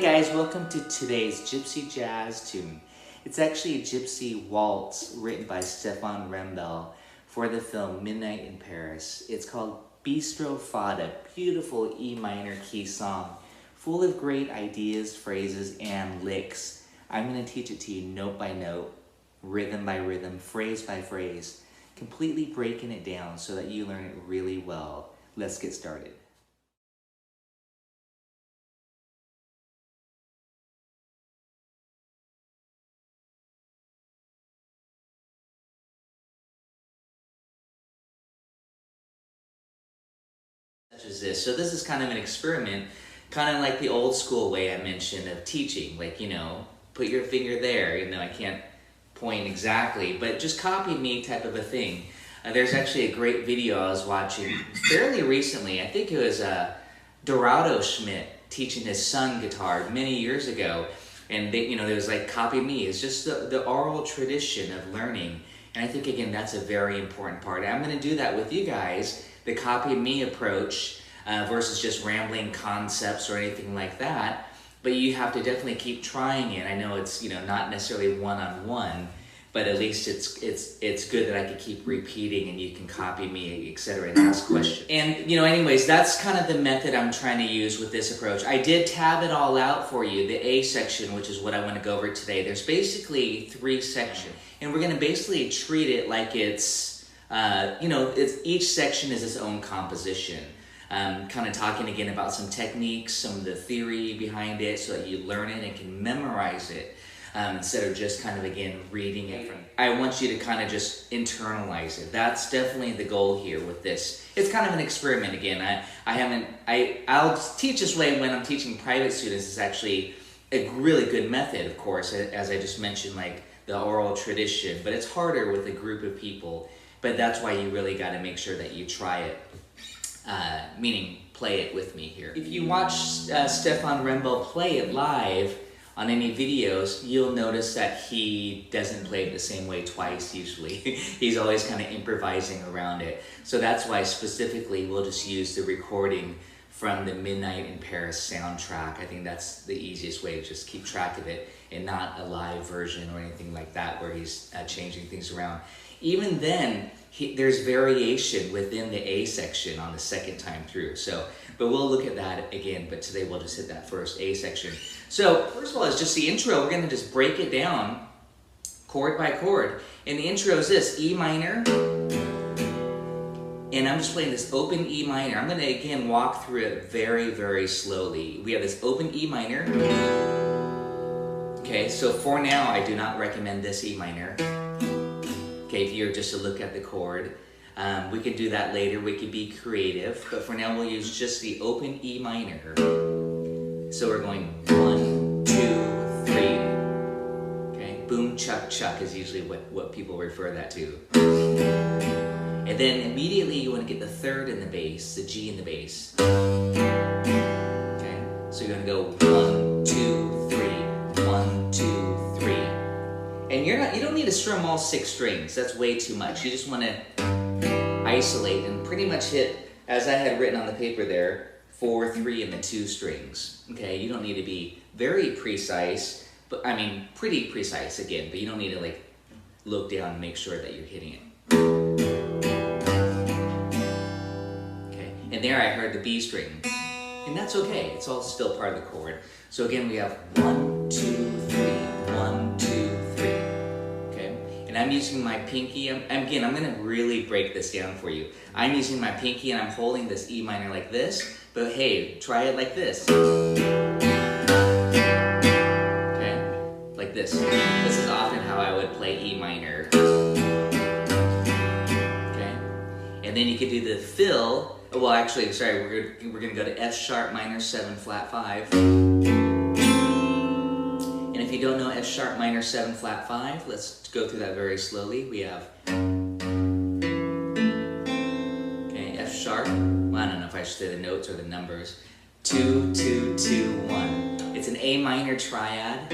Hey guys, welcome to today's Gypsy Jazz tune. It's actually a Gypsy Waltz written by Stephane Wrembel for the film Midnight in Paris. It's called Bistro Fada, beautiful E minor key song, full of great ideas, phrases, and licks. I'm going to teach it to you note by note, rhythm by rhythm, phrase by phrase, completely breaking it down so that you learn it really well. Let's get started. Such as this. So this is kind of an experiment, kind of like the old school way I mentioned of teaching, like, you know, put your finger there, even though I can't point exactly, but just copy me type of a thing. There's actually a great video I was watching fairly recently. I think it was Dorado Schmidt teaching his son guitar many years ago, and they, you know, there was like copy me. It's just the oral tradition of learning, and I think again that's a very important part. I'm going to do that with you guys. The copy me approach versus just rambling concepts or anything like that. But you have to definitely keep trying it. I know it's, you know, not necessarily one-on-one, but at least it's good that I can keep repeating and you can copy me, etc., and ask questions. And, you know, anyways, that's kind of the method I'm trying to use with this approach. I did tab it all out for you, the A section, which is what I want to go over today. There's basically 3 sections, and we're going to basically treat it like it's, you know, each section is its own composition. Kind of talking again about some techniques, some of the theory behind it so that you learn it and can memorize it instead of just kind of, again, reading it. I want you to kind of just internalize it. That's definitely the goal here with this. It's kind of an experiment again. I'll teach this way when I'm teaching private students. It's actually a really good method, of course, as I just mentioned, like the oral tradition, but it's harder with a group of people. But that's why you really got to make sure that you try it, meaning play it with me here. If you watch Stephane Wrembel play it live on any videos, you'll notice that he doesn't play it the same way twice usually. He's always kind of improvising around it. So that's why specifically we'll just use the recording from the Midnight in Paris soundtrack. I think that's the easiest way to just keep track of it and not a live version or anything like that where he's changing things around. Even then, there's variation within the A section on the second time through. So, but we'll look at that again, but today we'll just hit that first A section. So, first of all, it's just the intro. We're gonna just break it down chord by chord. And the intro is this, E minor, and I'm just playing this open E minor. I'm gonna, again, walk through it very, very slowly. We have this open E minor. Okay, so for now, I do not recommend this E minor. Okay, if you're just to look at the chord, we could do that later. We could be creative, but for now we'll use just the open E minor. So we're going 1, 2, 3. Okay, boom, chuck, chuck is usually what people refer that to. And then immediately you want to get the third in the bass, the G in the bass. Okay, so you're going to go 1, 2, 3, 1, 2, 3. And you don't need to strum all 6 strings. That's way too much. You just want to isolate and pretty much hit, as I had written on the paper there, 4, 3, and the 2 strings. Okay, you don't need to be very precise, but I mean pretty precise again, but you don't need to like look down and make sure that you're hitting it. Okay, and there I heard the B string. And that's okay, it's all still part of the chord. So again, we have 1, 2, 3, 1, 2, 3. Okay, and I'm using my pinky. Again, I'm gonna really break this down for you. I'm using my pinky and I'm holding this E minor like this, but hey, try it like this. Okay, like this. This is often how I would play E minor. Okay, and then you could do the fill. Well, actually, sorry, we're gonna go to F sharp minor 7 flat 5. And if you don't know F sharp minor 7 flat 5, let's go through that very slowly. We have, okay, F sharp. Well, I don't know if I should say the notes or the numbers. 2, 2, 2, 1. It's an A minor triad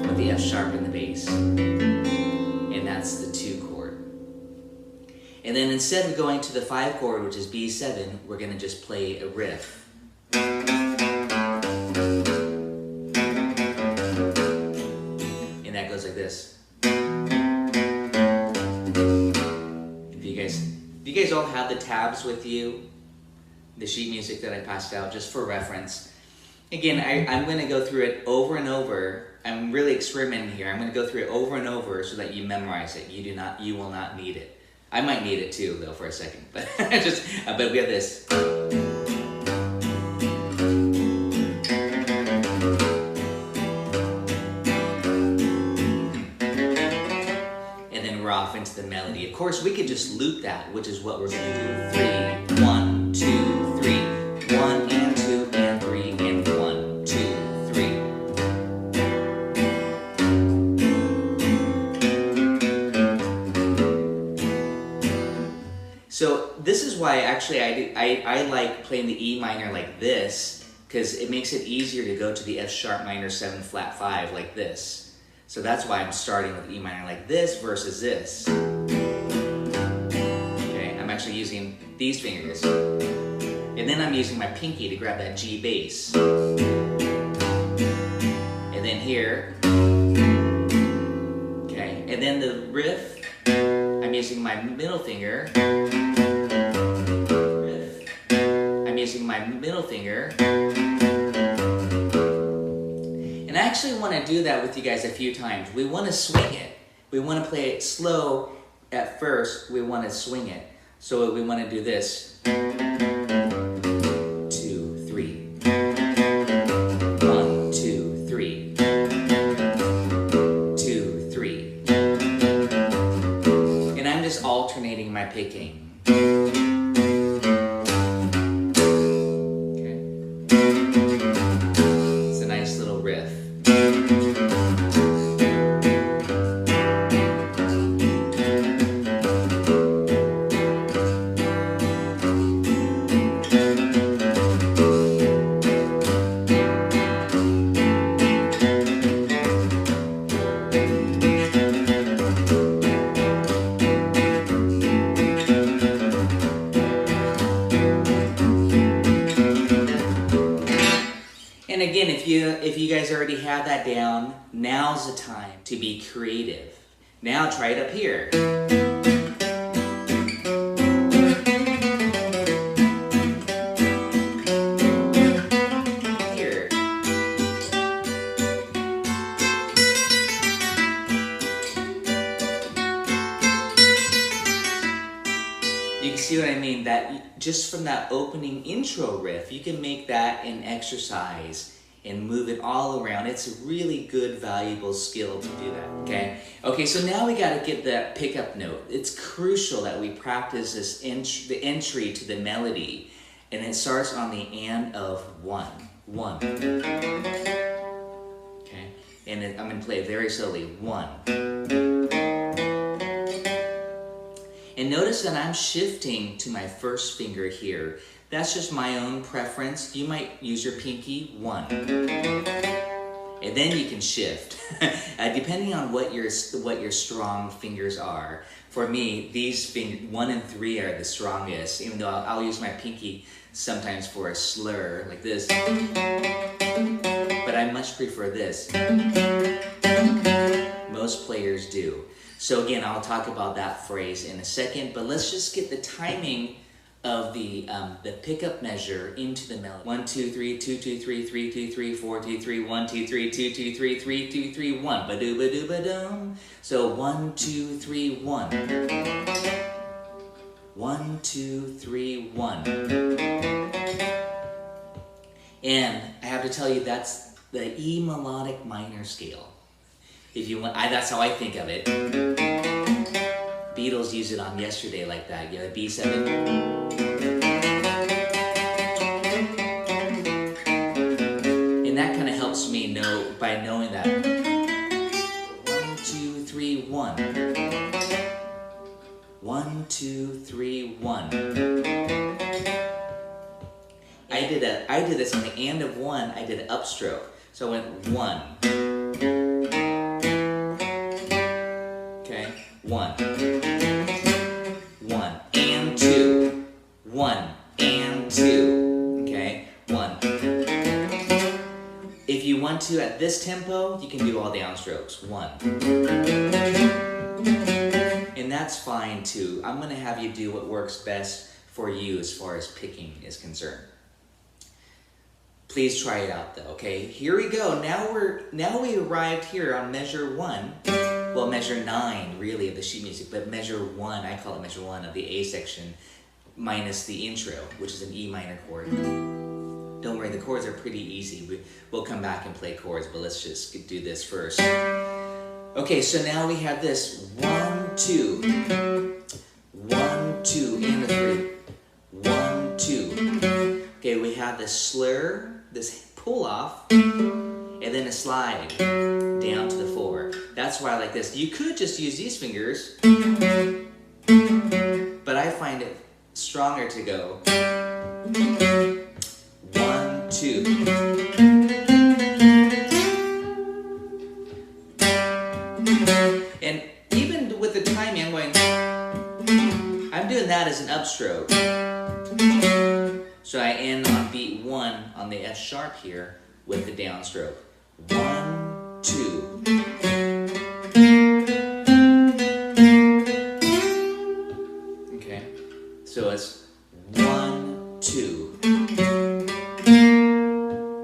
with the F sharp in the bass, and that's the 2 chord. And then instead of going to the 5 chord, which is B7, we're going to just play a riff. this. Do you guys all have the tabs with you? The sheet music that I passed out, just for reference. Again, I'm going to go through it over and over. I'm really experimenting here. I'm going to go through it over and over so that you memorize it. You will not need it. I might need it too, though, for a second. But but we have this. And then we're off into the melody. Of course, we could just loop that, which is what we're going to do. 3, 1, 2, 3. 1 and 2 and 3 and 1, 2, 3. So this is why actually I like playing the E minor like this, because it makes it easier to go to the F sharp minor 7 flat 5 like this. So that's why I'm starting with E minor like this versus this. Okay, I'm actually using these fingers. And then I'm using my pinky to grab that G bass. And then here. Okay, and then the riff, I'm using my middle finger. Riff. I'm using my middle finger. And I actually want to do that with you guys a few times. We want to swing it. We want to play it slow at first. We want to swing it. So we want to do this. 2, 3. 1, 2, 3. 2, 3. And I'm just alternating my picking. Okay. It's a nice little riff. And again, if you guys already have that down, now's the time to be creative. Now try it up here. Here. You can see what I mean? That just from that opening intro riff, you can make that an exercise and move it all around. It's a really good, valuable skill to do that, okay? Okay, so now we gotta get that pickup note. It's crucial that we practice this the entry to the melody, and it starts on the and of 1. 1. Okay, and I'm gonna play it very slowly. 1. And notice that I'm shifting to my first finger here. That's just my own preference. You might use your pinky. 1. And then you can shift, depending on what your strong fingers are. For me, these 1 and 3 are the strongest, even though I'll use my pinky sometimes for a slur, like this. But I much prefer this. Most players do. So again, I'll talk about that phrase in a second, but let's just get the timing of the pickup measure into the melody. 1, 2, 3, 2, 2, 3, 3, 2, 3, 4, 2, 3, 1, 2, 3, 2, 2, 3, 3, 2, 3, 1. Ba-doo, ba-doo, ba-dum. So 1, 2, 3, 1. 1, 2, 3, 1. And I have to tell you, that's the E melodic minor scale. If you want, that's how I think of it. Beatles used it on Yesterday like that. You know, B7. And that kind of helps me know by knowing that. 1, 2, 3, 1. 1, 2, 3, 1. I did this on the and of 1. I did an upstroke. So I went 1. 1, 1 and 2, 1 and 2, okay, 1. If you want to, at this tempo, you can do all downstrokes. 1. And that's fine too. I'm gonna have you do what works best for you as far as picking is concerned. Please try it out though, okay? Here we go. Now we arrived here on measure 1. Well, measure 9 really of the sheet music, but measure 1, I call it measure 1 of the A section minus the intro, which is an E minor chord. Don't worry, the chords are pretty easy. We'll come back and play chords, but let's just do this first. Okay, so now we have this 1, 2, 1, 2, and a 3. 1, 2. Okay, we have this slur, this pull off, and then a slide down to the 4. That's why I like this. You could just use these fingers, but I find it stronger to go 1, 2. And even with the timing, I'm doing that as an upstroke. So I end on beat 1 on the F sharp here with the downstroke. 1, 2. Okay, so it's 1, 2.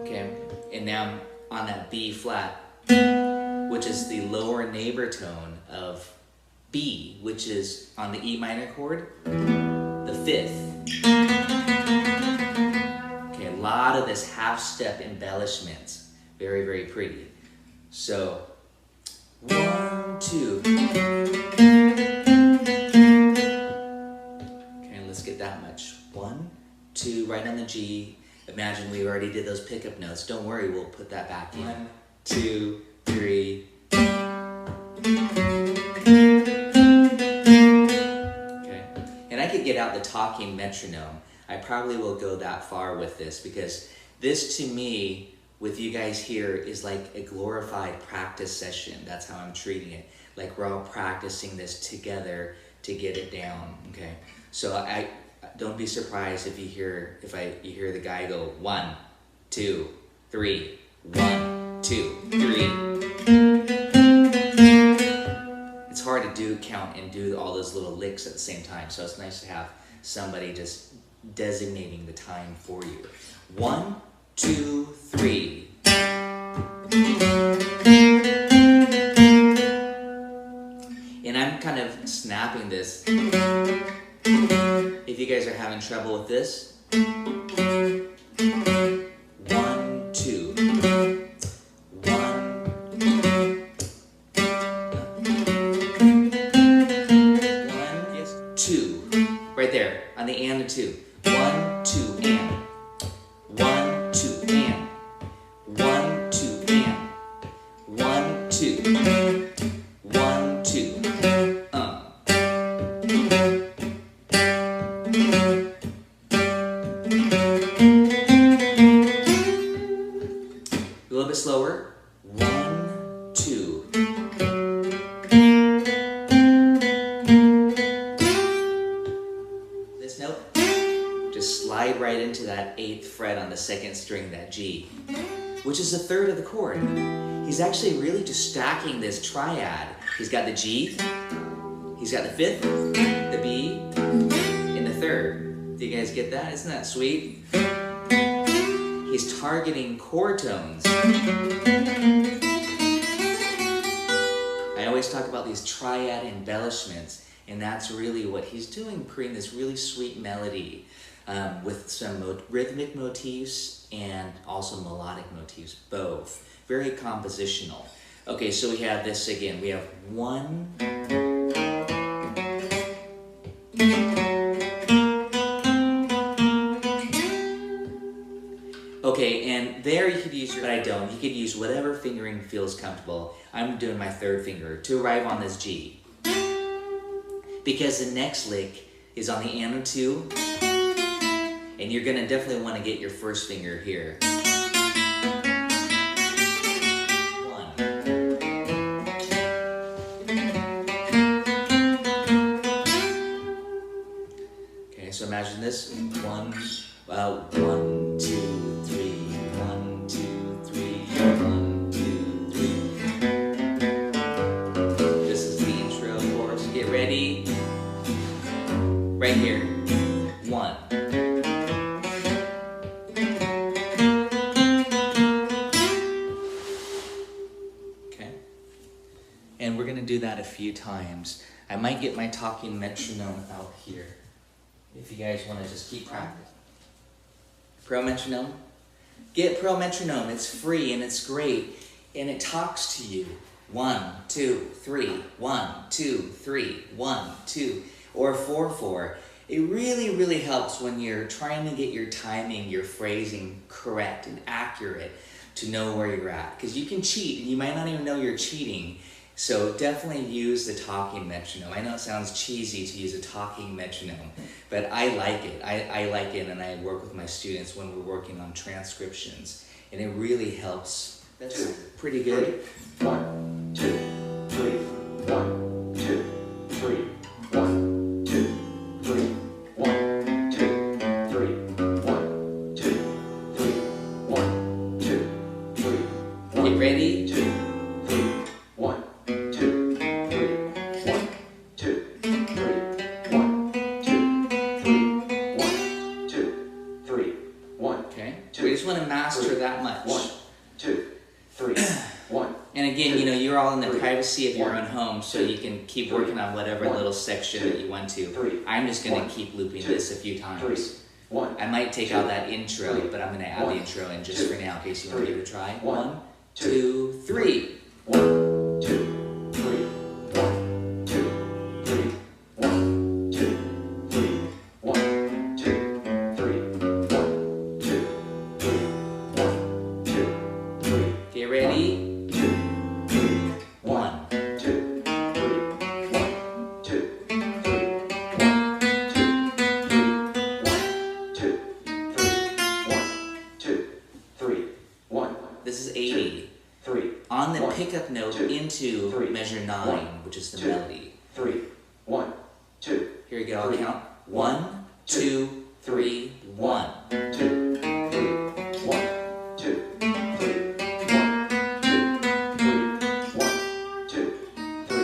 Okay, and now I'm on that B flat, which is the lower neighbor tone of B, which is on the E minor chord, the 5th. Okay, a lot of this half-step embellishments. Very, very pretty. So, 1, 2. Okay, let's get that much. 1, 2, right on the G. Imagine we already did those pickup notes. Don't worry, we'll put that back in. 1, 2, 3. Okay, and I could get out the talking metronome. I probably will go that far with this because this to me, with you guys here, is like a glorified practice session. That's how I'm treating it. Like we're all practicing this together to get it down. Okay, so I don't be surprised if you hear you hear the guy go 1, 2, 3, 1, 2, 3. It's hard to do count and do all those little licks at the same time. So it's nice to have somebody just designating the time for you. 1, 2, 3. And I'm kind of snapping this. If you guys are having trouble with this, 1, 2. 1. 1, yes, 2. Right there, on the and 2. 1, 2, and. 1, 2, and. 1, 2, and. 1, 2. 1, 2. A little bit slower. 1, 2. This note, just slide right into that 8th fret on the 2nd string, that G, which is a 3rd of the chord. He's actually really just stacking this triad. He's got the G, he's got the 5th, the B, and the 3rd. Do you guys get that? Isn't that sweet? He's targeting chord tones. I always talk about these triad embellishments, and that's really what he's doing, creating this really sweet melody with some rhythmic motifs and also melodic motifs, both. Very compositional. Okay, so we have this again. We have 1. Okay, and there you could use your, but I don't. You could use whatever fingering feels comfortable. I'm doing my 3rd finger to arrive on this G. Because the next lick is on the and 2, and you're gonna definitely want to get your 1st finger here. 1. Okay, so imagine this. 1, 1, 2, 3, 1, 2, 3, 1. right here. 1. Okay. And we're going to do that a few times. I might get my talking metronome out here, if you guys want to just keep practicing. Pro metronome? Get Pro metronome. It's free and it's great. And it talks to you. 1, 2, 3, 1, 2, 3, 1, 2, or 4, 4. It really, really helps when you're trying to get your timing, your phrasing correct and accurate to know where you're at. Because you can cheat and you might not even know you're cheating. So definitely use the talking metronome. I know it sounds cheesy to use a talking metronome, but I like it. I like it, and I work with my students when we're working on transcriptions, and it really helps. That's pretty good. 1, 2, 3, 1, 2, 3, 1, 2, 3, 1, 2, 3, 1, 2, 3, 1, 2, 3. Get ready. 2, 3, 1, 2, 3, 1, 2, 3, 1, 2, 3, 1, 2, 3, 1. Okay. We just want to master that much. 1, 2, 3, 1. And again, you know, you're all in the privacy of your own home, so you can keep working on whatever little section that you want to. I'm just going to keep looping this a few times. I might take out that intro, but I'm going to add the intro in just for now in case you want to give it a try. 1, 2, 3. 1, 2, 3, 1, 2, 3, 1, 2, 3, 1, 2, 3, 1, 2, 3, 1, 2, 3. Get ready. 1, 2, 3, 1, 2, 3, 1, 2, 3, 1, 2, 3, 1. This is 80. 3. On the pickup note into measure 9, which is the melody. 3, 1, 2. Here we go, I'll count. 1, 2, 3, 1. 2, 3, 1, 2, 3, 1, 2, 3, 1, 2, 3,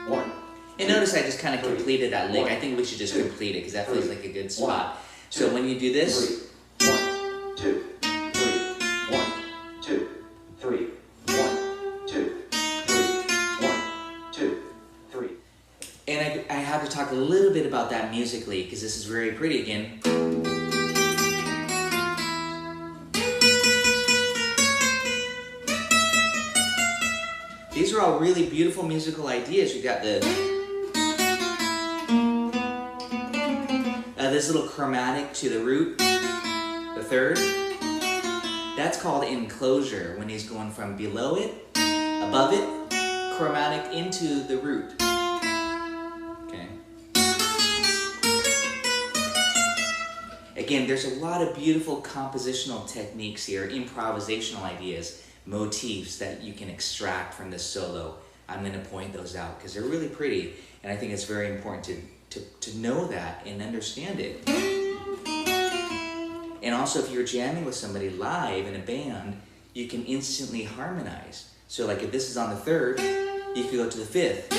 1. And notice I just kind of completed that lick. I think we should just complete it because that feels like a good spot. So when you do this, 1, 2, 3, 1, 2, 3, 1, 2, 3, 1, 2, 3. and I have to talk a little bit about that musically because this is very pretty again. These are all really beautiful musical ideas. You've got this little chromatic to the root, the third. That's called enclosure when he's going from below it, above it, chromatic into the root. Okay. Again, there's a lot of beautiful compositional techniques here, improvisational ideas, motifs that you can extract from this solo. I'm going to point those out because they're really pretty, and I think it's very important to know that and understand it. And also, if you're jamming with somebody live in a band, you can instantly harmonize. So like if this is on the third, you could go to the fifth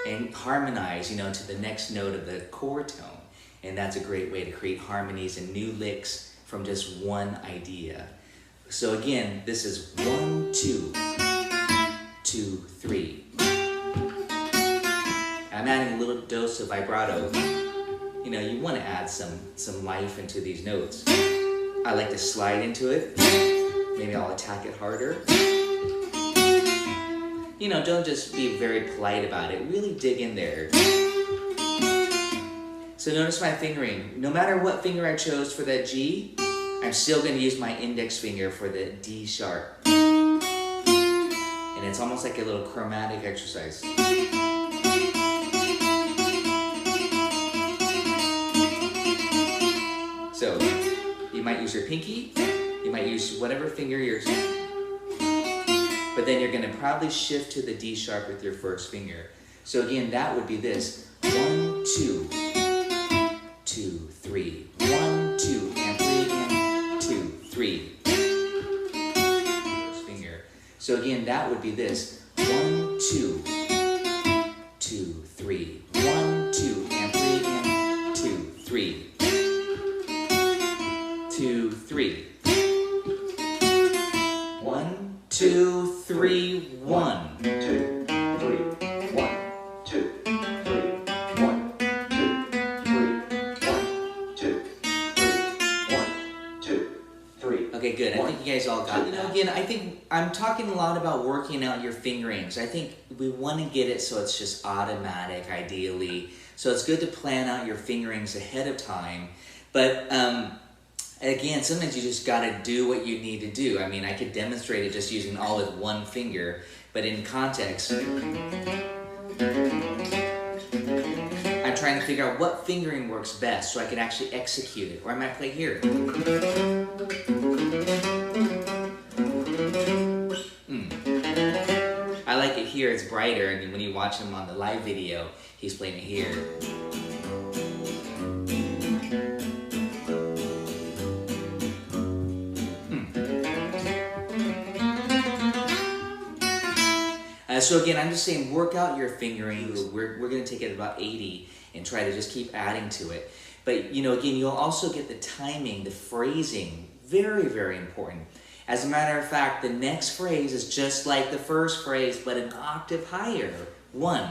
and harmonize, you know, to the next note of the chord tone. And that's a great way to create harmonies and new licks from just one idea. So again, this is 1, 2, 2, 3. I'm adding a little dose of vibrato. You know, you want to add some life into these notes. I like to slide into it. Maybe I'll attack it harder. You know, don't just be very polite about it. Really dig in there. So notice my fingering. No matter what finger I chose for that G, I'm still going to use my index finger for the D sharp. And it's almost like a little chromatic exercise. So, you might use your pinky, you might use whatever finger you're, but then you're going to probably shift to the D sharp with your first finger. So again, that would be this. 1, 2, 2, 3, 1, 2, and 3, and 2, 3. First finger. So again, that would be this. 1, 2, 2, 3, 1, 2, and 3, and Okay, good. I think you guys all got that. Again, I think I'm talking a lot about working out your fingerings. I think we want to get it so it's just automatic, ideally. So it's good to plan out your fingerings ahead of time. But again, sometimes you just got to do what you need to do. I mean, I could demonstrate it just using all with one finger, but in context, I'm trying to figure out what fingering works best so I can actually execute it. Or I might play here. I like it here, it's brighter, and when you watch him on the live video, he's playing it here. So again, I'm just saying, work out your fingerings. We're going to take it about 80 and try to just keep adding to it. But, you know, again, you'll also get the timing, the phrasing, very, very important. As a matter of fact, the next phrase is just like the first phrase, but an octave higher. 1.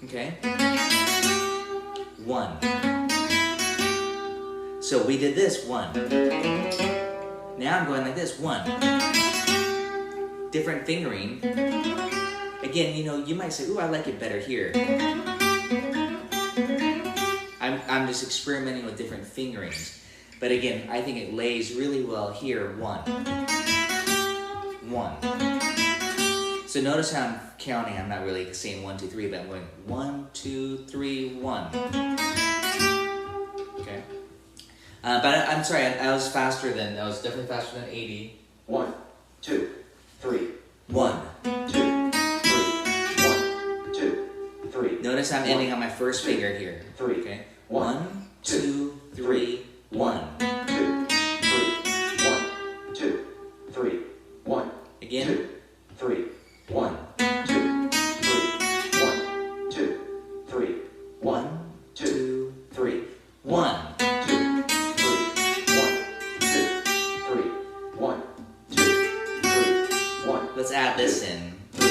Okay? 1. So we did this, 1. Now I'm going like this, 1. Different fingering. Again, you know, you might say, ooh, I like it better here. I'm just experimenting with different fingerings. But again, I think it lays really well here. 1. 1. So notice how I'm counting. I'm not really saying 1, 2, 3, but I'm going 1, 2, 3, 1. Okay. But I'm sorry, I was definitely faster than 80. 1, 2, 3. 1, 2, 3. 1, 2, 3. Notice I'm ending on my first finger here. 3. Okay. 1, 2, 3, 1. 2, 3. 1, 2, 3. 1. Again. 2, 3. 1, 2, 3. 1, 2, 3. 1, 2, 3. 1. 2, 3. 1, 2, 3. 1. Let's add this in. 1,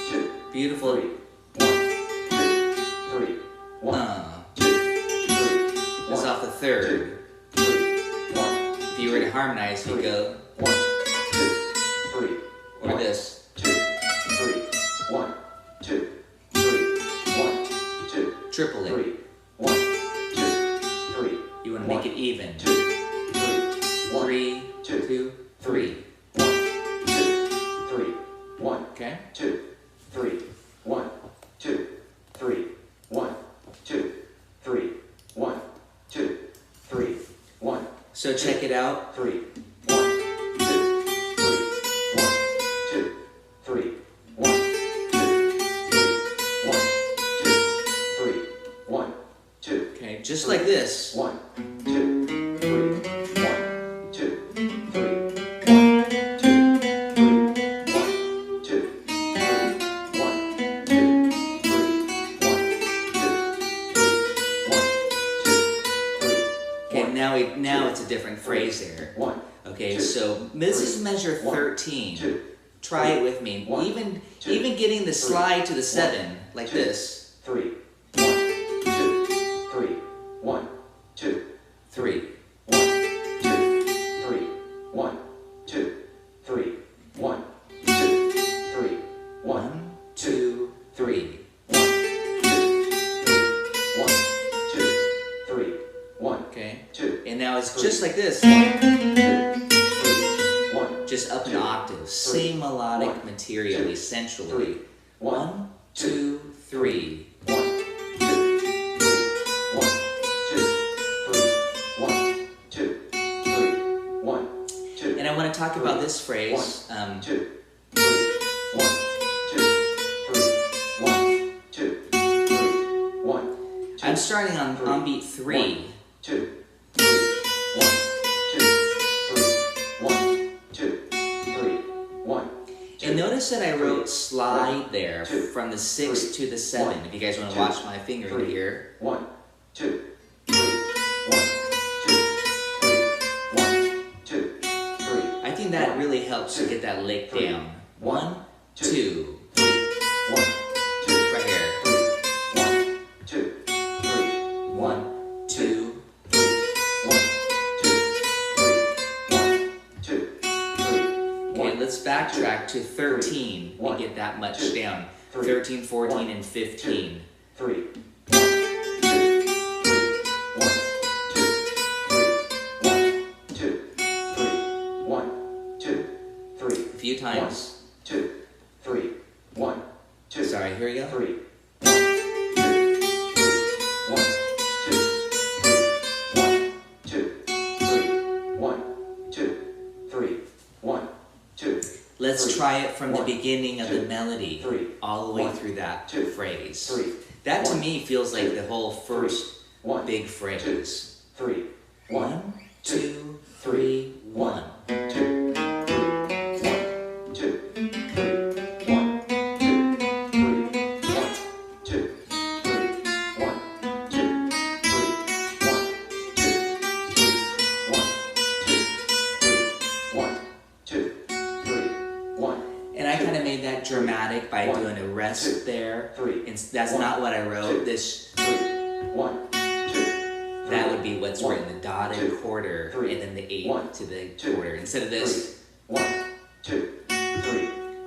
2. Beautiful. 1, 2, 3. 1. That's off the third. 2, 3. 1. If you were to harmonize, you go 1, 2, 3. or this. 2, 3. 1, 2, 3. 1, 2. Triple it. 3. 1, 2, 3. You want to make it even. 2, 3. 1, 3, 2, 3. 1, 2, 3. 1. Okay? 2, 3. 1, 2, 3. 1, 2, 3. 1, 2, 3. 1. So check it out. 3. 1, 2, 3. 1, 2, 3. 1, 2, 3. 1, 2. Okay, just like this. 1, 2, 3. 1, 2, 3. 1, 2, 3. 1, 2, 3. 1, 2, 3. 1, 2, 3. 1, 2, 3. Okay, now it's a different phrase there. 1. Okay, 2, so this is measure 1, 13. 2. Try it with me. 1, Even 2, getting the 3, slide to the 1, 7, like 2, this. 3. 1, 2, 3. 1, 2, 3. 1, 2, 3. 1, 2, 3. 1, 2, 3. 1, 2, 3. 1, 2, 3. 1, Okay? 2. And now it's just like this. 1, Just up an 2, octave. Same melodic 1, material, 2, essentially. 3. 1, 2, 3. 1, 2, 3. 1, 2, 3. 1, 2. And I want to talk about this phrase. 1, 2, 3. 1, 2, 3. 1, 2, 3. 1, 2. I'm starting on beat 3. 1, 2, 3. 1, 2, 3. 1, 2, 3. 1, 2. And notice that I wrote slide there 2, from the 6 to the 7. If you guys want to 2, watch my finger 3. here. 1, 2, 3. 1, 2, 3. 1, 2, 3. I think that really helps to get that lick down. 1, 2. 1, 2, Right here. 1, 2, 3. 1, 2, 1, 2, backtrack to 13 and get that much down. 13, 14, and 15. 3. A few times. 2, 3, 1, 2. Sorry, here we go. 3. 2. Let's try it from the beginning of the melody all the way through that phrase. That to me feels like the whole first big phrase. 3. 1, 2, 3, 1. 2. Dramatic by doing a rest there. And that's not what I wrote. This that would be what's written, the dotted quarter and then the eighth to the quarter. Instead of this,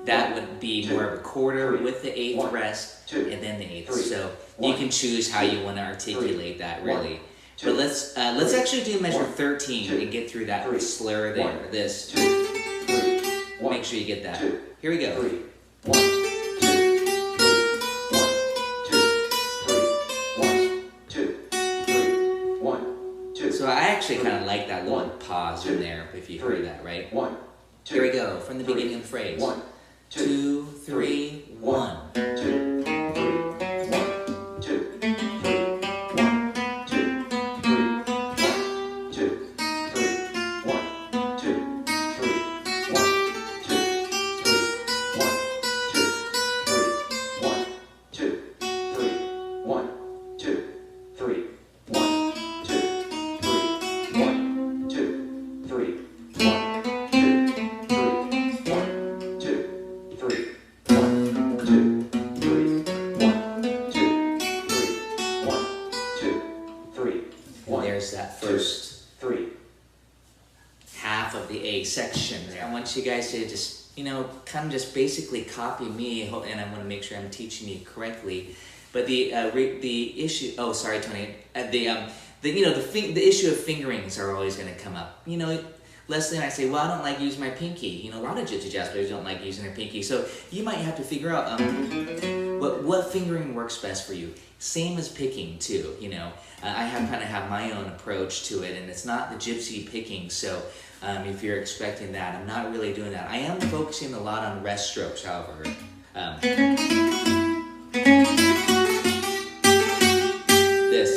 that would be more of a quarter with the eighth rest and then the eighth. So you can choose how you want to articulate that really. But let's actually do measure 13 and get through that slur there. This. Make sure you get that. Here we go. 1, 2, 3, 1, 2, 3, 1, 2. So I actually kind of like that little pause in there, if you heard that, right? 1, 2. Here we go, from the beginning of the phrase. 1, 2, 3, 1. 2, 3, 1, 2, 3, 1, 2, 3, 1, 2, 3, 1, 2, 3, 1, 2, section there. I want you guys to just, kind of just basically copy me, and I want to make sure I'm teaching you correctly. But the issue, oh sorry Tony, the issue of fingerings are always going to come up. Leslie and I say, well, I don't like using my pinky. A lot of Gypsy Jazz players don't like using their pinky. So you might have to figure out what fingering works best for you. Same as picking too. I kind of have my own approach to it, and it's not the Gypsy picking. So if you're expecting that, I'm not really doing that. I am focusing a lot on rest strokes, however. This.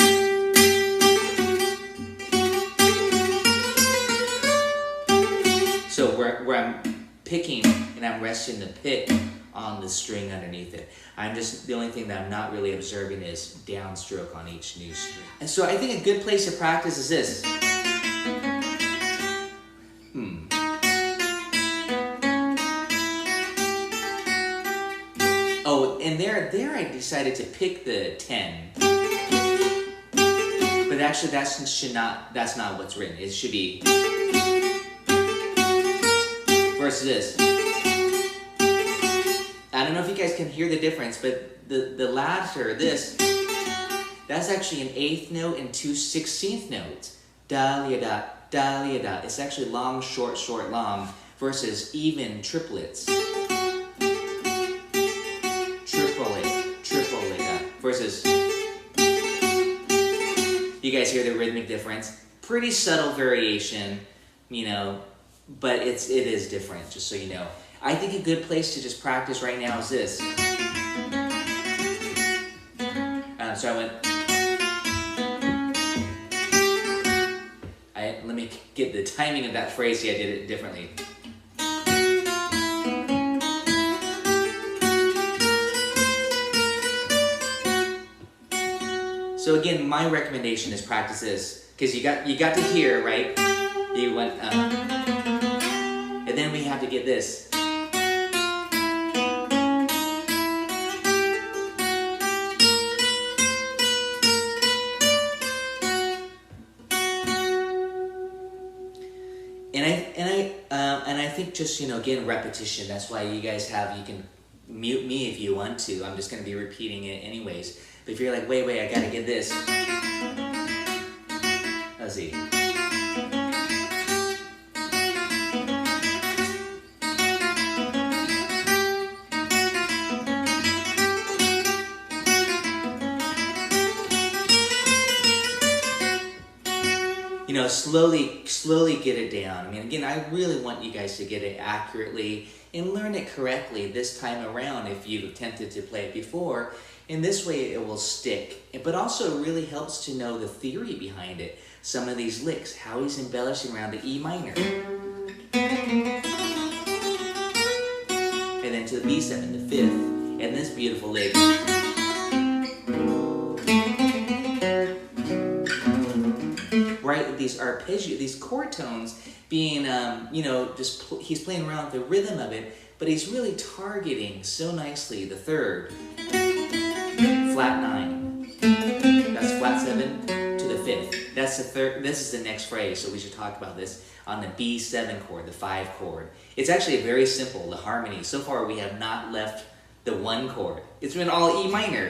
So where I'm picking and I'm resting the pick on the string underneath it. The only thing that I'm not really observing is downstroke on each new string. And so I think a good place to practice is this. Oh, and there I decided to pick the 10. But actually that's not what's written. It should be versus this. I don't know if you guys can hear the difference, but the latter, this, that's actually an 8th note and 2 16th notes. Da-lia-da, da-lia-da. It's actually long, short, short, long, versus even triplets. Triplet, versus, you guys hear the rhythmic difference? Pretty subtle variation, but it is different, just so you know. I think a good place to just practice right now is this. So I went. Let me get the timing of that phrase. See, I did it differently. So again, my recommendation is practice this, because you got to hear, right? You went, and then we have to get this. And I think just, you know, again, repetition. That's why you guys have, you can mute me if you want to. I'm just going to be repeating it anyways. But if you're like, wait, I got to get this. Let's see. You know, slowly get it down. I mean, again, I really want you guys to get it accurately and learn it correctly this time around if you've attempted to play it before. In this way, it will stick. But also, it really helps to know the theory behind it. Some of these licks, how he's embellishing around the E minor. And then to the B7, the 5th. And this beautiful lick. Right, these arpeggio, these chord tones being, you know, just he's playing around with the rhythm of it, but he's really targeting so nicely the 3rd, flat 9. That's flat 7 to the 5th. That's the 3rd. This is the next phrase, so we should talk about this on the B7 chord, the 5 chord. It's actually very simple, the harmony. So far, we have not left the 1 chord. It's been all E minor.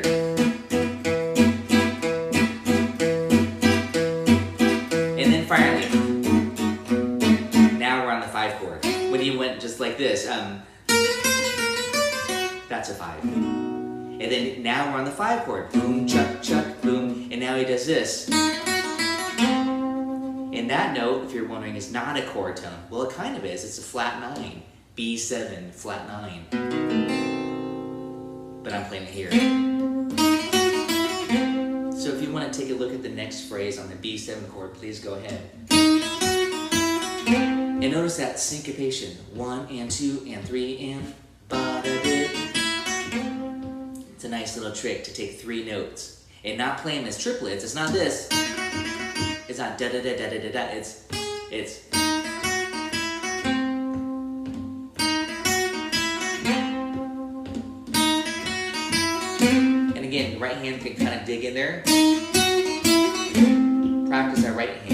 Finally, now we're on the 5 chord. When he went just like this, that's a 5. And then now we're on the 5 chord. Boom, chuck, chuck, boom. And now he does this. And that note, if you're wondering, is not a chord tone. Well, it kind of is. It's a flat 9. B7, flat 9. But I'm playing it here. So if you want to take a look at the next phrase on the B7 chord, please go ahead. And notice that syncopation. 1 and 2 and 3 and ba-da-da. It's a nice little trick to take 3 notes and not play them as triplets. It's not this. It's not da-da-da-da-da-da-da. It's. Again, right hand can kind of dig in there. Practice that right hand.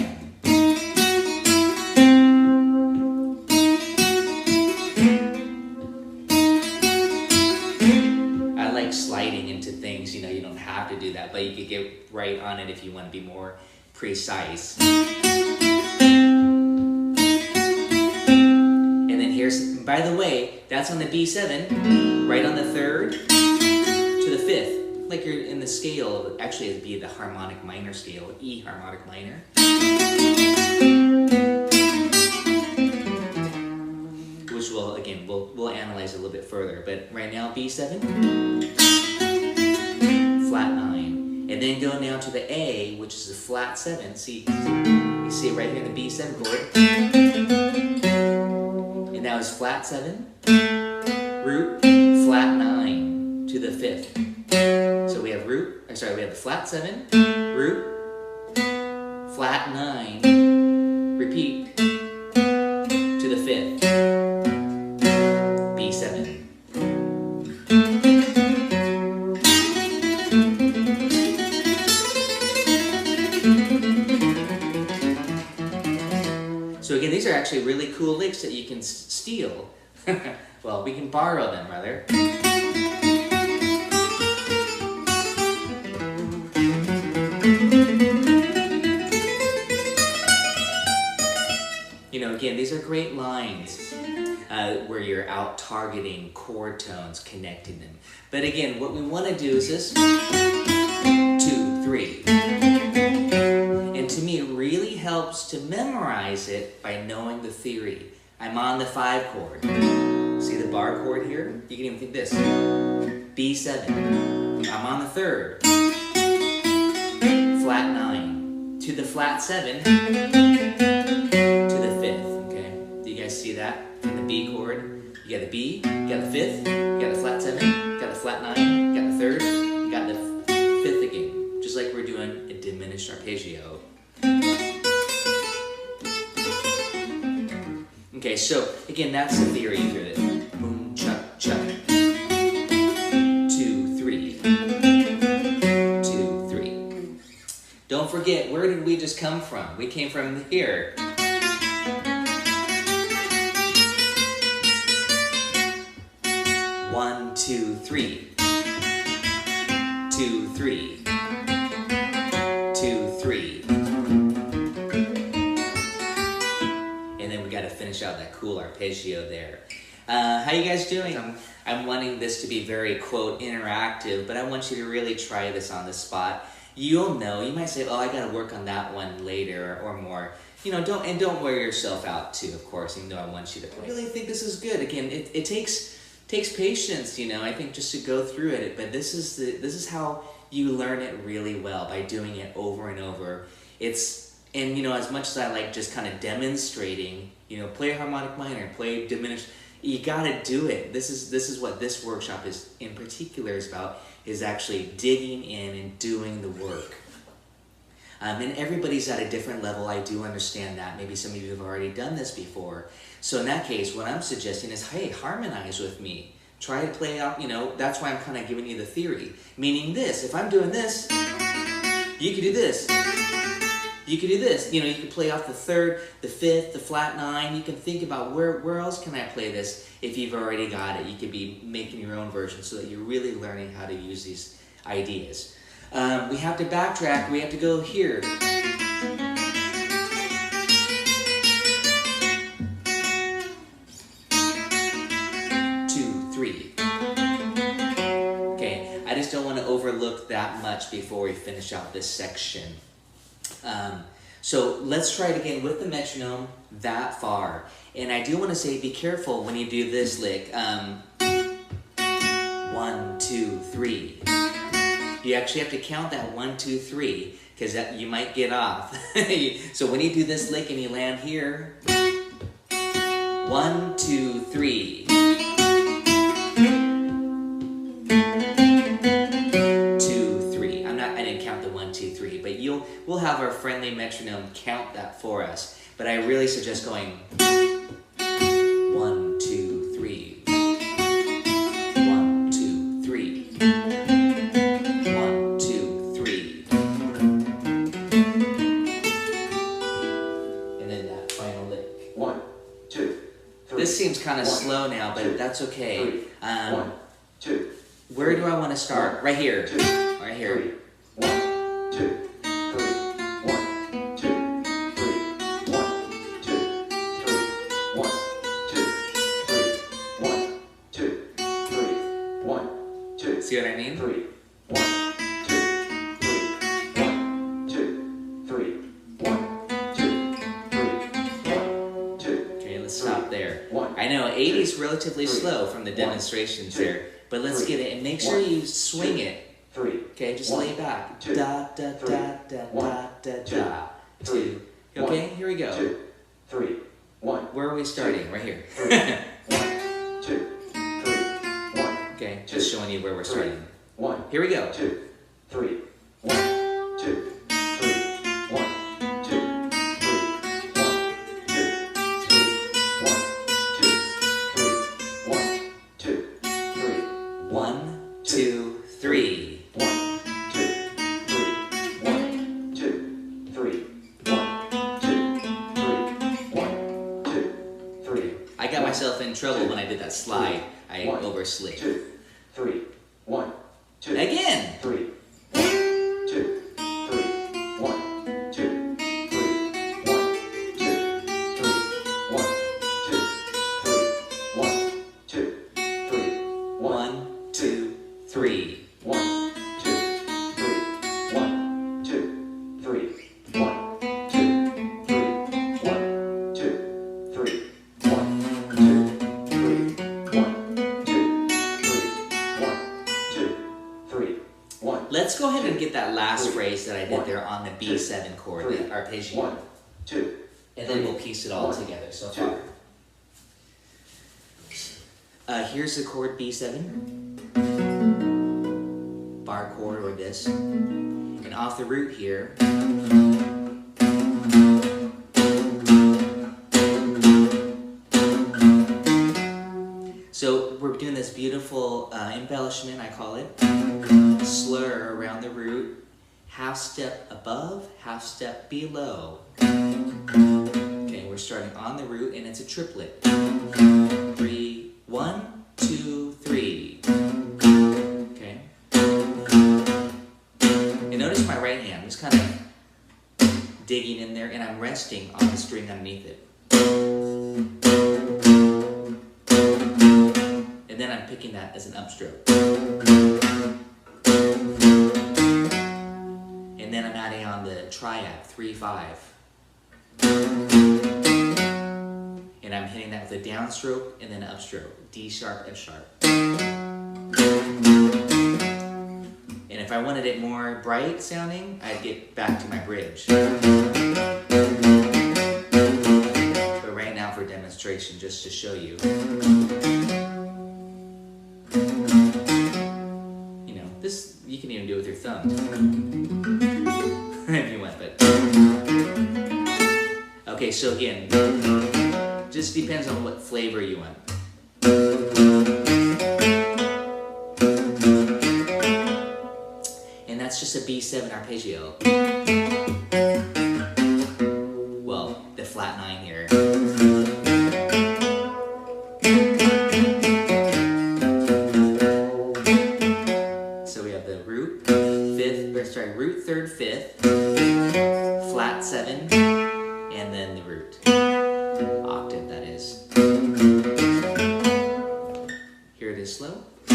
I like sliding into things, you know, you don't have to do that, but you could get right on it if you want to be more precise. And then here's, by the way, that's on the B7, right on the 3rd to the 5th. Like you're in the scale, actually it'd be the harmonic minor scale, E harmonic minor. Which will, again, we'll analyze a little bit further. But right now, B7, flat 9. And then go now to the A, which is a flat 7. See, you see it right here in the B7 chord. And that was flat 7, root, flat 9 to the 5th. So we have we have the flat 7, root, flat 9, repeat to the 5th, B7. So again, these are actually really cool licks that you can steal. Well, we can borrow them, rather. You know, again, these are great lines where you're out targeting chord tones, connecting them. But again, what we want to do is this 2, 3. And to me, it really helps to memorize it by knowing the theory. I'm on the 5 chord. See the bar chord here? You can even think this. B7. I'm on the 3rd. Flat 9. To the flat 7. To the 5th. Okay? Do you guys see that? In the B chord. You got the B, you got the 5th, you got the flat 7, you got the flat 9, you got the 3rd, you got the 5th again. Just like we're doing a diminished arpeggio. Okay, so again, that's the theory through it. Boom, chuck, chuck. 2, 3. 2, 3. Don't forget, where did we just come from? We came from here. 2, 3. 2, 3. 2, 3. And then we got to finish out that cool arpeggio there. How you guys doing? I'm wanting this to be very, quote, interactive, but I want you to really try this on the spot. You'll know. You might say, oh, I got to work on that one later or more. You know, don't wear yourself out too, of course, even though I want you to play. I really think this is good. Again, it takes patience, you know, I think, just to go through it, but this is how you learn it really well, by doing it over and over. And you know, as much as I like just kind of demonstrating, you know, play a harmonic minor, play diminished, you gotta do it. This is what this workshop is in particular is about, is actually digging in and doing the work. And everybody's at a different level. I do understand that. Maybe some of you have already done this before. So in that case, what I'm suggesting is, hey, harmonize with me. Try to play out, you know, that's why I'm kind of giving you the theory. Meaning this, if I'm doing this, you could do this. You could do this. You know, you could play off the third, the fifth, the flat nine. You can think about where else can I play this if you've already got it. You could be making your own version so that you're really learning how to use these ideas. We have to backtrack. We have to go here. Okay, I just don't want to overlook that much before we finish out this section. So let's try it again with the metronome that far. And I do want to say, be careful when you do this lick. 1, 2, 3. You actually have to count that 1, 2, 3, because you might get off. So when you do this lick and you land here, 1, 2, 3. 2, 3. I didn't count the 1, 2, 3, but we'll have our friendly metronome count that for us. But I really suggest going 1, 2, 3. 1, 2, 3. 1, 2, 3. And then that final lick. 1, 2, 3. This seems kind of slow now, but that's okay. 1, 2. Where do I want to start? Right here. Right here. 1, 2, 3. 1, 2, 3. 1, 2, 3. 1, 2, 3. 1, 2, 3. 1, 2. See what I mean? 3. 1, 2, 3. 1, 2, 3. 1, 2, 3. 1, 2. Okay, let's stop there. 1. I know 80 is relatively slow from the demonstrations there, but let's get it and make sure you swing it. 3. Okay, just lay back. 2, Da da da da da da da. 2. Okay, here we go. 2, 3. 1. Where are we starting? Right here. 1, 2, 3. 1. Okay, just showing you where we're starting. 1. Here we go. 2, 3. 1, 2, 3. 1, 2, 3. 1, 2, 3. 1, 2, 3. 1, 2, 3. 1, 2, 3. I got myself in trouble when I did that slide. I overslid. 2, 3. 1, 2. Again. 3. 1, 2, 3. 1, 2, 3. 1, 2, 3. 1, 2, 3. 1, 2, 3. 1, 2, 3. 1, 2, 3. 1, 2, 3. 1, 2, 3. 1, 2, 3. 1, 2, 3. 1, 2, 3. 1. Let's go ahead and get that last phrase that I did there on the B7 chord, the arpeggio. 1, 2. And then we'll piece it all together so far. Here's the chord B7. Bar chord or this. And off the root here. So we're doing this beautiful embellishment, I call it. Slur around the root. Half step above, half step below. Okay, we're starting on the root and it's a triplet. 3, 1, 2, 3. notice my right hand, I'm just kind of digging in there, and I'm resting on the string underneath it. And then I'm picking that as an upstroke. And then I'm adding on the triad, 3-5. And I'm hitting that with a downstroke and then an upstroke, D sharp, F sharp. And if I wanted it more bright sounding, I'd get back to my bridge. But right now for demonstration, just to show you. You know, this, you can even do it with your thumb. If you want, but. Okay, so again, just depends on what flavor you want. And that's just a B7 arpeggio. Well, the flat 9 here. So we have the root, root, 3rd, 5th, flat 7, and then the root. Octave, that is. Here it is slow. I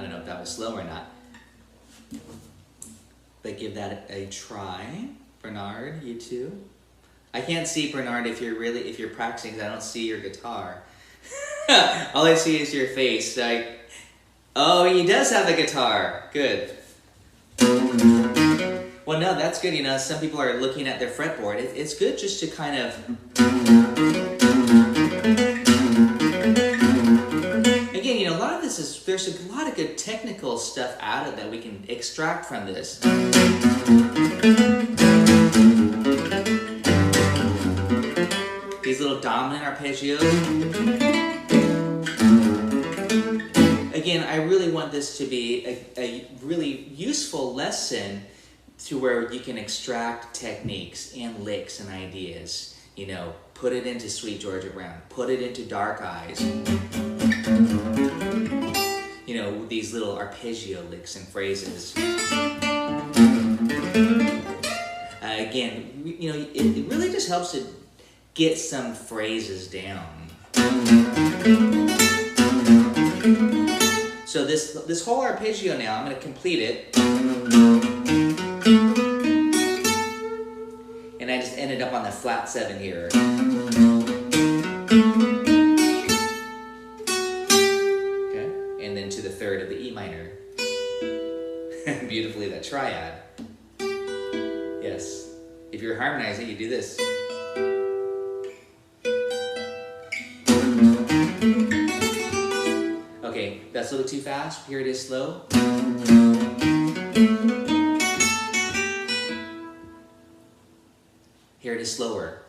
don't know if that was slow or not. But give that a try. Bernard, you too. I can't see Bernard if you're practicing because I don't see your guitar. All I see is your face. Oh, he does have a guitar. Good. Well, no, that's good. You know, some people are looking at their fretboard. It's good just to kind of... Again, you know, a lot of this is... There's a lot of good technical stuff out of that we can extract from this. These little dominant arpeggios. Again, I really want this to be a really useful lesson to where you can extract techniques and licks and ideas. You know, put it into Sweet Georgia Brown, put it into Dark Eyes. You know, these little arpeggio licks and phrases. Again, you know, it really just helps to get some phrases down. So this whole arpeggio now, I'm going to complete it. And I just ended up on the flat 7 here. Okay, and then to the 3rd of the E minor. Beautifully, that triad. Yes. If you're harmonizing, you do this. Okay, that's a little too fast. Here it is slow. Here it is slower.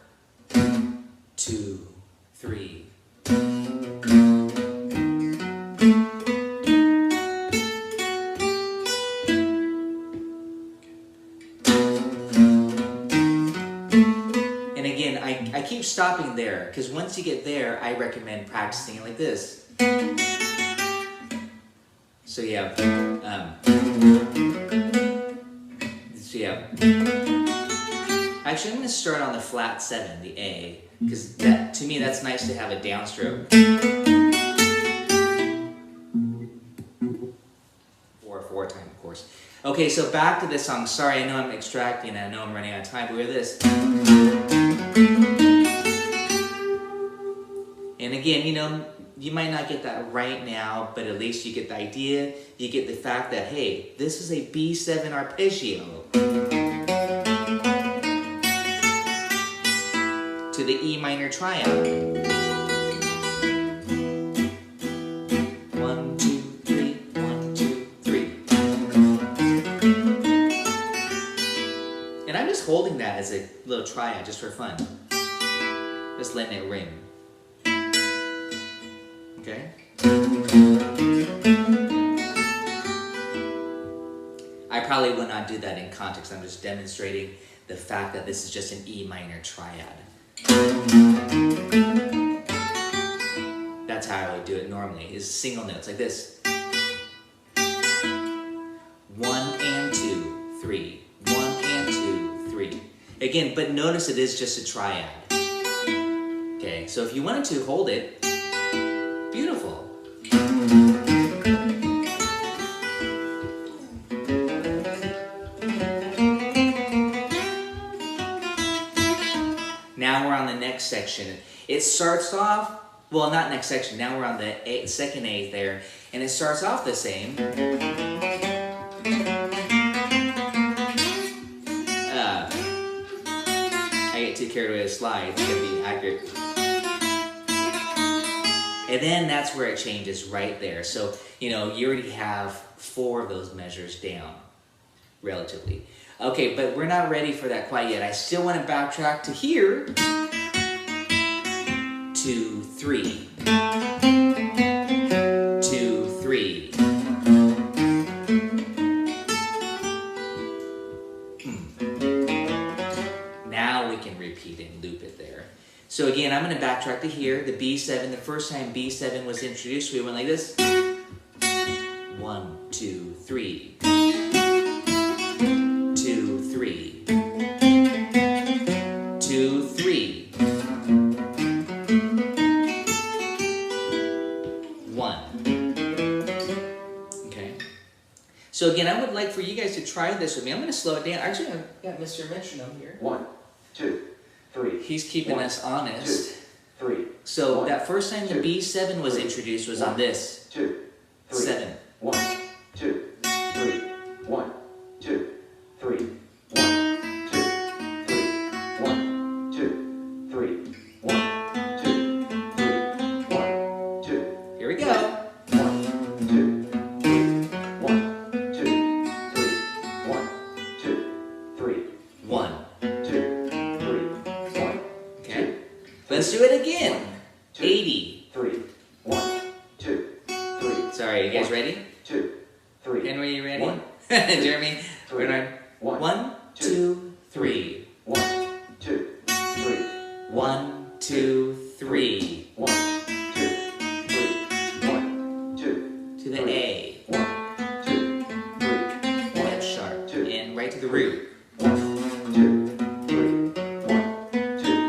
2, 3. And again, I keep stopping there because once you get there, I recommend practicing it like this. So you have, actually I'm going to start on the flat 7, the A, because to me that's nice to have a downstroke. Or a 4 time, of course. Okay, so back to this song. Sorry, I know I'm extracting, I know I'm running out of time, but we're this. And again, you know, you might not get that right now, but at least you get the idea. You get the fact that, hey, this is a B7 arpeggio to the E minor triad. 1, 2, 3, 1, 2, 3. And I'm just holding that as a little triad just for fun. Just letting it ring. Okay? I probably will not do that in context. I'm just demonstrating the fact that this is just an E minor triad. That's how I would do it normally, is single notes like this. Again, but notice it is just a triad. Okay, so if you wanted to hold it, beautiful. Now we're on the next section. It starts off, well, not next section, now we're on the second eighth there, and it starts off the same. I get too carried away with slides, it's gonna be accurate. And then that's where it changes right there. So, you know, you already have 4 of those measures down, relatively. Okay, but we're not ready for that quite yet. I still want to backtrack to here. 2, 3. 2, 3. Now we can repeat and loop it there. So again, I'm going to backtrack to here. The B7, the first time B7 was introduced, we went like this. 1, 2, 3. 2, 3. 2, 3. 1. Okay. So again, I would like for you guys to try this with me. I'm going to slow it down. Actually, I've got Mr. Metronome here. 1, 2, 3. He's keeping us honest. 2, 3. So 1, that first time the B7 was introduced was on this. 2, 3. 7. 1, 2, 3. 1, 2, 3. 1, 2, 3. 1, 2, 3. 1, 2, 3. 1, 2. Here we go. 1, 2, 3. 1, 2, 3. 1, 2, 3. 1. 2, 3. 1. Okay. Let's do it again. 80. 3. 1, 2, 3. Sorry, you guys ready? 2, 3. Henry, you ready? 1. Jeremy? We're on 1, 1, 2, 3. 1, 2, 3. 1, 2, 3. 1, 2, 3. 1, 2. To the A. 1, 2, 3. F sharp. And right to the root. 1, 2, 3. 1, 2,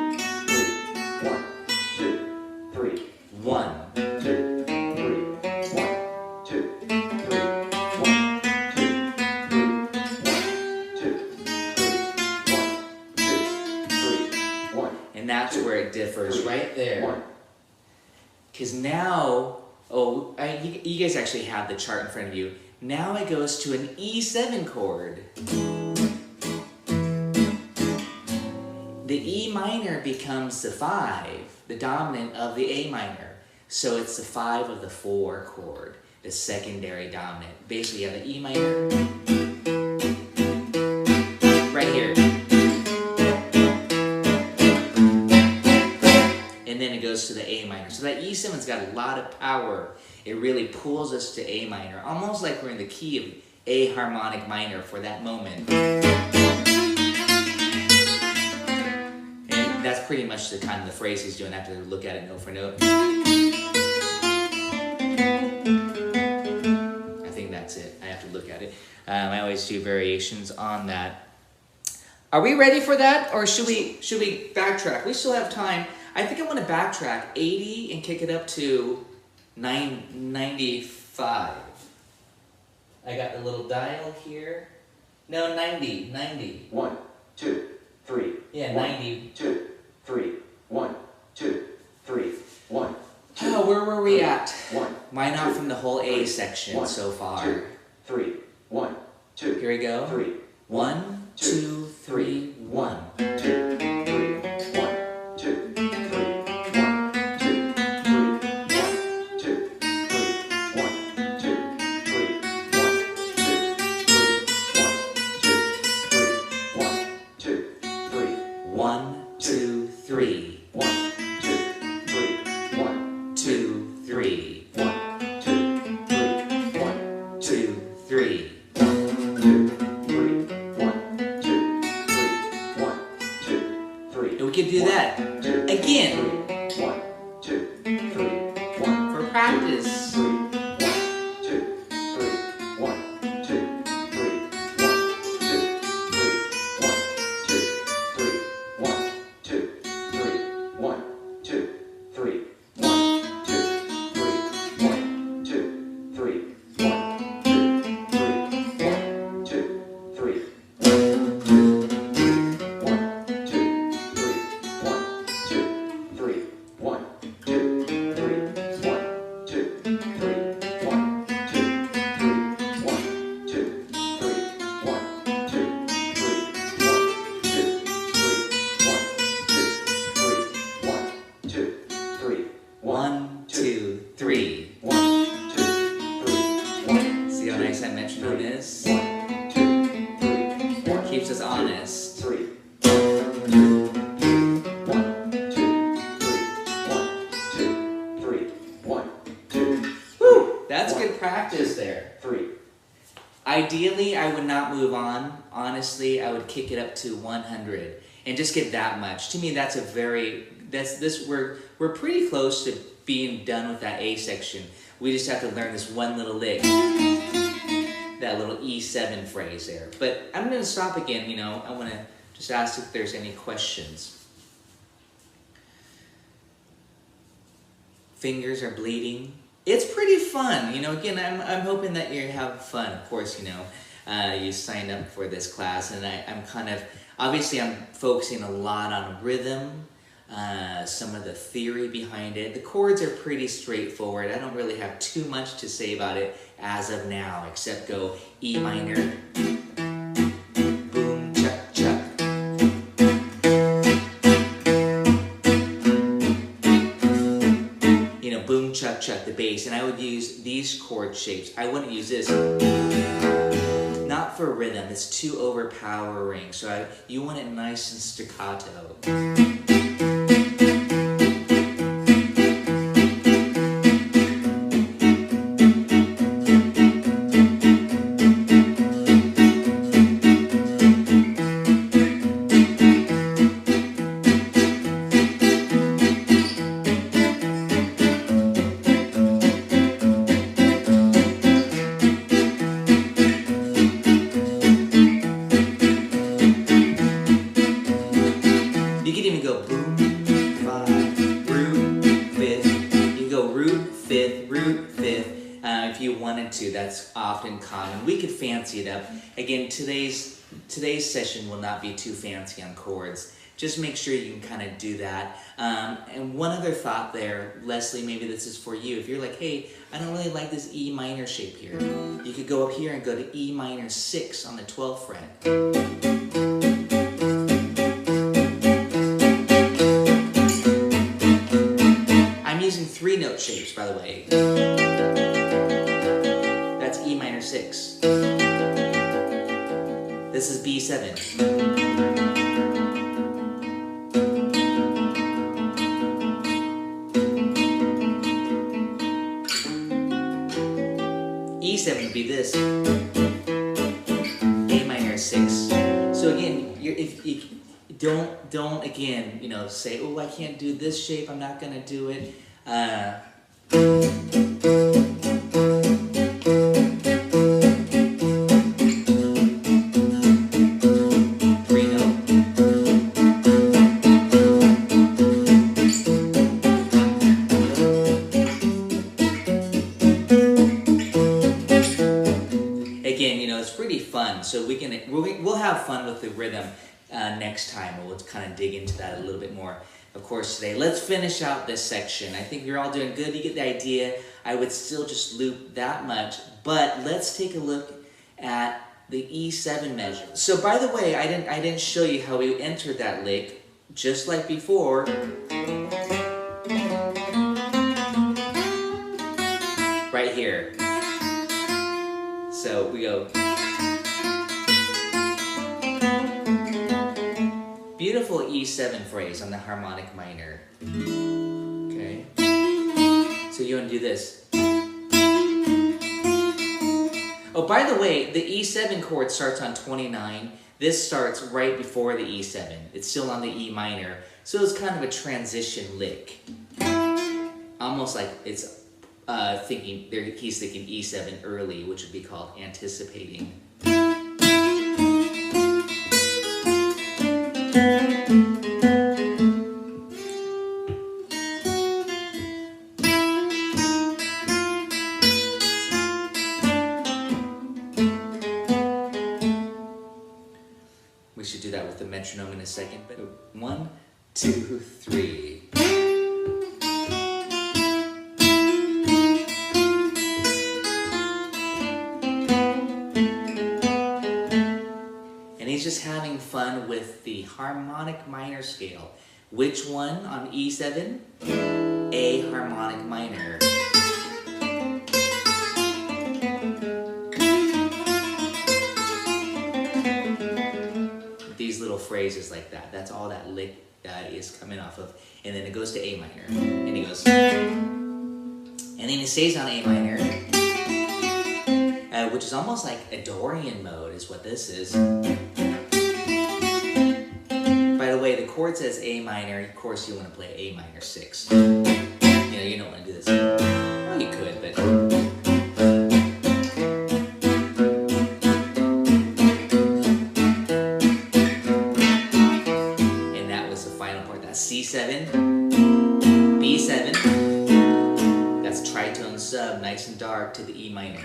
3. 1, 2, 3. 1. 2, 3. 1, 2, 3. 1, 2, 3. 1, 2, 3. 1, 2, 3. 1. And that's where it differs right there. 1. Because now, you guys actually have the chart in front of you. Now it goes to an E7 chord. The E minor becomes the 5, the dominant of the A minor. So it's the 5 of the 4 chord, the secondary dominant. Basically, you have the E minor right here. And then it goes to the A minor. So that E7's got a lot of power. It really pulls us to A minor, almost like we're in the key of A harmonic minor for that moment. And that's pretty much the kind of the phrase he's doing. I have to look at it note for note. I think that's it. I have to look at it. I always do variations on that. Are we ready for that, or should we backtrack? We still have time. I think I want to backtrack 80 and kick it up to 95. I got the little dial here. No, 90. 1, 2, 3. Yeah, 1, 90. 2, 3. 1, 2, 3. 1. Oh, where were we at? 1. Why not from the whole A section 1, so far? 2, 3. 1, 2. Here we go. 3. 1, 2, 3, 1. 2, 3. 1, 2, 3. 1, 2, 3. 1, 2, 3. 1, 2, 3. 1, 2, 3. 1, 2, 3. 1, 2, 3. 1, 2, 3. 1, 2, 3. 1, 2, 3. 1, 2, 3. 1, 2, 3. 1, 2, 3. And we can do that again 1, 2, 3. 1, for practice. 3. 1, 2, 3. 1, 2, 3. 1, 2, 3. 1, 2, 3. is honest. 3, 1, 2, 3, 1, 2, 3, 1, 2. Woo! That's good practice there. 3. Ideally, I would not move on. Honestly, I would kick it up to 100 and just get that much. To me, that's a very, we're pretty close to being done with that A section. We just have to learn this one little lick, that little E7 phrase there. But I'm going to stop again, you know. I want to just ask if there's any questions. Fingers are bleeding. It's pretty fun, you know. Again, I'm hoping that you have fun. Of course, you know, you signed up for this class, and I'm kind of, obviously I'm focusing a lot on rhythm, some of the theory behind it. The chords are pretty straightforward. I don't really have too much to say about it as of now, except go E minor, boom, chuck, chuck. You know, boom, chuck, chuck, the bass. And I would use these chord shapes. I wouldn't use this. Not for rhythm, it's too overpowering. So you want it nice and staccato. That's often common. We could fancy it up. Again, today's session will not be too fancy on chords. Just make sure you can kind of do that. And one other thought there, Leslie, maybe this is for you. If you're like, hey, I don't really like this E minor shape here, you could go up here and go to E minor 6 on the 12th fret. I'm using 3-note shapes, by the way. That's E minor 6. This is B7. E7 would be this. A minor 6. So again, if you don't again, you know, say, oh, I can't do this shape, I'm not gonna do it. So we'll have fun with the rhythm next time. We'll kind of dig into that a little bit more, of course, today. Let's finish out this section. I think you're all doing good. You get the idea. I would still just loop that much, but let's take a look at the E7 measure. So by the way, I didn't show you how we entered that lick, just like before. Right here. So we go. Beautiful E7 phrase on the harmonic minor. Okay. So you want to do this. Oh, by the way, the E7 chord starts on 29. This starts right before the E7. It's still on the E minor. So it's kind of a transition lick. Almost like it's he's thinking E7 early, which would be called anticipating. We should do that with the metronome in a second. But 1, 2, 3. And he's just having fun with the harmonic minor scale. Which one on E7? A harmonic minor. phrases like that. That's all that lick is coming off of. And then it goes to A minor. And he goes, and then he stays on A minor, which is almost like a Dorian mode is what this is. By the way, the chord says A minor. Of course, you want to play A minor 6. You know, you don't want to do this. Well, you could, but... And that was the final part. That's C7, B7. That's tritone sub, nice and dark, to the E minor.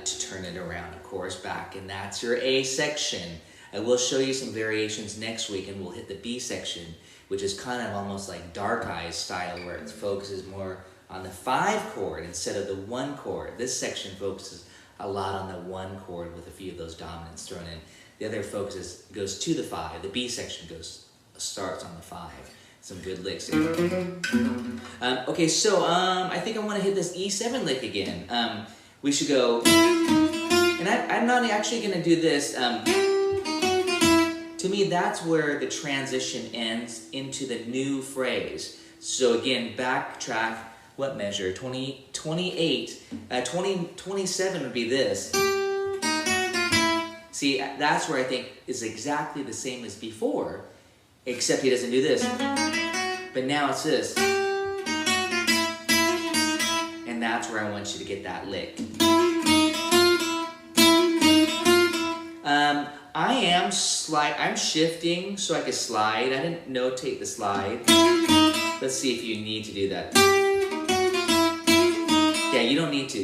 To turn it around, of course, back, and that's your A section. I will show you some variations next week, and we'll hit the B section, which is kind of almost like Dark Eyes style, where it focuses more on the 5 chord instead of the 1 chord. This section focuses a lot on the 1 chord with a few of those dominants thrown in. The other goes to the 5. The B section starts on the 5. Some good licks here. Okay, so I think I want to hit this E7 lick again. We should go, and I'm not actually going to do this. To me, that's where the transition ends into the new phrase. So again, backtrack, what measure? 27 would be this. See, that's where I think is exactly the same as before, except he doesn't do this. But now it's this. And that's where I want you to get that lick. I'm shifting so I can slide. I didn't notate the slide. Let's see if you need to do that. Yeah, you don't need to.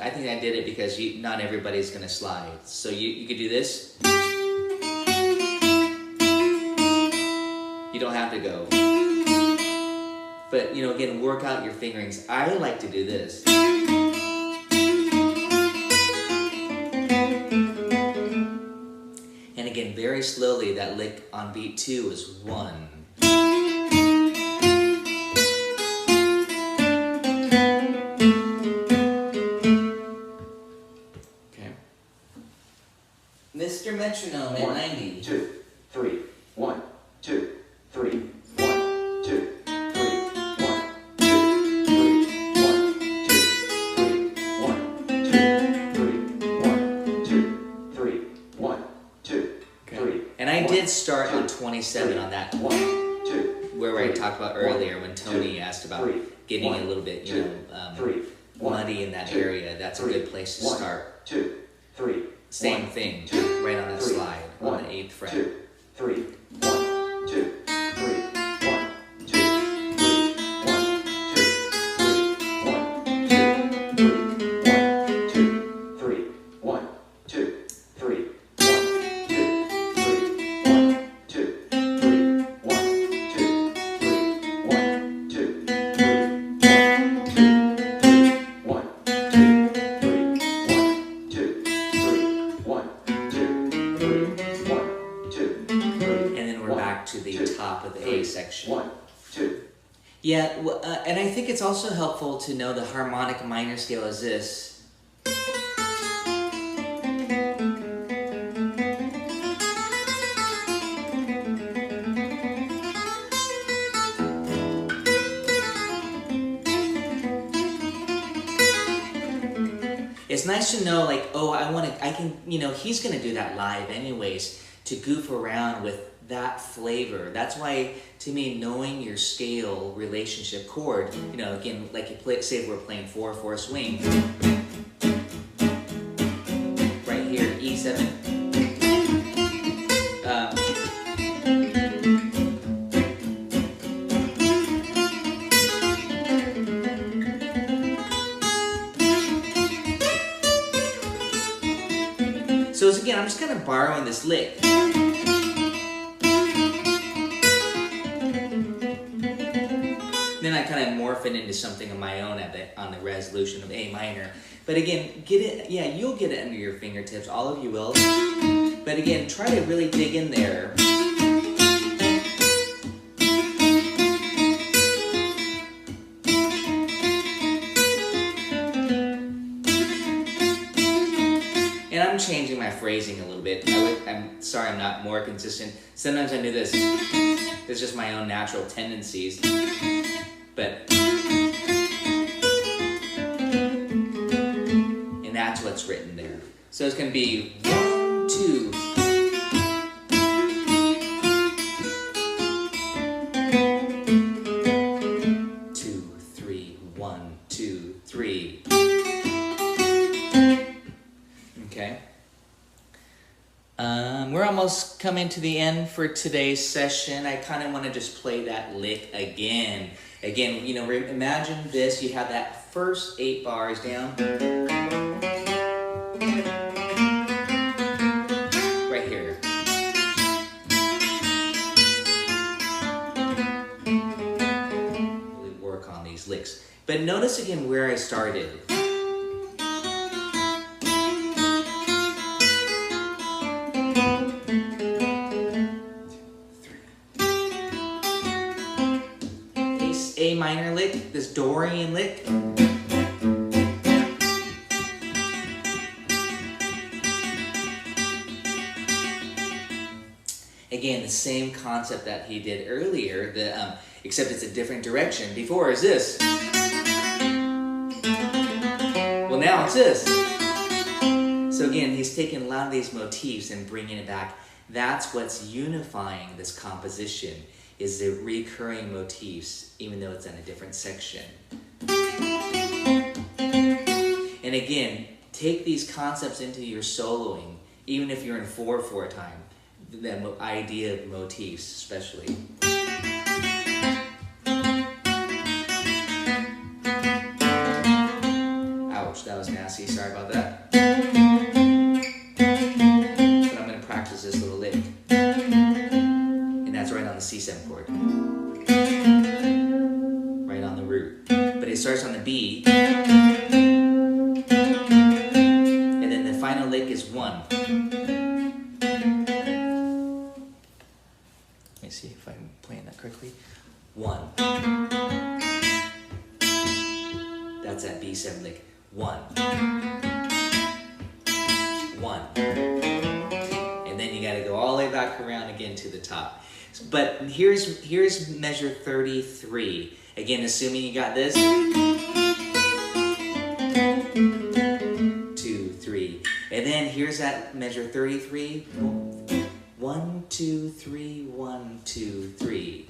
I think I did it because not everybody's gonna slide. So you could do this. You don't have to go. But, again, work out your fingerings. I like to do this. And again, very slowly, that lick on beat 2 is 1. Okay. Mr. Metronome at 90. 1, 2, 3, 1, 2, 3, 1, 2. Start on 27 on that where I talked about earlier when Tony asked about getting a little bit muddy in that area. That's a good place to start. Same thing, right on that slide on the 8th fret. 3, 1, 2, 3, 1, 2, 3, 1, 2, 3. Yeah, and I think it's also helpful to know the harmonic minor scale is this. It's nice to know, like, oh, he's gonna do that live anyways, to goof around with that flavor. That's why, to me, knowing your scale relationship chord, again, like say we're playing 4/4 swing, right here, E7. So again, I'm just kind of borrowing this lick. Then I kind of morph it into something of my own on the resolution of A minor. But again, you'll get it under your fingertips, all of you will. But again, try to really dig in there. And I'm changing my phrasing a little bit. I'm sorry I'm not more consistent. Sometimes I do this. It's just my own natural tendencies. But, and that's what's written there. So it's going to be 1, 2. We're almost coming to the end for today's session. I kind of want to just play that lick again. Again, you know, imagine this. You have that first 8 bars down. Right here. Really work on these licks. But notice again where I started. A minor lick, this Dorian lick. Again, the same concept that he did earlier, except it's a different direction. Before is this. Well, now it's this. So again, he's taking a lot of these motifs and bringing it back. That's what's unifying this composition, is the recurring motifs, even though it's in a different section. And again, take these concepts into your soloing, even if you're in 4/4 time, the idea of motifs especially. Ouch, that was nasty, sorry about that. But I'm gonna practice this little lick. That's right on the C7 chord. Right on the root. But it starts on the B. And then the final lick is 1. Let me see if I'm playing that correctly. 1. That's that B7 lick. 1. 1. And then you gotta go all the way back around again to the top. But here's measure 33. Again, assuming you got this. 2, 3. And then here's that measure 33. 1, 2, 3, 1, 2, 3.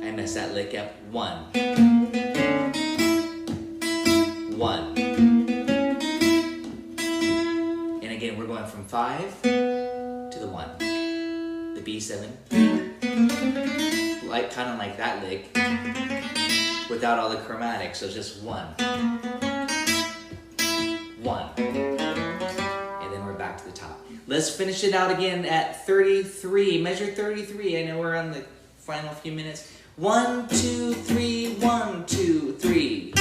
I messed that lick up. 1. 1. And again, we're going from 5 to the 1. The B7. Kind of like that lick, without all the chromatic, so just 1. 1. And then we're back to the top. Let's finish it out again at 33. Measure 33. I know we're on the final few minutes. 1, 2, 3, 1, 2, 3.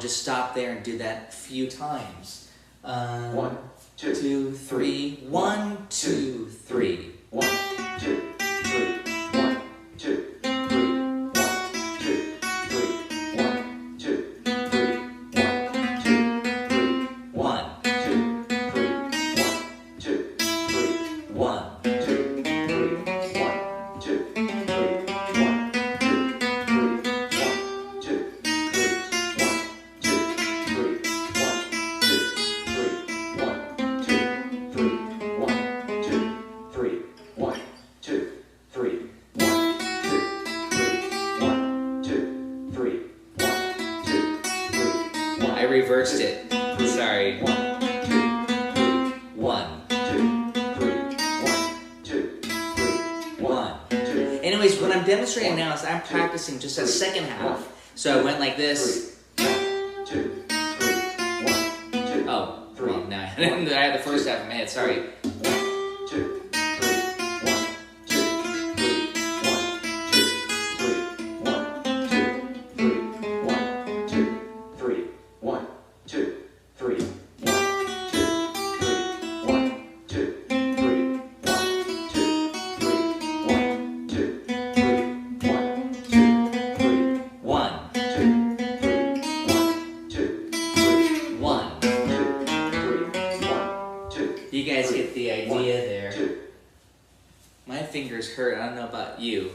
Just stop there and do that a few times. 1, 2, 2, 3. 1, 2, 3. 1, 2, 3. 1, 2, 3. 1, 2, 3. 1, 2, 3. 1, 2, 3. 1, 2, 3. 1, 2, 3. 1, 2, 3. Reversed it. Sorry. 1, 2, 3. 1, 2, 3. 1, 2, 3. 1, 2. Anyways, what I'm demonstrating now is I'm practicing just a second half. So I went like this. 1, 2, 3. 1, 2. Oh, well, now I had the first half in my head. Sorry. 1, 2, 3. 1, 2, 3. 1, 2, 3. 1, 2, fingers hurt. I don't know about you.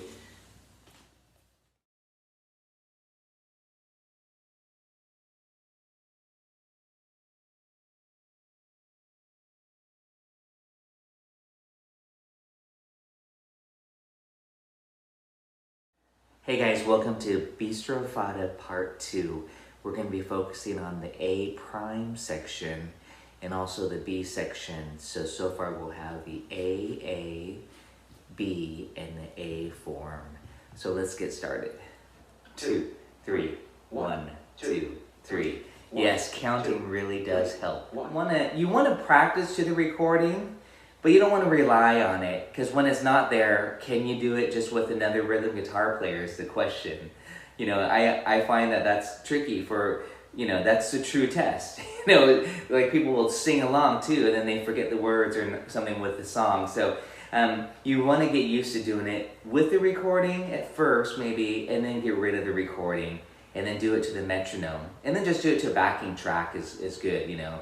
Hey guys, welcome to Bistro Fada Part 2. We're going to be focusing on the A prime section and also the B section. So far we'll have the A, B, and the A form. So let's get started. 2, 3, 1, 2, 3. Yes, counting really does help. You want to practice to the recording, but you don't want to rely on it, because when it's not there, can you do it just with another rhythm guitar player is the question. You know, I find that that's tricky for, you know, that's the true test. You know, like people will sing along too, and then they forget the words or something with the song. So you want to get used to doing it with the recording at first, maybe, and then get rid of the recording, and then do it to the metronome. And then just do it to a backing track is good, you know.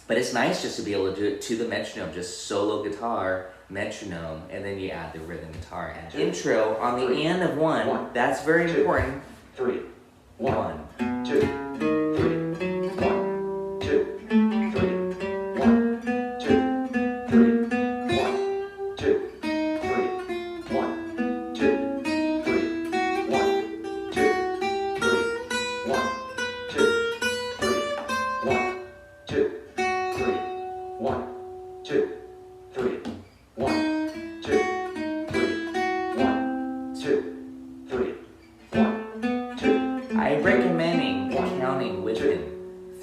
But it's nice just to be able to do it to the metronome, just solo guitar, metronome, and then you add the rhythm guitar. Intro on the end of one, that's very important. 3, 1, 2, 3, 1, 2, 3, 1, 2, 3, 1, 2, 3, 1, 2, 3, 1, 2, 3, 1, 2, 3, 1, 2, 3, 1, 2, 3, 1, 2, 3, 1, 2, 3, 1, 2. I'm recommending counting with him.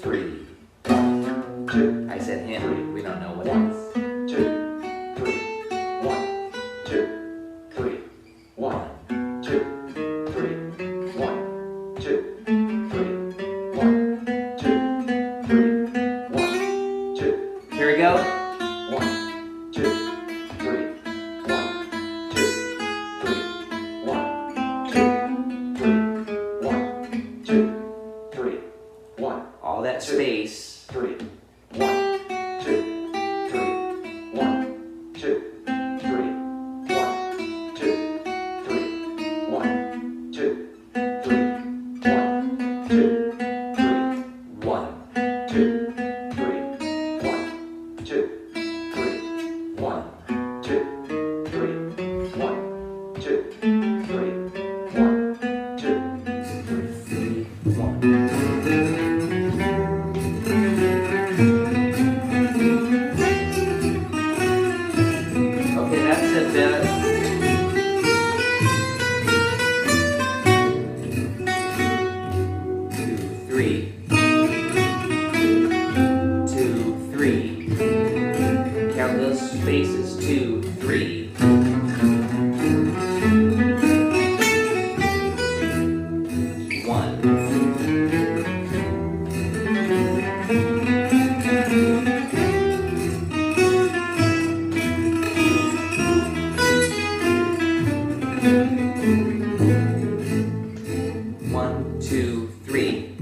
3, 1, 2. I said him, we don't know what it is. 2, 3, 1, 2, 3, 1, 2, 3, 1, 2, 3, 1, 2, 3, 1, 2. Here we go. 1, 2, 3, 1, 2, 3, 1, 2, 3, 1, 2, 3, 1, All that space. 3, 1, 2, 3, 1, 2, 3, 1, 2, 3, 1, 2, 3, 1, 2, 3, 1. 2, 3, 1, 2, 3, 1, 2, 3, 1, 2, 3, 1, 2, 3, 1. Okay, that's a bit. 2, 3. 2, 3. Count those spaces. 2, 3. 1. 1, 2, 3.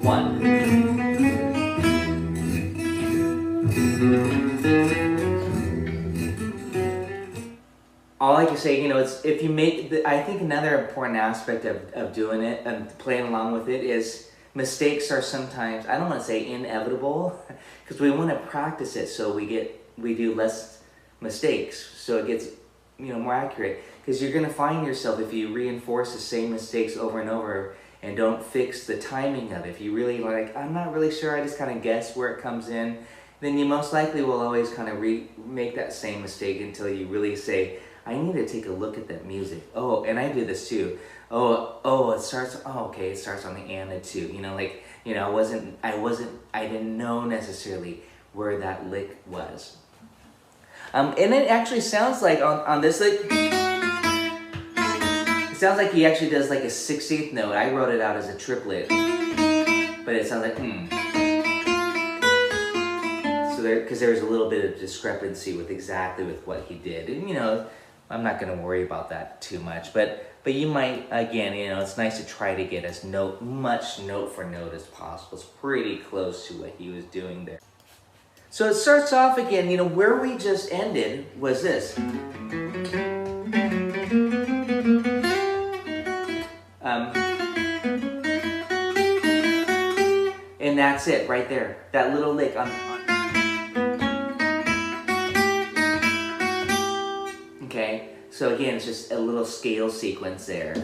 1. All I can say, you know, it's if you make, I think another important aspect of doing it and playing along with it is mistakes are sometimes, I don't want to say inevitable, because we want to practice it so we do less mistakes, so it gets, you know, more accurate. Because you're going to find yourself, if you reinforce the same mistakes over and over and don't fix the timing of it, if you really like, I'm not really sure, I just kind of guess where it comes in, then you most likely will always kind of make that same mistake until you really say, I need to take a look at that music. Oh, and I do this too. It starts, okay, it starts on the and the 2. You know, like, you know, I didn't know necessarily where that lick was. And it actually sounds like on this lick, it sounds like he actually does like a 16th note. I wrote it out as a triplet, but it sounds like So because there's a little bit of discrepancy with exactly with what he did. And you know, I'm not going to worry about that too much, but you might, again, you know, it's nice to try to get as much note for note as possible. It's pretty close to what he was doing there. So it starts off again, you know, where we just ended was this. And that's it right there, that little lick on. Okay, so again, it's just a little scale sequence there.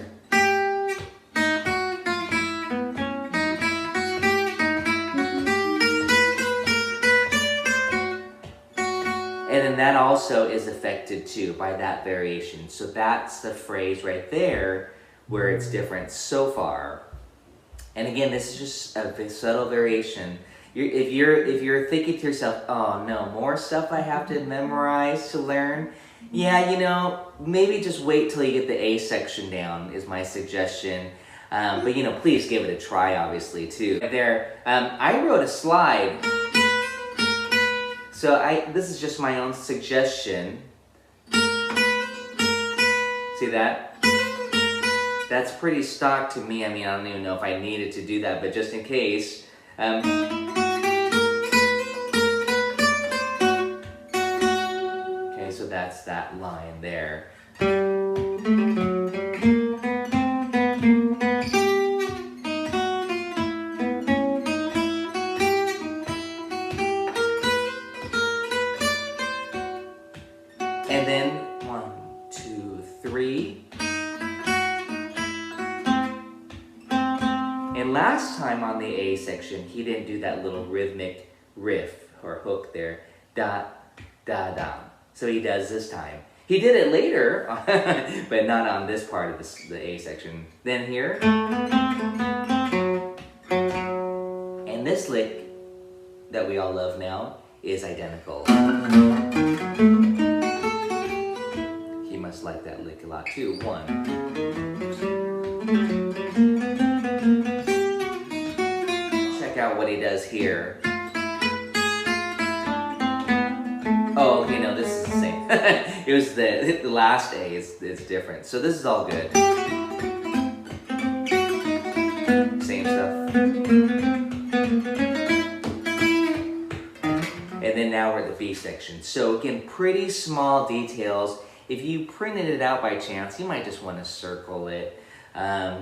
And then that also is affected too by that variation. So that's the phrase right there where it's different so far. And again, this is just a subtle variation. If you're thinking to yourself, oh no, more stuff I have to memorize to learn, yeah, you know, maybe just wait till you get the A section down is my suggestion. But you know, please give it a try, obviously, too. There, I wrote a slide. So this is just my own suggestion. See that? That's pretty stock to me. I mean, I don't even know if I needed to do that, but just in case. Okay, so that's that line there. And then 1, 2, 3. And last time on the A section, he didn't do that little rhythmic riff or hook there, da, da, da. So he does this time. He did it later, but not on this part of the A section. Then here. And this lick that we all love now is identical. He must like that lick a lot too. 1. Check out what he does here. Oh, okay, no, this is the same. It was the last A, it's different. So this is all good. Same stuff. And then now we're at the B section. So again, pretty small details. If you printed it out by chance, you might just want to circle it,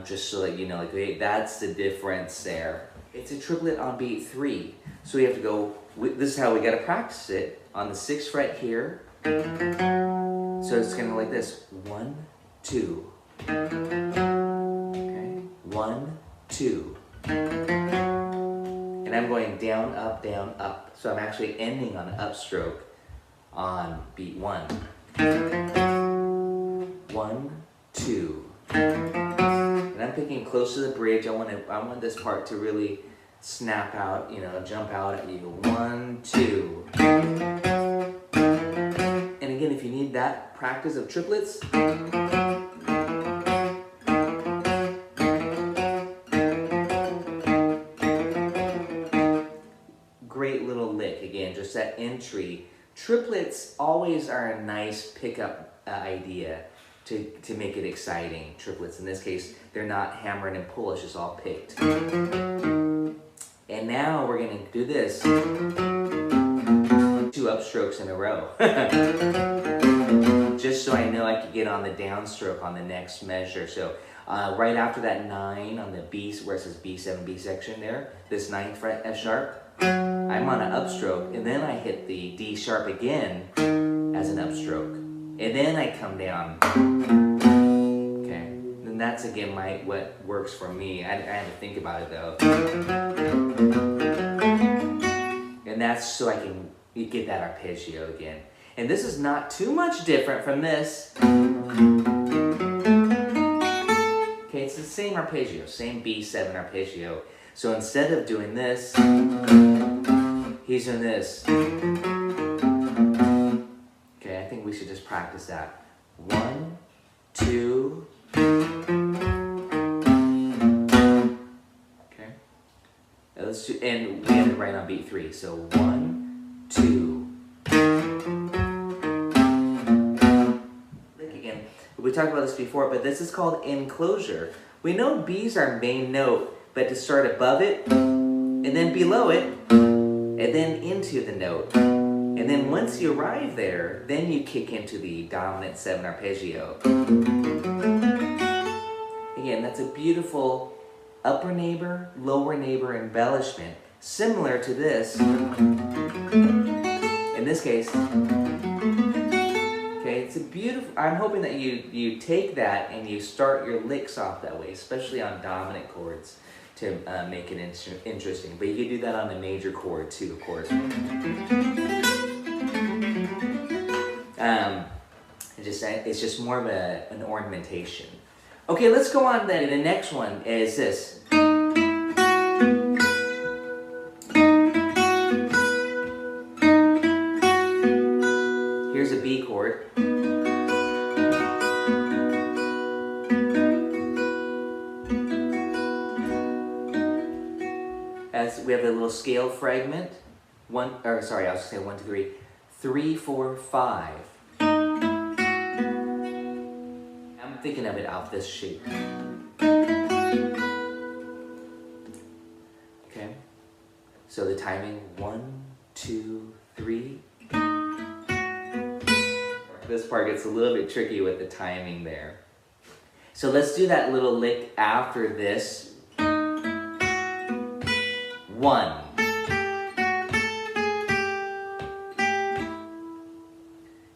just so that you know, like, hey, that's the difference there. It's a triplet on beat 3. So we have to go, this is how we got to practice it. On the 6th fret here. So it's kind of like this. 1, 2. Okay. 1, 2. And I'm going down, up, down, up. So I'm actually ending on an upstroke on beat 1. 1, 2. And I'm picking close to the bridge. I want this part to really snap out, you know, jump out at you. 1, 2. And again, if you need that practice of triplets, great little lick. Again, just that entry. Triplets always are a nice pickup idea to make it exciting. Triplets, in this case, they're not hammered and pull, it's just all picked. And now we're going to do this. 2 upstrokes in a row. Just so I know I could get on the downstroke on the next measure. So right after that 9 on the B, where it says B7 B section there, this 9th fret F sharp, I'm on an upstroke, and then I hit the D sharp again as an upstroke. And then I come down. Okay. And that's again what works for me. I had to think about it though. And that's so I can get that arpeggio again. And this is not too much different from this. Okay, it's the same arpeggio, same B7 arpeggio. So instead of doing this, he's doing this. Okay, I think we should just practice that. 1, 2. Okay. Let's do, and we end it right on beat 3. So 1, 2. we talked about this before, but this is called enclosure. We know B's our main note, but to start above it, and then below it, and then into the note. And then once you arrive there, then you kick into the dominant 7 arpeggio. Again, that's a beautiful upper neighbor, lower neighbor embellishment, similar to this. In this case, okay, it's a beautiful, I'm hoping that you take that and you start your licks off that way, especially on dominant chords to make it interesting. But you can do that on the major chord too, of course. It's just more of an ornamentation. Okay, let's go on then. The next one is this. Here's a B chord. As we have a little scale fragment. 1, or sorry, I was going to say 1, 2, 3. 3, 4, 5. I'm thinking of it off this shape. Okay. So the timing, 1, 2, 3. This part gets a little bit tricky with the timing there. So let's do that little lick after this. 1.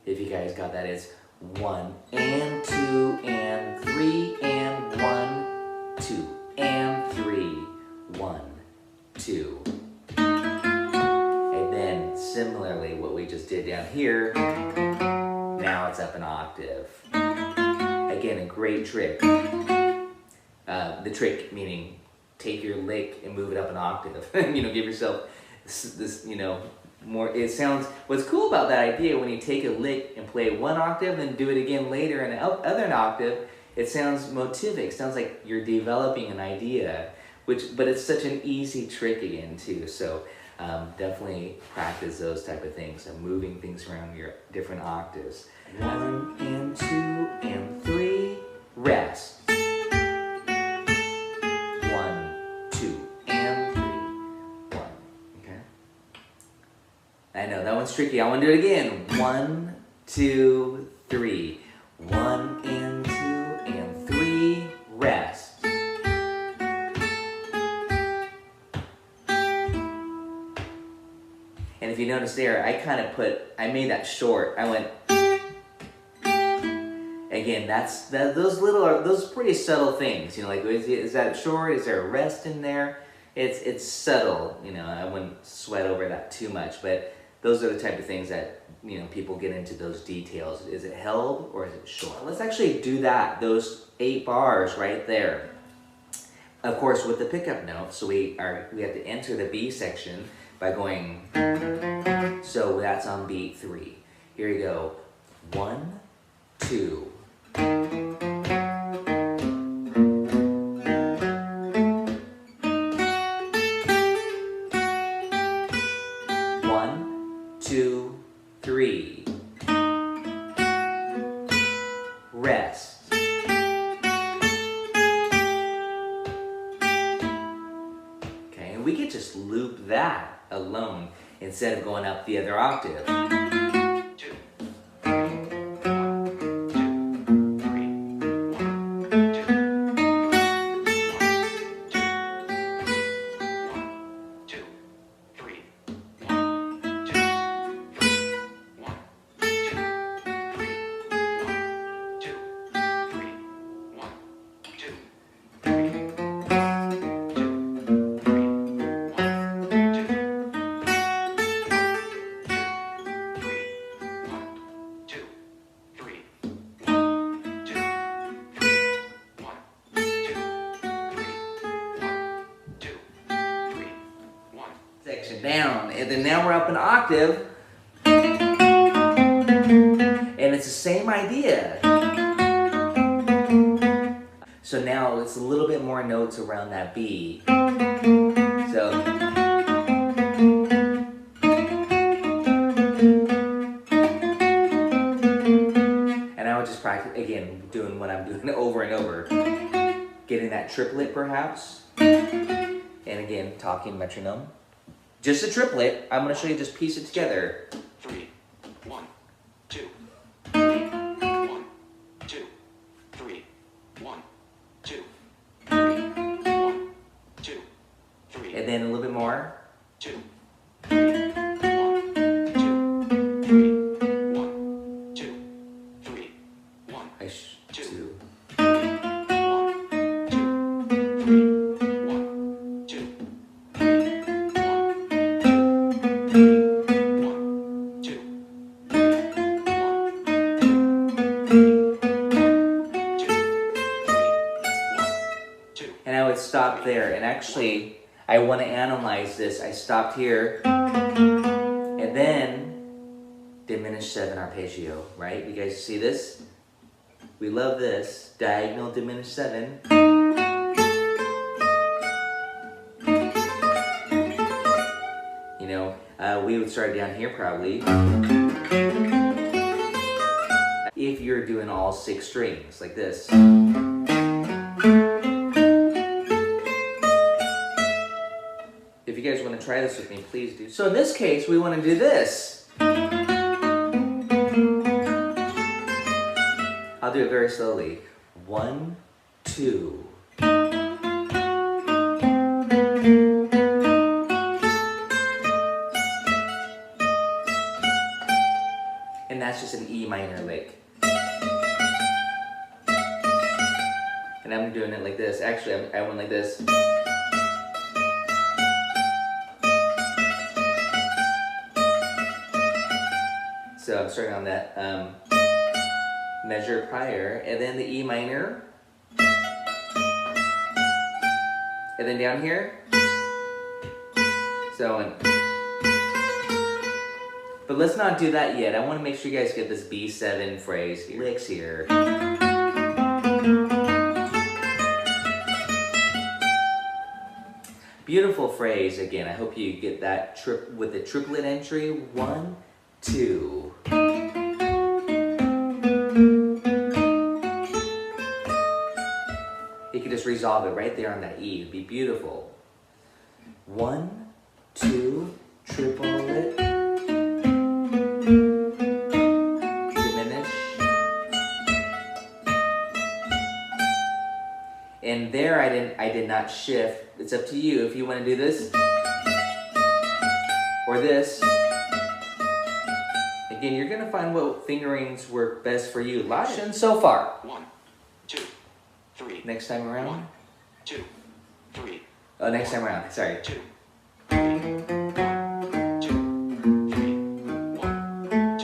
If you guys got that, it's 1 and 2 and 3 and 1, 2 and 3, 1, 2. And then similarly, what we just did down here, now it's up an octave. Again, a great trick. The trick meaning take your lick and move it up an octave. You know, give yourself this, you know, more. It sounds. What's cool about that idea when you take a lick and play 1 octave, then do it again later in another octave, it sounds motivic. It sounds like you're developing an idea, but it's such an easy trick again too. So definitely practice those type of things and moving things around your different octaves. 1 and 2 and 3, rest. 1, 2 and 3, 1. Okay. I know that one's tricky. I want to do it again. 1, 2, 3. 1 and 2 and 3, rest. And if you notice there, I made that short. I went, again, those pretty subtle things, you know, like is that short? Is there a rest in there? It's subtle, you know. I wouldn't sweat over that too much, but those are the type of things that, you know, people get into those details. Is it held or is it short? Let's actually do that, those 8 bars right there. Of course, with the pickup note, so we have to enter the B section by going, so that's on beat 3. Here you go, 1, 2. 1, 2, 3. Rest. Okay, and we could just loop that alone instead of going up the other octave. 2, 3, 1, 2, 3, 1, 2, 2, 3, 1, 2, 3, 1, 2, Section down, and then now we're up an octave, and it's the same idea. So now it's a little bit more notes around that B. So and I would just practice again, doing what I'm doing over and over. Getting that triplet perhaps. And again, talking metronome. Just a triplet. I'm going to show you, just piece it together. 3, 1, 2, 3, 1, 2, 3, 1, 2, 3, 1, 2, 3. And then a little bit more. 2, 3, 1, 2, 3, 1, 2, 3, 1, 2. And I would stop there. And actually, I want to analyze this. I stopped here, and then diminished 7 arpeggio, right? You guys see this? We love this. Diagonal diminished 7. You know, we would start down here probably. If you're doing all 6 strings, like this. If you guys want to try this with me, please do. So in this case, we want to do this. I'll do it very slowly. 1, 2. And that's just an E minor lick. And I'm doing it like this. Actually, I went like this. So I'm starting on that measure prior, and then the E minor, and then down here. So, but let's not do that yet. I want to make sure you guys get this B7 phrase here. Licks here. Beautiful phrase again. I hope you get that with the triplet entry. 1, 2. You can just resolve it right there on that E. It'd be beautiful. 1, 2, triplet, diminish. And there I did not shift. It's up to you if you want to do this or this. Again, you're going to find what fingerings work best for you. Lots so far. 1, 2, 3. Next time around. 1, 2, 3. Oh, next time around. Sorry. 2, 3. 1, 2, 3. 1, 2,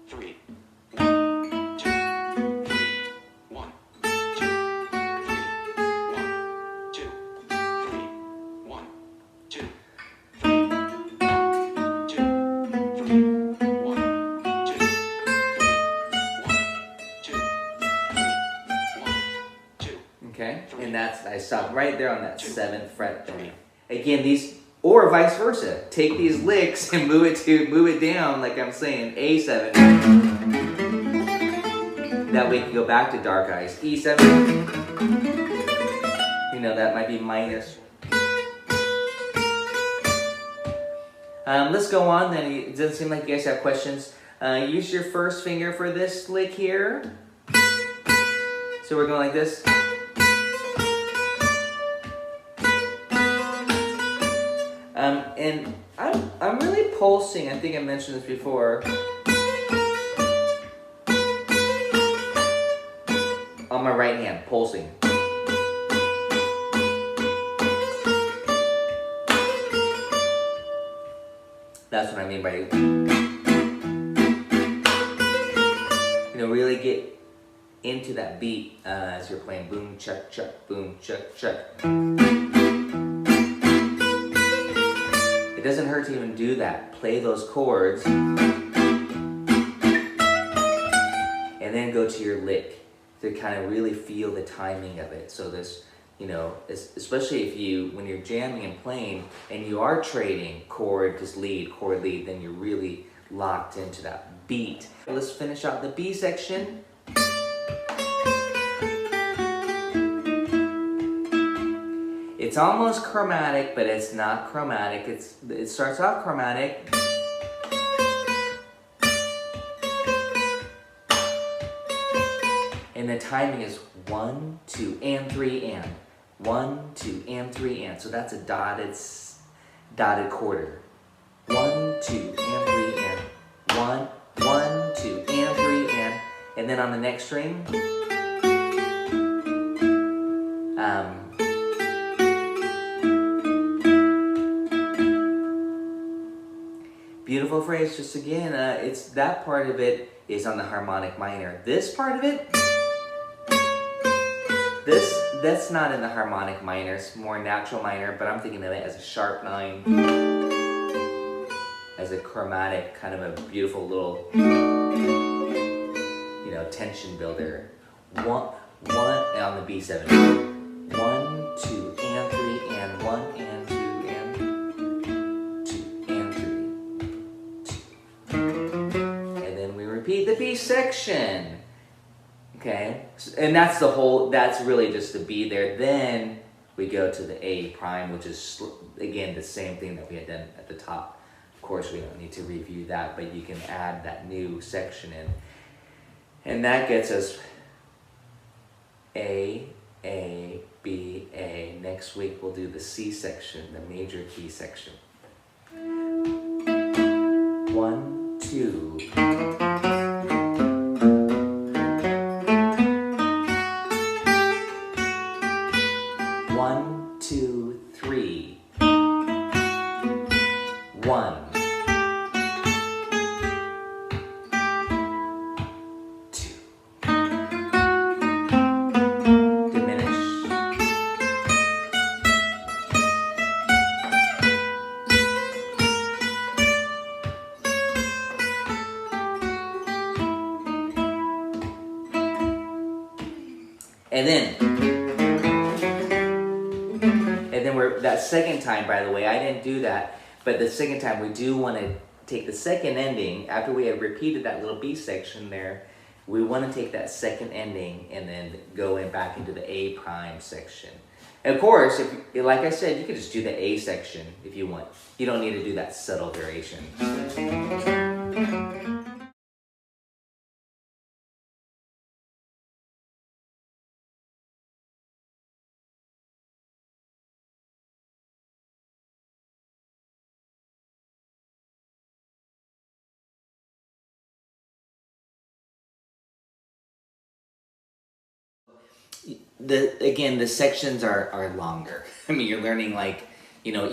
3. 1, 2, 3. 1, 2, 3. 1, 2, 3. 1, 2, 3. Okay, and that's, I stopped right there on that 7th fret there. Again, these, or vice versa. Take these licks and move it down, like I'm saying, A7. That way you can go back to dark eyes. E7. You know, that might be minus. Let's go on then. It doesn't seem like you guys have questions. Use your first finger for this lick here. So we're going like this. And I'm really pulsing. I think I mentioned this before. On my right hand, pulsing. That's what I mean by, you know, really get into that beat as you're playing boom, chuck, chuck, boom, chuck, chuck. It doesn't hurt to even do that. Play those chords and then go to your lick to kind of really feel the timing of it. So this, you know, especially if when you're jamming and playing and you are trading chord lead, then you're really locked into that beat. Let's finish out the B section. It's almost chromatic, but it's not chromatic. It starts off chromatic. And the timing is 1, 2, and 3, and 1, 2, and 3, and. So that's a dotted quarter. 1, 2, and 3, and 1, 1, 2, and 3, and then on the next string, beautiful phrase. Just again, it's that part of it is on the harmonic minor. This part of it, that's not in the harmonic minor. It's more natural minor, but I'm thinking of it as a sharp 9, as a chromatic, kind of a beautiful little, you know, tension builder. 1 on the B7. 1, 2, and 3, and 1, and 2, and 2, and 3, 2. And then we repeat the B section. Okay, and that's really just the B there. Then we go to the A prime, which is, again, the same thing that we had done at the top. Of course, we don't need to review that, but you can add that new section in. And that gets us A, B, A. Next week, we'll do the C section, the major key section. 1, 2. 1, 2, 3. 1, 2. Diminish. And then we're, that second time, by the way, I didn't do that, but the second time we do want to take the second ending, after we have repeated that little B section there, we want to take that second ending and then go back into the A prime section. And of course, if, like I said, you could just do the A section if you want. You don't need to do that subtle variation. The sections are longer. I mean, you're learning, like, you know,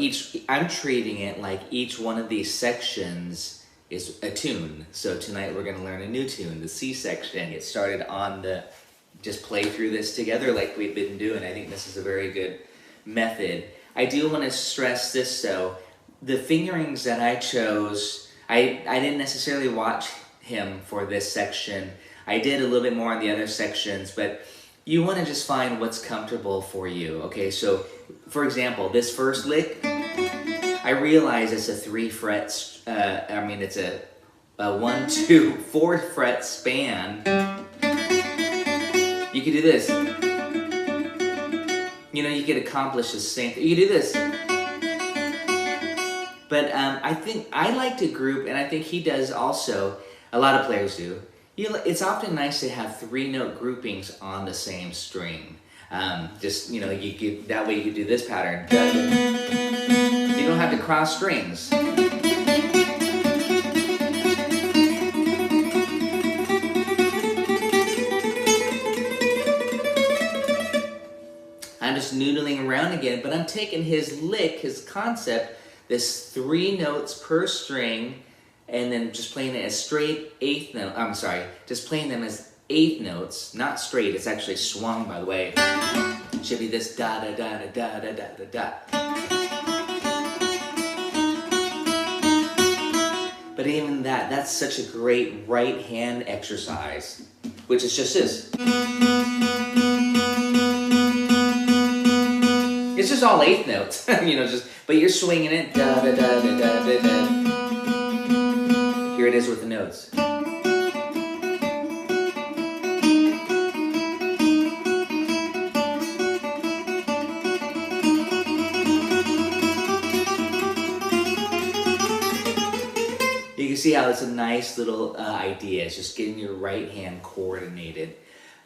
I'm treating it like each one of these sections is a tune. So tonight we're going to learn a new tune, the C section. Get started on just play through this together like we've been doing. I think this is a very good method. I do want to stress this though. The fingerings that I chose, I didn't necessarily watch him for this section. I did a little bit more on the other sections, but you want to just find what's comfortable for you. Okay, so for example, this first lick, I realize it's a 3 frets, it's a 1, 2, 4 fret span. You could do this. You know, you could accomplish the same thing. You could do this. But I think I like to group, and I think he does also, a lot of players do. It's often nice to have 3-note groupings on the same string. Just, you know, that way you could do this pattern. You don't have to cross strings. I'm just noodling around again, but I'm taking his lick, his concept, this 3 notes per string, and then just playing it as straight 8th note. I'm sorry, just playing them as 8th notes, not straight. It's actually swung, by the way. It should be this da da da da da da da da. But even that's such a great right hand exercise, which is just this. It's just all eighth notes, you know, but you're swinging it. Da, da, da, da, da, da, da. Here it is with the notes. You can see how it's a nice little idea. It's just getting your right hand coordinated.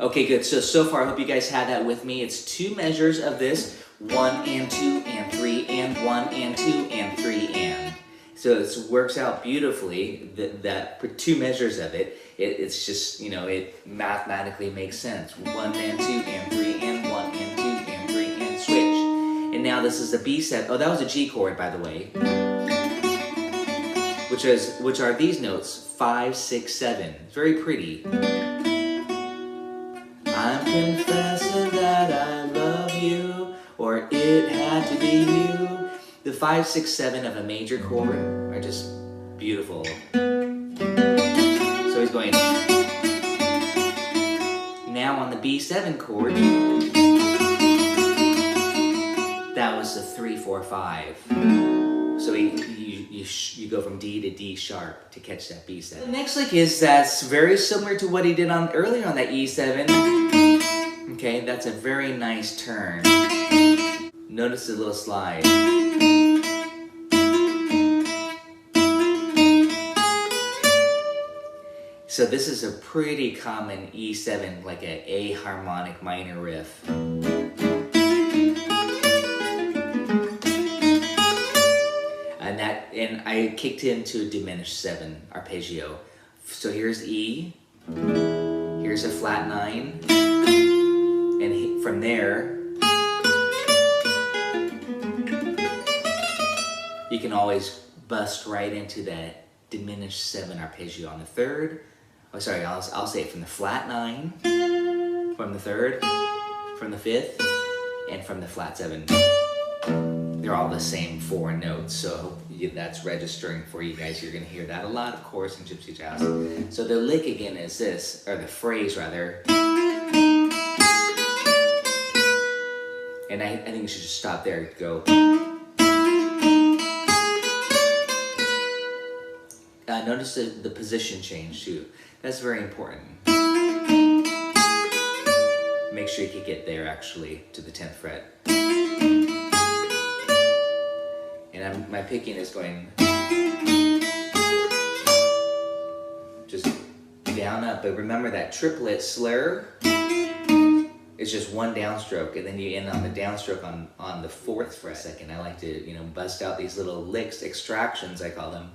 Okay, good. So far, I hope you guys had that with me. It's 2 measures of this. 1 and 2 and 3 and 1 and 2 and 3 and. So it works out beautifully, that for 2 measures of it. It's just, you know, it mathematically makes sense. 1 and 2 and 3 and 1 and 2 and 3 and switch. And now this is a B7. Oh, that was a G chord, by the way. Which are these notes, 5, 6, 7. It's very pretty. I'm confessing that I love you, or it had to be you. The 5, 6, 7 of a major chord are just beautiful. So he's going. Now on the B7 chord, that was the 3, 4, 5. So you go from D to D sharp to catch that B7. The next lick that's very similar to what he did earlier on that E7. Okay, that's a very nice turn. Notice the little slide. So this is a pretty common E7, like a harmonic minor riff. And I kicked into a diminished 7 arpeggio. So here's E, here's a flat 9, and from there, you can always bust right into that diminished 7 arpeggio on the 3rd. Oh, sorry, I'll say it from the flat 9, from the 3rd, from the 5th, and from the flat 7. They're all the same 4 notes, so that's registering for you guys. You're going to hear that a lot, of course, in Gypsy Jazz. So the lick again is this, or the phrase rather. And I think you should just stop there. Go. Notice the position change too. That's very important. Make sure you can get there actually to the 10th fret. And my picking is going just down up, but remember that triplet slur is just 1 downstroke, and then you end on the downstroke on the 4th fret. Second, I like to, you know, bust out these little licks, extractions I call them.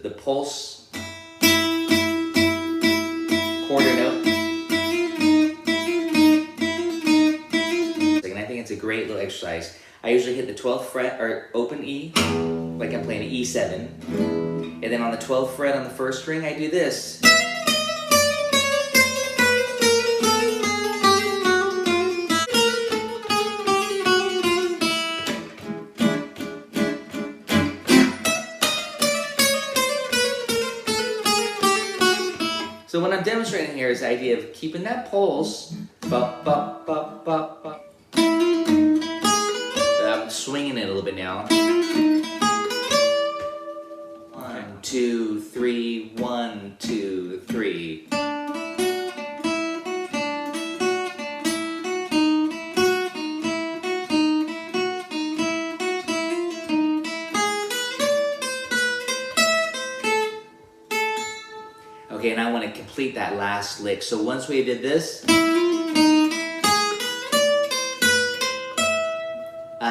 The pulse quarter note. It's a great little exercise. I usually hit the 12th fret or open E, like I'm playing an E7. And then on the 12th fret on the 1st string, I do this. So what I'm demonstrating here is the idea of keeping that pulse. Ba, ba, ba, ba, ba. I'm swinging it a little bit now. 1, 2, 3, 1, 2, 3. Okay, and I want to complete that last lick. So once we did this,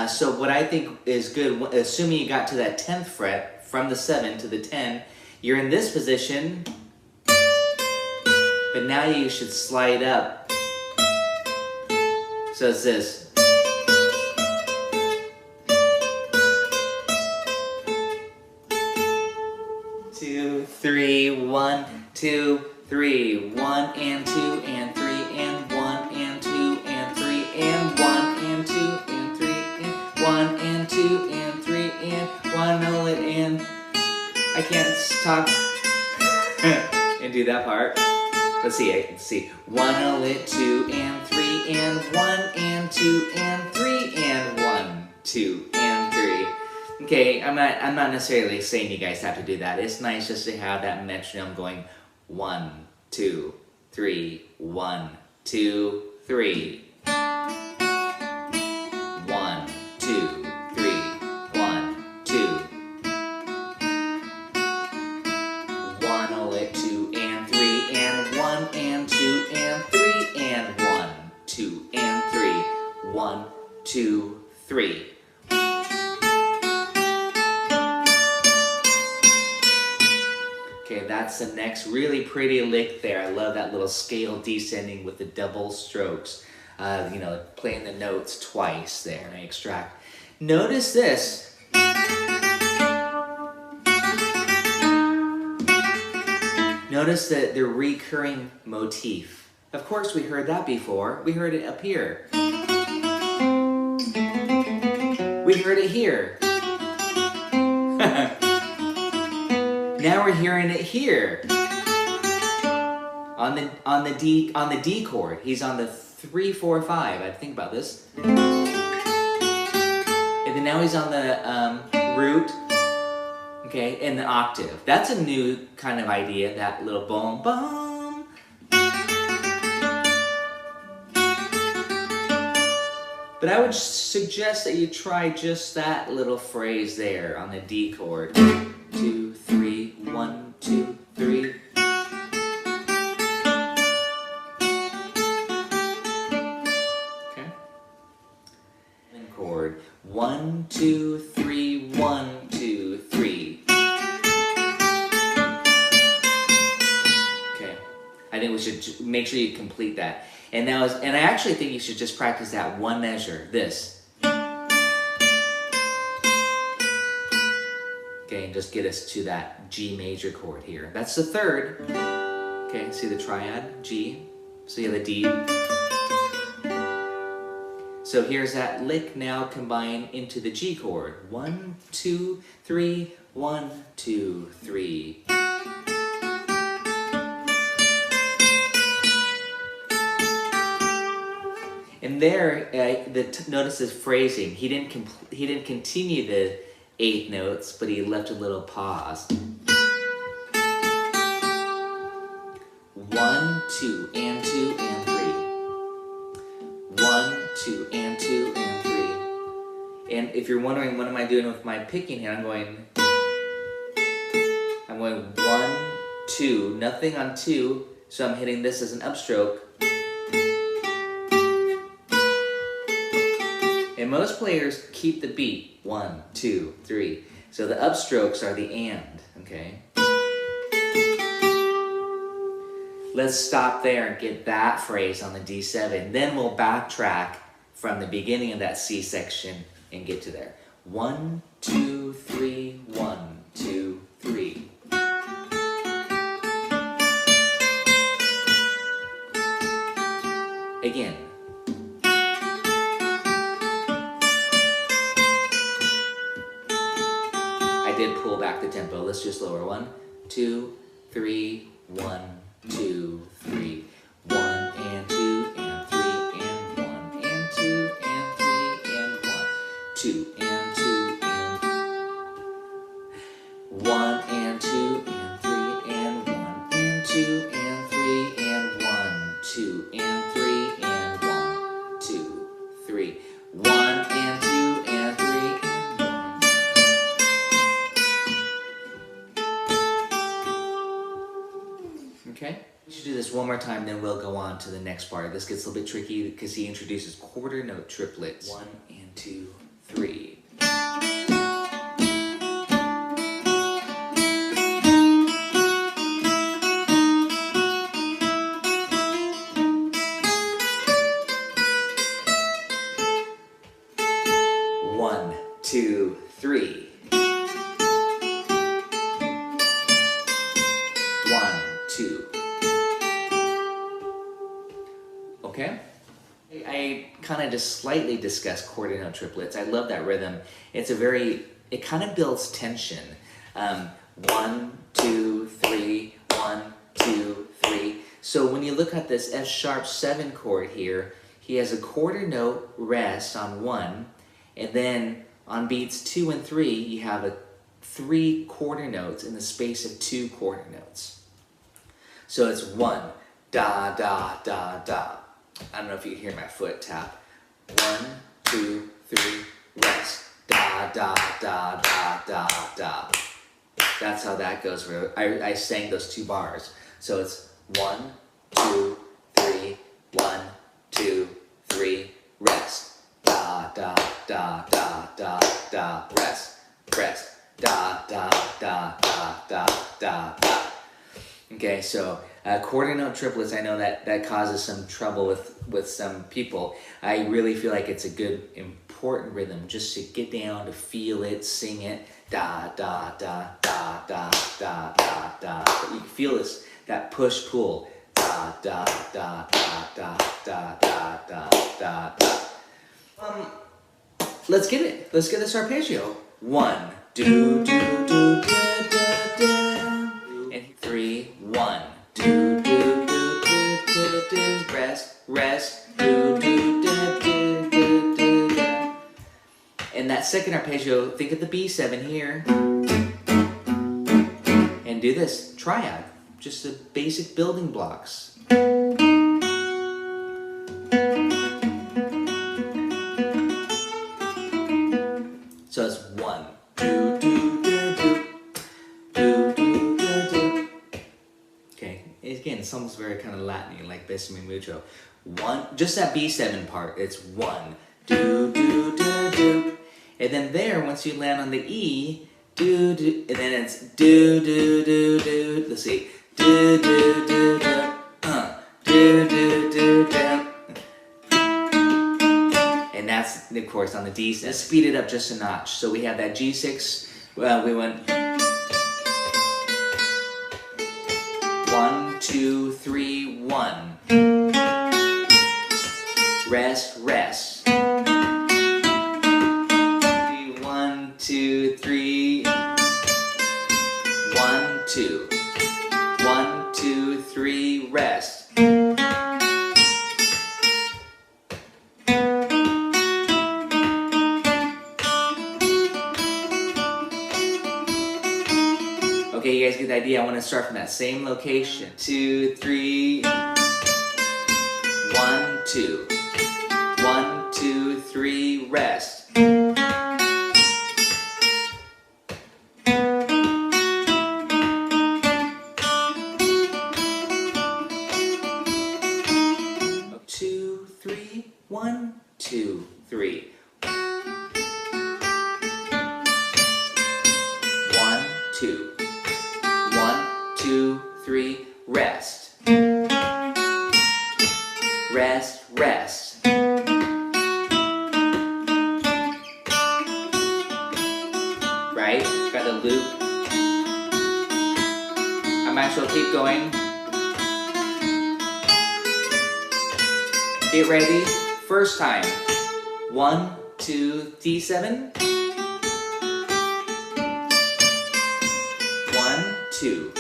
so what I think is good, assuming you got to that 10th fret, from the 7 to the 10, you're in this position, but now you should slide up. So it's this. Two, three, 1, 2, 3, 1 and 2 and 3 and 1 and 2 and 3 and 1 and 2 and 3 and 1 and 2 and 3 and 1 note and I can't talk and do that part. Let's see. 1 a lit, 2 and 3 and 1 and 2 and 3 and 1, 2 and 3. Okay, I'm not necessarily saying you guys have to do that. It's nice just to have that metronome going 1, 2, 3, 1, 2, 3. 1, 2, 3, 1, 2. 1 a lit, 2 and 3 and 1 and 2 and 3 and 1, 2 and 3. 1, 2, 3. Okay, that's the next really pretty lick there. I love that little scale descending with the double strokes. You know, playing the notes twice there. I extract. Notice this. Notice the recurring motif. Of course, we heard that before. We heard it up here. We heard it here. Now we're hearing it here. On the D chord. He's on the 3, 4, 5. I think about this. And then now he's on the root. Okay, and the octave. That's a new kind of idea. That little boom, boom. But I would suggest that you try just that little phrase there on the D chord. 2, 3, 1, 2, 3. Okay. And chord 1, 2, 3, 1, 2, 3. Okay. I think we should make sure you complete that. And I actually think you should just practice that one measure. This. Okay, and just get us to that G major chord here. That's the third. Okay, see the triad, G. So you have the D. So here's that lick now combined into the G chord. 1, 2, 3, 1, 2, 3. And there, notice his phrasing. He didn't continue the 8 notes, but he left a little pause. 1, 2, and 2, and 3. 1, 2, and 2, and 3. And if you're wondering what am I doing with my picking here, I'm going 1, 2, nothing on 2, so I'm hitting this as an upstroke. And most players keep the beat. 1, 2, 3. So the upstrokes are the and, okay? Let's stop there and get that phrase on the D7. Then we'll backtrack from the beginning of that C section and get to there. 1, 2, 3, 1, 2, 3. Again. I did pull back the tempo. Let's just lower. 1, 2, 3, 1, 2, 3. 1 and 2 and 3 and 1 and 2 and 3 and 1. 2 and 2 and 1 and 2 and 3 and 1 and 2 and 3 and 1, 2 and 3 and 1, 2, 3. 1 and 2 and 3 and 1. Okay? We should do this one more time, then we'll go on to the next part. This gets a little bit tricky because he introduces quarter note triplets. 1 and 2, 3. One, 2, 3. 1, 2. Okay? I kind of just slightly discussed quarter note triplets. I love that rhythm. It kind of builds tension. 1, 2, 3, 1, 2, 3. So when you look at this F sharp 7 chord here, he has a quarter note rest on 1, and then on beats 2 and 3, you have 3 quarter notes in the space of 2 quarter notes. So it's 1, da, da, da, da. I don't know if you can hear my foot tap. 1, 2, 3, rest. Da, da, da, da, da, da. That's how that goes. I sang those 2 bars. So it's 1, 2, 3, 1, 2, 3, rest. Da, da, da, da, da, da, rest, rest. Da, da, da, da, da, da, da. Okay, so quarter note triplets, I know that causes some trouble with some people. I really feel like it's a good, important rhythm just to get down, to feel it, sing it. Da, da, da, da, da, da, da, da. But you can feel this, that push-pull. Da, da, da, da, da, da, da, da, da, da. Let's get it. Let's get this arpeggio. 1, do, do, do, do, do, do. And 3, 1, do, do, do, do, do, do. Rest, rest, do, do, do, do, do, do, do. And that second arpeggio, think of the B7 here. And do this, triad. Just the basic building blocks. So it's 1, do, do, do, do, do, do, do, do. Okay, again, it's almost very kind of Latin, like Besame Mucho. 1, just that B7 part, it's 1, do, do, do, do. And then there, once you land on the E, do, do, and then it's do, do, do, do. Let's see, do, do, do, do, do, do, do, do. And that's, of course, on the D. Let's speed it up just a notch. So we have that G6. We went 1, 2, 3, 1. Rest, rest. 1, 2, 3. 1, 2. 1, 2, 3. Rest. Okay, you guys get the idea. I want to start from that same location. 2, 3. 1, 2. 1, 2, 3. Rest. Two, three. 1, 2, 3. 1, 2. 1, 2, 3, rest. Rest, rest. Right? Got a loop. I might as well keep going. Get ready. First time. 1, 2, D7. 1, 2.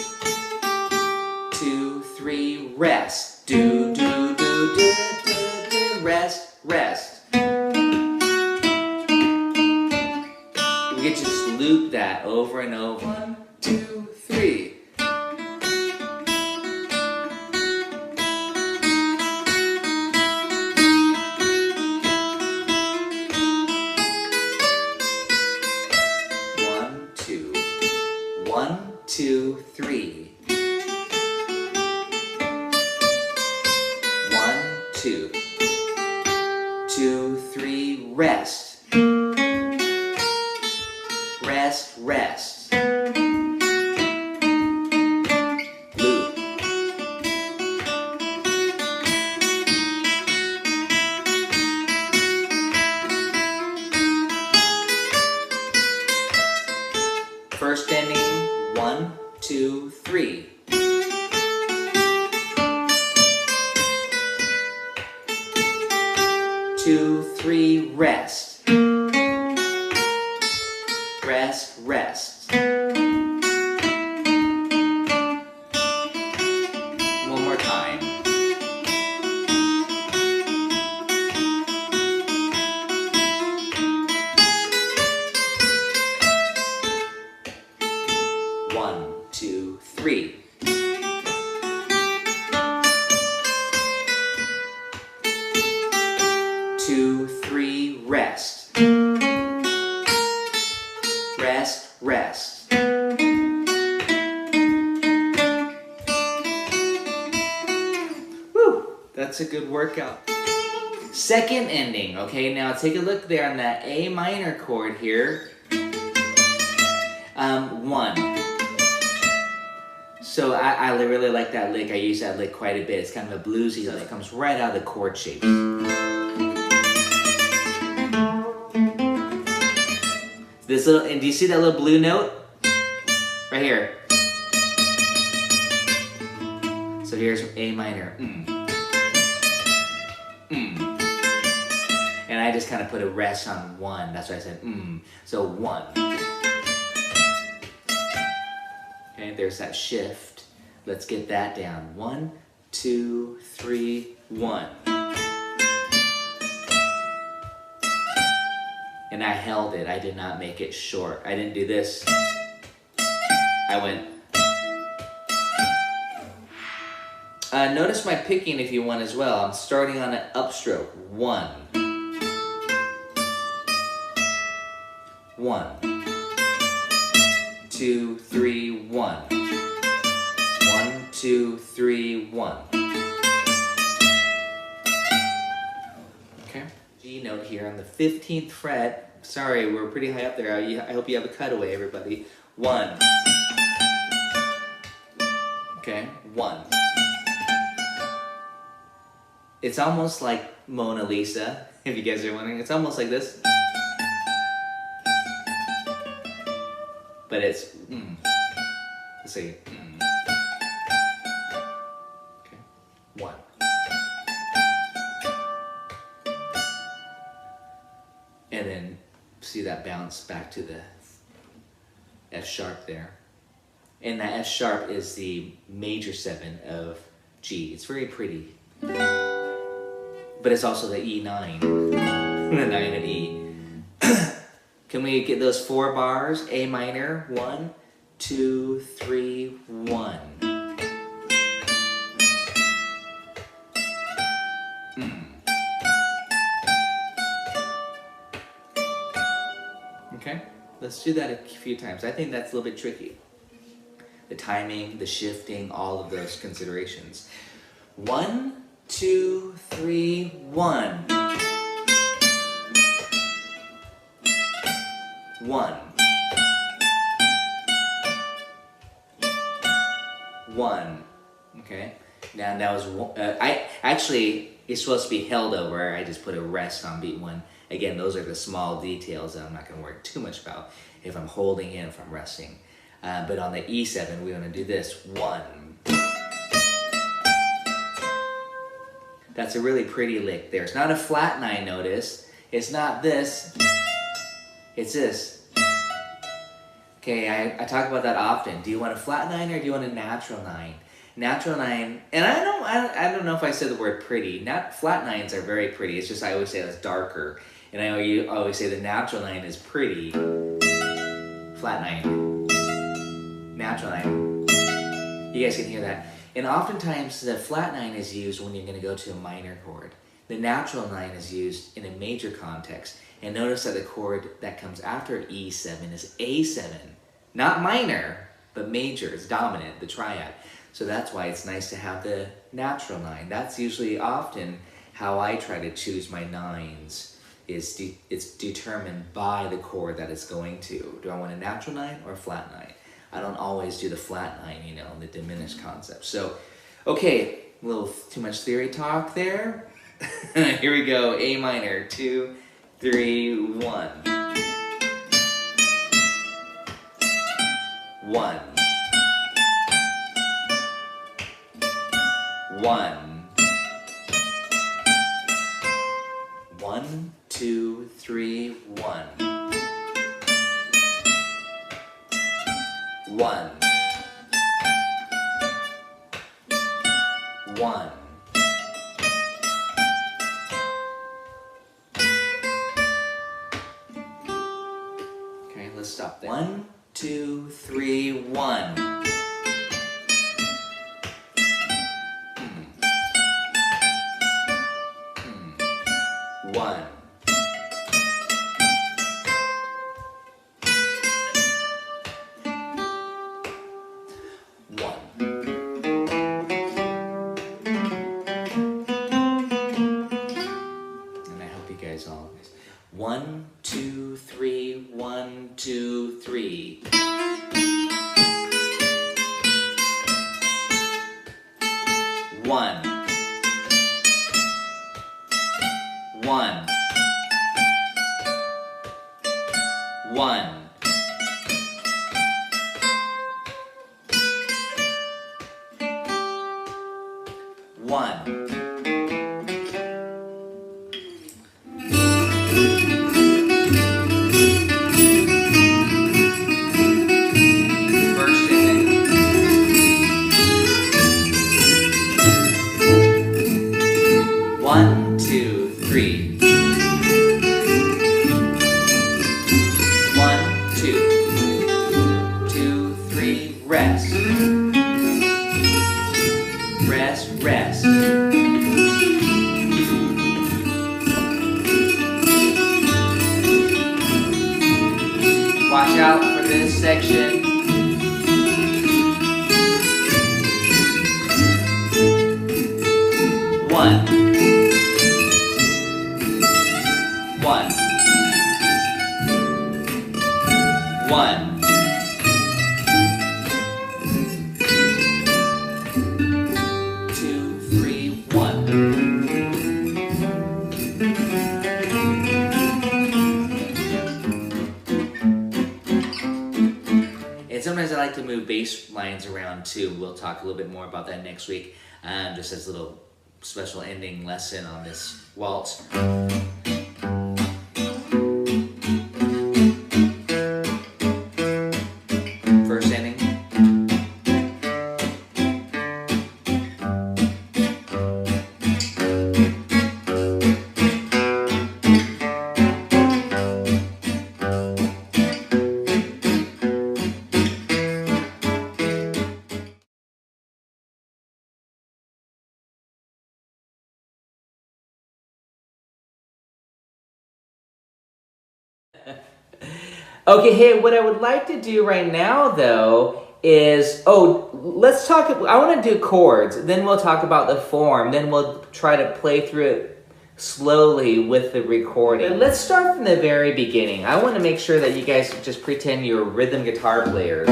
2, 3, rest. Do, do, do, do, do, do. Rest, rest. We can just loop that over and over. 1, 2, 3. One, two, three. 1, 2. 2, 3, rest. Rest, rest. Loop. First ending. 1, 2, 3. 2, 3, rest. Rest, rest. One more time. That's a good workout. Second ending, okay, now take a look there on that A minor chord here. 1. So I really like that lick. I use that lick quite a bit. It's kind of a bluesy lick. It comes right out of the chord shapes. This little, and do you see that little blue note? Right here. So here's A minor. And I just kind of put a rest on 1. That's why I said So 1. Okay, there's that shift. Let's get that down. 1, 2, 3, 1. And I held it. I did not make it short. I didn't do this. I went. Notice my picking if you want as well. I'm starting on an upstroke. 1. 1. 2, 3, 1. 1, 2, 3, 1. Okay. G note here on the 15th fret. Sorry, we're pretty high up there. I hope you have a cutaway, everybody. 1. Okay, 1. It's almost like Mona Lisa, if you guys are wondering. It's almost like this. But it's Let's see. Okay. 1. And then see that bounce back to the F sharp there. And that F sharp is the major 7 of G. It's very pretty. But it's also the E9. The 9 of E. Can we get those 4 bars? A minor, 1, 2, 3, 1. Okay, let's do that a few times. I think that's a little bit tricky. The timing, the shifting, all of those considerations. 1, 2, 3, 1. 1. 1. Okay. Now that was it's supposed to be held over. I just put a rest on beat 1. Again, those are the small details that I'm not going to worry too much about if I'm holding in, if I'm resting. But on the E7, we want to do this. 1. That's a really pretty lick there. It's not a flat 9, notice. It's not this. It's this. Okay, I talk about that often. Do you want a flat 9 or do you want a natural 9? Natural 9, and I don't know if I said the word pretty. Flat 9s are very pretty. It's just I always say that's darker. And I always say the natural 9 is pretty. Flat 9. Natural 9. You guys can hear that. And oftentimes the flat 9 is used when you're going to go to a minor chord. The natural 9 is used in a major context. And notice that the chord that comes after E7 is A7. Not minor, but major. It's dominant, the triad. So that's why it's nice to have the natural 9. That's usually often how I try to choose my 9s. It's determined by the chord that it's going to. Do I want a natural 9 or a flat 9? I don't always do the flat 9, you know, the diminished concept. So, okay, a little too much theory talk there. Here we go, A minor, 2, 3, 1. 1. 1. 1, 2, 3, 1. 1. 1. Okay, let's stop there. 1, 2, 3, 1. 1. 1. 1, 1. 1. First ending. 1, 2, 3. 1, 2. 2, 3. Rest. Rest, rest. Watch out for this section. One. 1. 1. 2, 3, 1. And sometimes I like to move bass lines around too. We'll talk a little bit more about that next week, just as a little special ending lesson on this waltz. First ending. Okay, hey, what I would like to do right now, though, is, let's talk, I want to do chords, then we'll talk about the form, then we'll try to play through it slowly with the recording. But let's start from the very beginning. I want to make sure that you guys just pretend you're rhythm guitar players.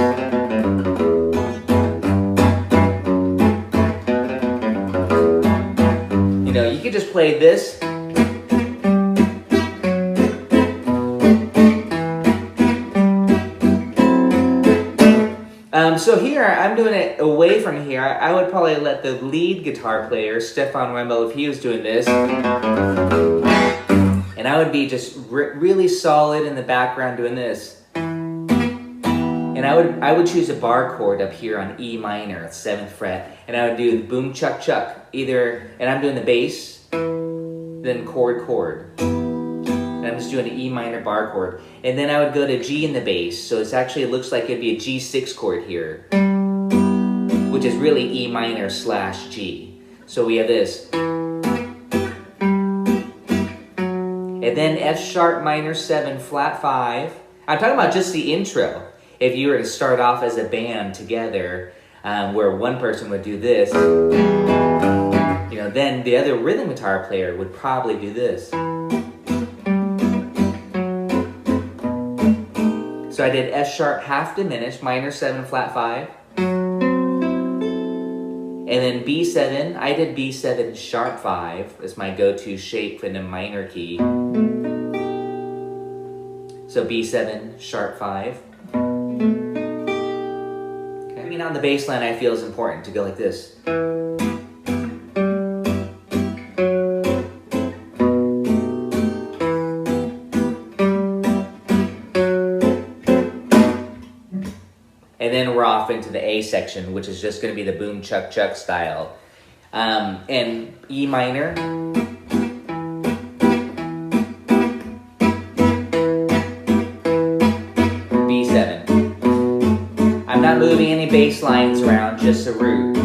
You know, you could just play this. So here, I'm doing it away from here. I would probably let the lead guitar player, Stephane Wrembel, if he was doing this, and I would be just really solid in the background doing this. And I would choose a bar chord up here on E minor, 7th fret, and I would do the boom chuck chuck, either, and I'm doing the bass, then chord chord. And I'm just doing an E minor bar chord. And then I would go to G in the bass, so it looks like it'd be a G6 chord here, which is really E minor / G. So we have this. And then F sharp minor 7 flat 5. I'm talking about just the intro. If you were to start off as a band together, where one person would do this, you know, then the other rhythm guitar player would probably do this. So I did F sharp half diminished, minor 7 flat 5. And then B7, I did B7 sharp 5 as my go-to shape in a minor key. So B7 sharp 5. Okay. I mean, on the bass line, I feel is important to go like this. And then we're off into the A section, which is just going to be the boom chuck chuck style. And E minor. B7. I'm not moving any bass lines around, just a root.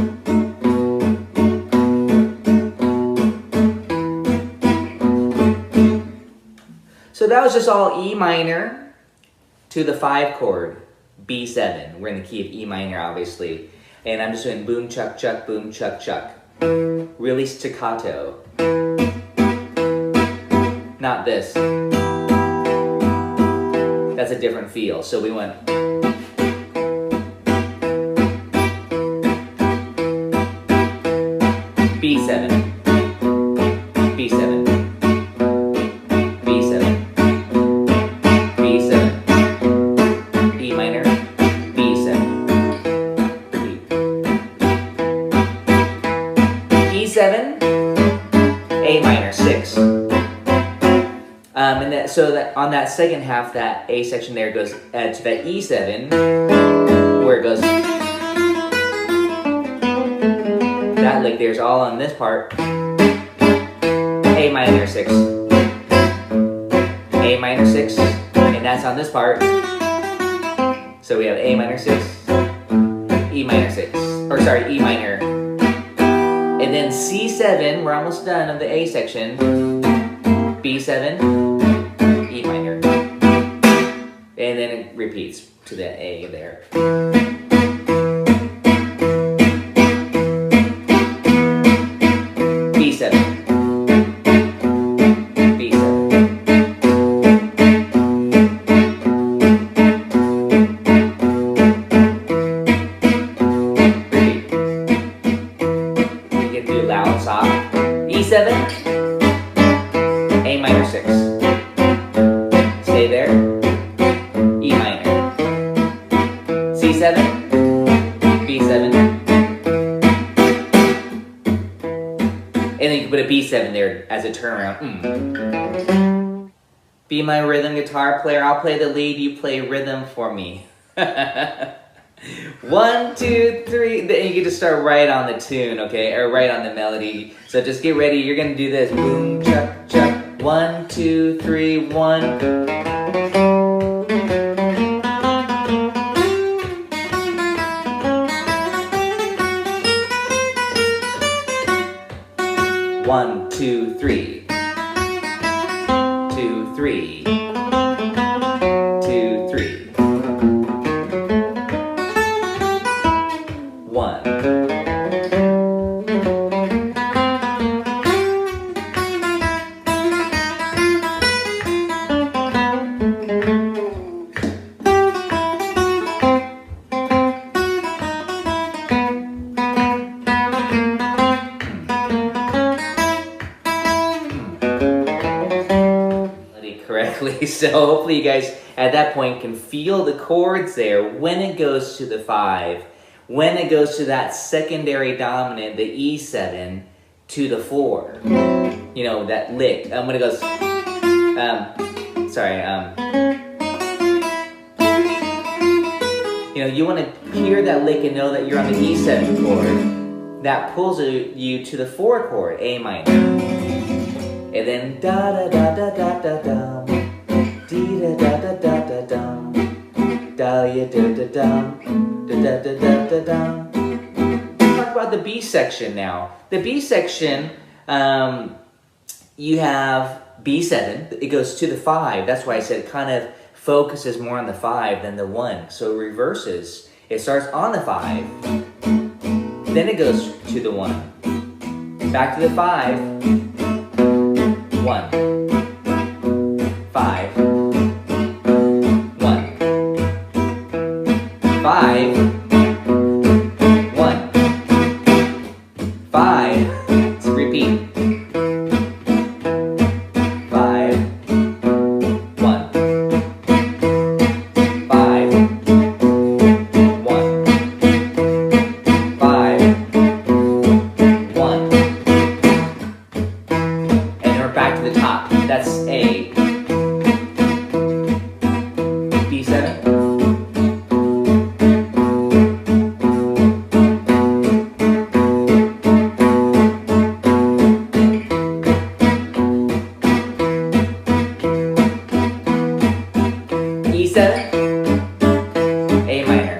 So that was just all E minor to the 5 chord. B7. We're in the key of E minor, obviously. And I'm just doing boom, chuck, chuck, boom, chuck, chuck. Really staccato. Not this. That's a different feel. So we went. B7. B7. B7, A minor 6. And that, so that on that second half, that A section there goes to that E7, where it goes. That lick there's all on this part. A minor 6, A minor 6, and that's on this part. So we have A minor 6, E minor 6, or sorry, E minor. And then C7, we're almost done of the A section. B7, E minor. And then it repeats to the A there. B7. E7, A minor 6. Stay there. E minor. C7, B7. And then you can put a B7 there as a turnaround. Be my rhythm guitar player. I'll play the lead, you play rhythm for me. 1, 2, 3. Then you get to start right on the tune, okay? Or right on the melody. So just get ready. You're gonna do this. Boom, chuck, chuck. 1, 2, 3, 1. One, two, three. 2, 3. 2, 3. 1. Correctly, so hopefully you guys at that point can feel the chords there when it goes to the 5, when it goes to that secondary dominant, the E7 to the 4, you know, that lick, when it goes, you know, you want to hear that lick and know that you're on the E7 chord, that pulls you to the 4 chord, A minor. And then da da da da da da da, dee da da da da da dum, da ya da da dum, da da da da da dum. Let's talk about the B section now. The B section, you have B7. It goes to the 5. That's why I said it kind of focuses more on the 5 than the 1. So it reverses. It starts on the 5, then it goes to the 1, back to the 5. 1, 5, 1, 5, 1, 5. Let's repeat. 5, 1, 5, 1, 5, 1. Back to the top. That's A. B7. E7. A minor.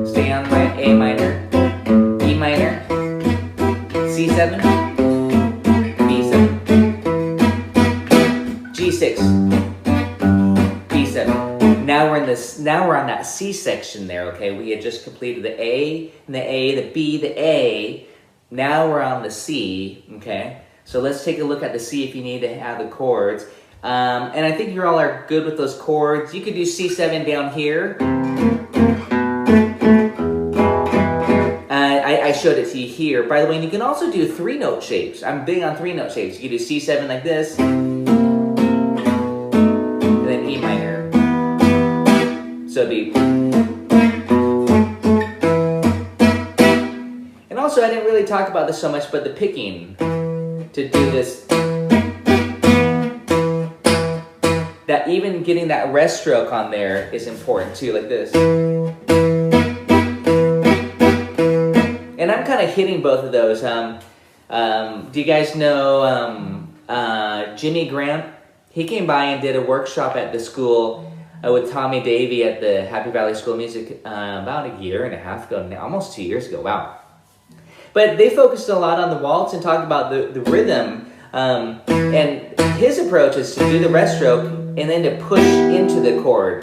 Stay on my A minor. E minor. C7. G6, B7. Now we're on that C section there, okay? We had just completed the A, and the A, the B, the A. Now we're on the C, okay? So let's take a look at the C if you need to have the chords. And I think you all are good with those chords. You could do C7 down here. I showed it to you here. By the way, you can also do 3-note shapes. I'm big on 3-note shapes. You can do C7 like this. E minor. So it'd be. And also I didn't really talk about this so much, but the picking to do this, that even getting that rest stroke on there is important too, like this. And I'm kind of hitting both of those. Do you guys know Jimmy Grant? He came by and did a workshop at the school with Tommy Davey at the Happy Valley School of Music about a year and a half ago, now, almost 2 years ago, wow. But they focused a lot on the waltz and talked about the rhythm. And his approach is to do the rest stroke and then to push into the chord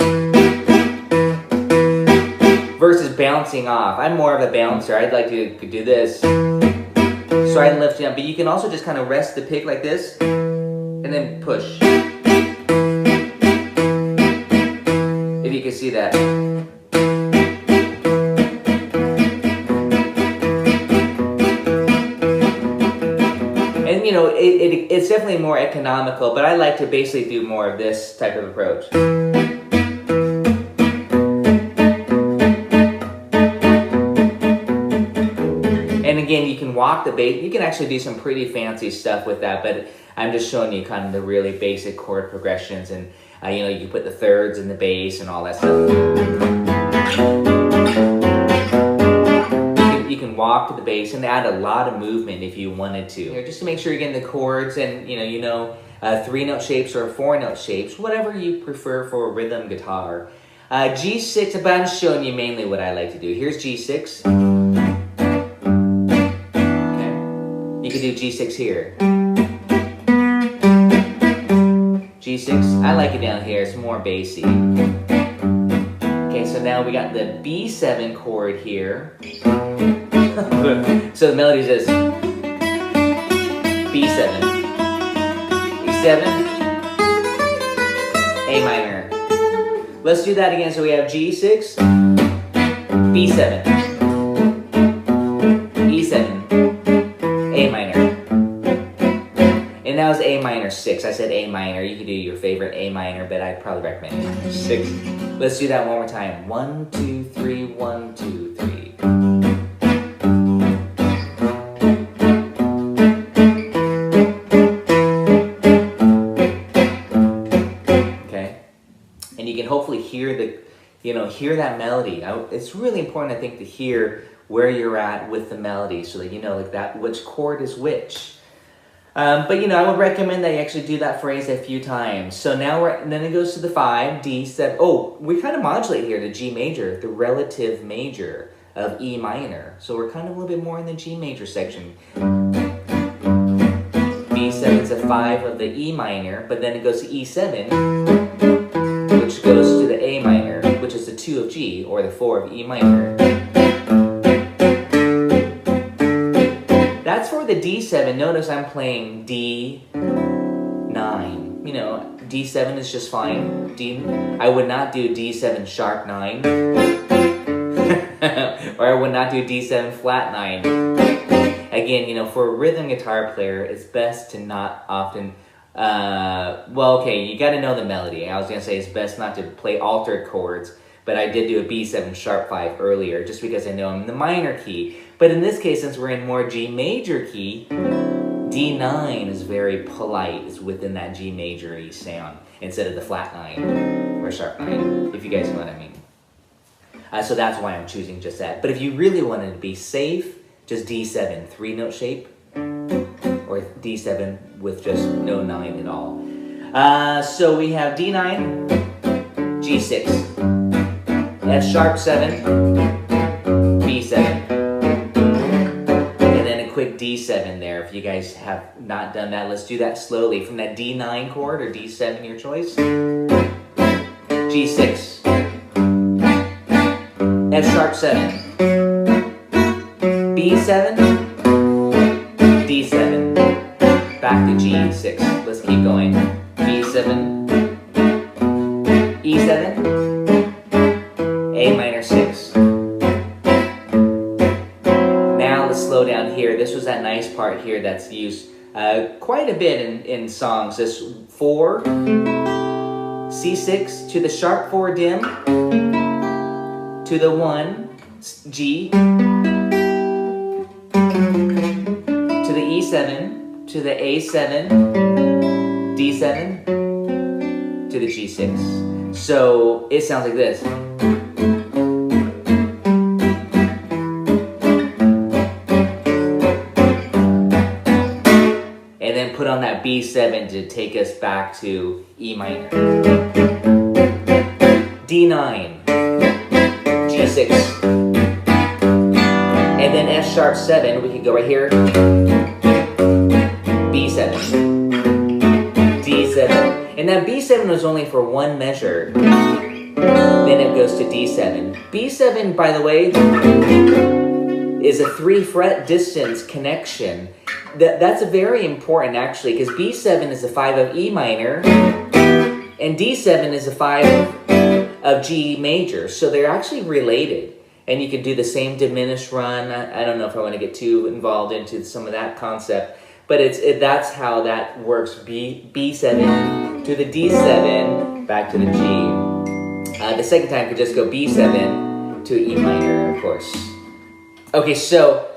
versus bouncing off. I'm more of a bouncer. I'd like to do this. So I lift it up. But you can also just kind of rest the pick like this and then push. If you can see that. And you know, it's definitely more economical, but I like to basically do more of this type of approach. And again, you can walk the bass. You can actually do some pretty fancy stuff with that, but I'm just showing you kind of the really basic chord progressions, and you know, you can put the thirds in the bass and all that stuff. You can walk to the bass and add a lot of movement if you wanted to. You know, just to make sure you're getting the chords and you know 3-note shapes or 4-note shapes, whatever you prefer for a rhythm guitar. G6, but I'm showing you mainly what I like to do. Here's G6. Okay. You can do G6 here. G6, I like it down here, it's more bassy. Okay, so now we got the B7 chord here. So the melody is this. B7, E7, A minor. Let's do that again. So we have G6, B7, E7, A minor. And that was A minor 6. I said A minor. You could do your favorite A minor, but I'd probably recommend 6. Let's do that one more time. 1, 2, 3, 1, 2, 3. Okay. And you can hopefully hear the, hear that melody. It's really important, I think, to hear where you're at with the melody so that you know like that which chord is which. But I would recommend that you actually do that phrase a few times. So now then it goes to the 5, D7. Oh, we kind of modulate here to G major, the relative major of E minor. So we're kind of a little bit more in the G major section. B7 is a 5 of the E minor, but then it goes to E7, which goes to the A minor, which is the 2 of G, or the 4 of E minor. That's for the D7. Notice I'm playing D9. D7 is just fine. I would not do D7 sharp 9. Or I would not do D7 flat 9. Again, for a rhythm guitar player, it's best to not often... you got to know the melody. I was going to say it's best not to play altered chords, but I did do a B7 sharp 5 earlier, just because I know I'm in the minor key. But in this case, since we're in more G major key, D9 is very polite. It's within that G major-y sound, instead of the flat 9 or sharp 9, if you guys know what I mean. So that's why I'm choosing just that. But if you really wanted to be safe, just D7, 3-note shape, or D7 with just no 9 at all. So we have D9, G6, F sharp 7, B7, and then a quick D7 there. If you guys have not done that, let's do that slowly. From that D9 chord, or D7, your choice, G6, F sharp 7, B7, D7, back to G6. Let's keep going. B7, E7, A minor 6. Now let's slow down here. This was that nice part here that's used quite a bit in songs. This 4, C6 to the sharp 4 dim, to the 1, G, B7 to the A7, D7 to the G6. So it sounds like this. And then put on that B7 to take us back to E minor. D9, G6. And then F sharp 7, we could go right here. B7, D7. And that B7 was only for one measure. Then it goes to D7. B7, by the way, is a 3-fret distance connection. That's very important actually, because B7 is a 5 of E minor, and D7 is a 5 of G major. So they're actually related. And you can do the same diminished run. I don't know if I want to get too involved into some of that concept, but that's how that works. B7 to the D7, back to the G. The second time could just go B7 to E minor, of course. Okay, so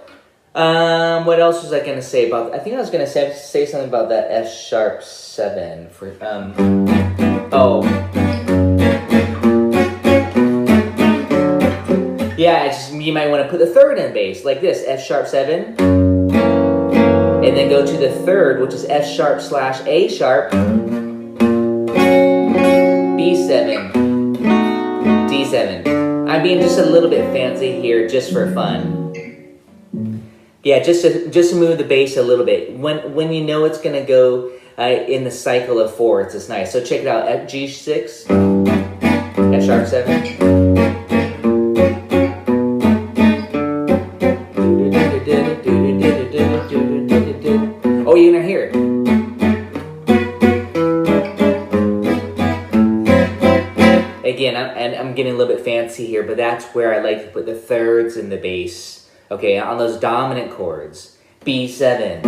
what else was I going to say about? I think I was going to say something about that F sharp 7 for yeah, you might want to put the third in bass, like this, F sharp 7. And then go to the third, which is F sharp slash A sharp, B7, D7. I'm being just a little bit fancy here, just for fun. Yeah, just to move the bass a little bit. When you know it's gonna go in the cycle of 4s, it's nice. So check it out, F G6, F sharp 7. Oh, you're not here. Again, I'm getting a little bit fancy here, but that's where I like to put the thirds in the bass. Okay, on those dominant chords. B7,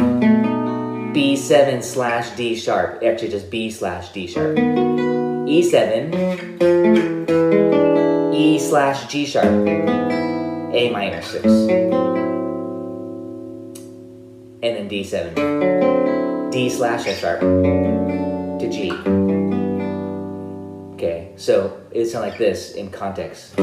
B7 slash D sharp. Actually, just B slash D sharp. E7, E slash G sharp. A minor 6. And then D7, D slash F sharp to G. Okay, so it sounds like this in context.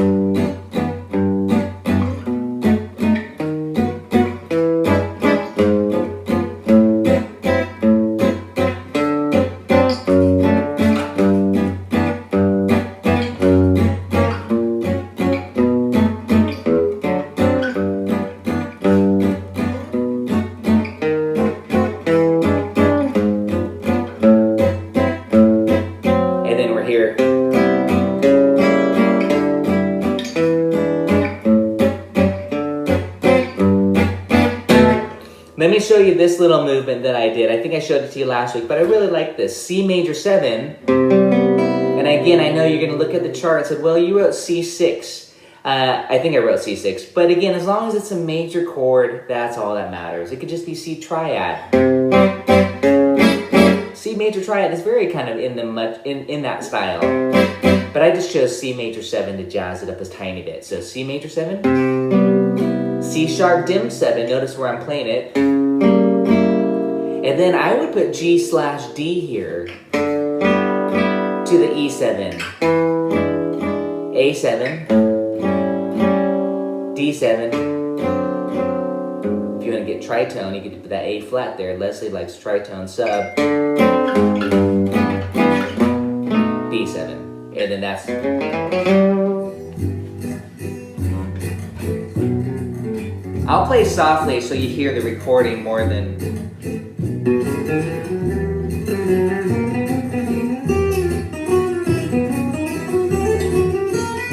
Let me show you this little movement that I did. I think I showed it to you last week, but I really like this. C major 7. And again, I know you're going to look at the chart and say, well, you wrote C6. I think I wrote C6. But again, as long as it's a major chord, that's all that matters. It could just be C triad. C major triad is very kind of in that style. But I just chose C major 7 to jazz it up a tiny bit. So C major 7, C sharp dim 7. Notice where I'm playing it. And then I would put G slash D here to the E7, A7, D7. If you want to get tritone, you could put that A flat there. Leslie likes tritone sub. B7. And then that's... I'll play softly so you hear the recording more than...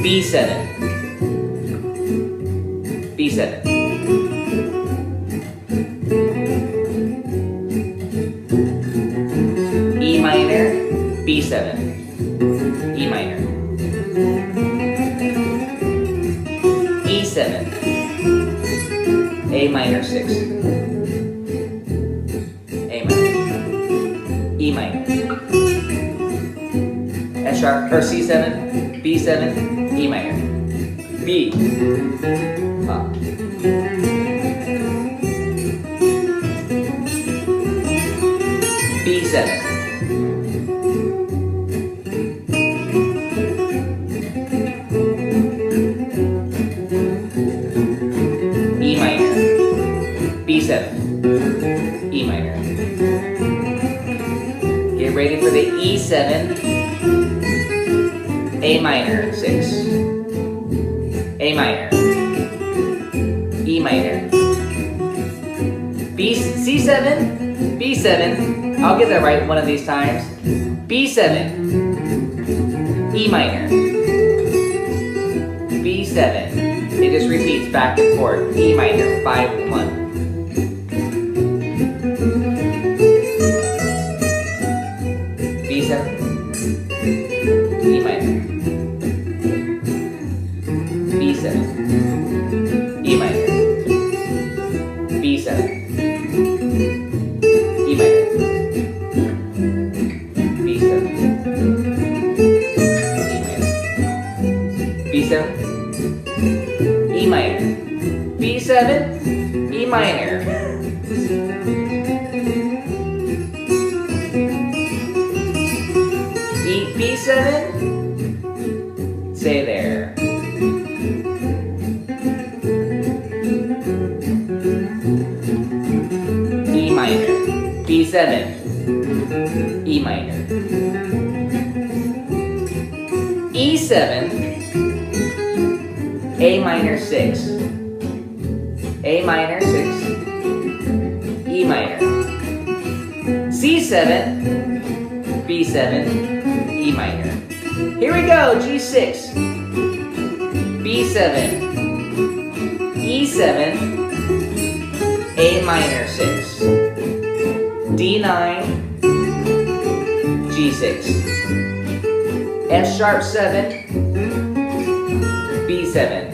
B7, B7, E minor, B7, E minor, E7, A minor 6, A minor, E minor, F sharp, or C7, B7, E minor, B, up. B7. E minor, B7, E minor. Get ready for the E7, A minor, 6, A minor, E minor, C7, B7, I'll get that right one of these times, B7, E minor, B7, it just repeats back and forth, E minor, 5, 1. B7, E minor, B7, E minor, B7, E minor, B7, E minor, B7, E minor, B7, E minor. B7, stay there. E minor, B7, E minor. E7, A minor 6, A minor 6, E minor. C7, B7, E minor. Here we go, G6, B7, E7, A minor 6, D9, G6, F sharp 7, B7,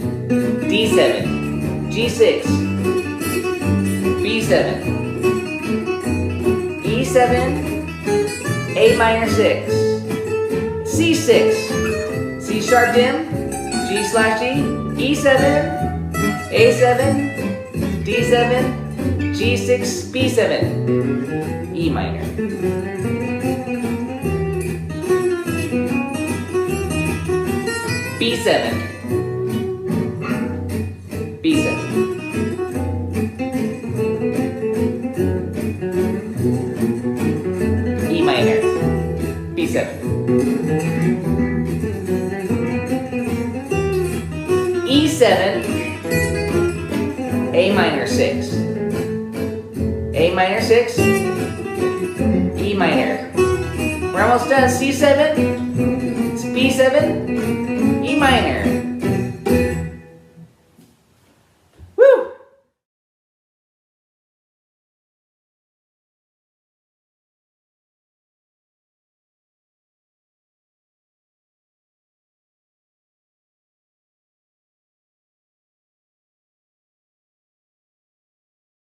D7, G6, B7, E7, A minor 6, C6, C sharp dim, G slash G, E7, A7, D7, G6, B7, E minor. B7, B7. E minor, B7. E7, A minor 6, A minor 6, E minor. We're almost done. C7, it's B7, E minor. Woo!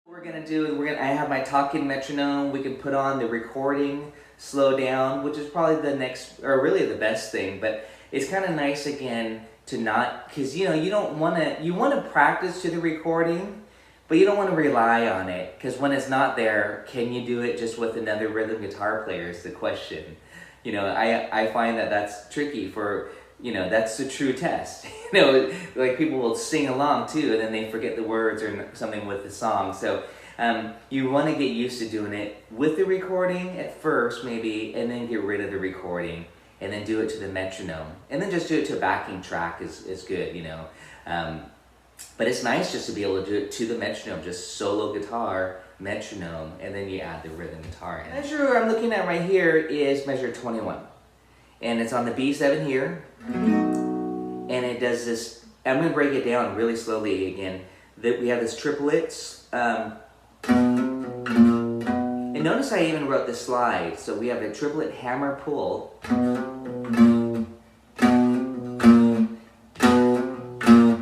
What we're gonna do is I have my talking metronome. We can put on the recording, slow down, which is probably the next, or really the best thing, but it's kind of nice again to not, because you want to practice to the recording, but you don't want to rely on it, because when it's not there, can you do it just with another rhythm guitar player is the question. I find that that's tricky for, that's the true test. Like people will sing along too, and then they forget the words or something with the song. So you want to get used to doing it with the recording at first, maybe, and then get rid of the recording, and then do it to the metronome, and then just do it to a backing track is good, But it's nice just to be able to do it to the metronome, just solo guitar, metronome, and then you add the rhythm guitar. The measure I'm looking at right here is measure 21. And it's on the B7 here. And it does this, I'm going to break it down really slowly again. That we have this triplets. And notice I even wrote the slide. So we have a triplet hammer pull. And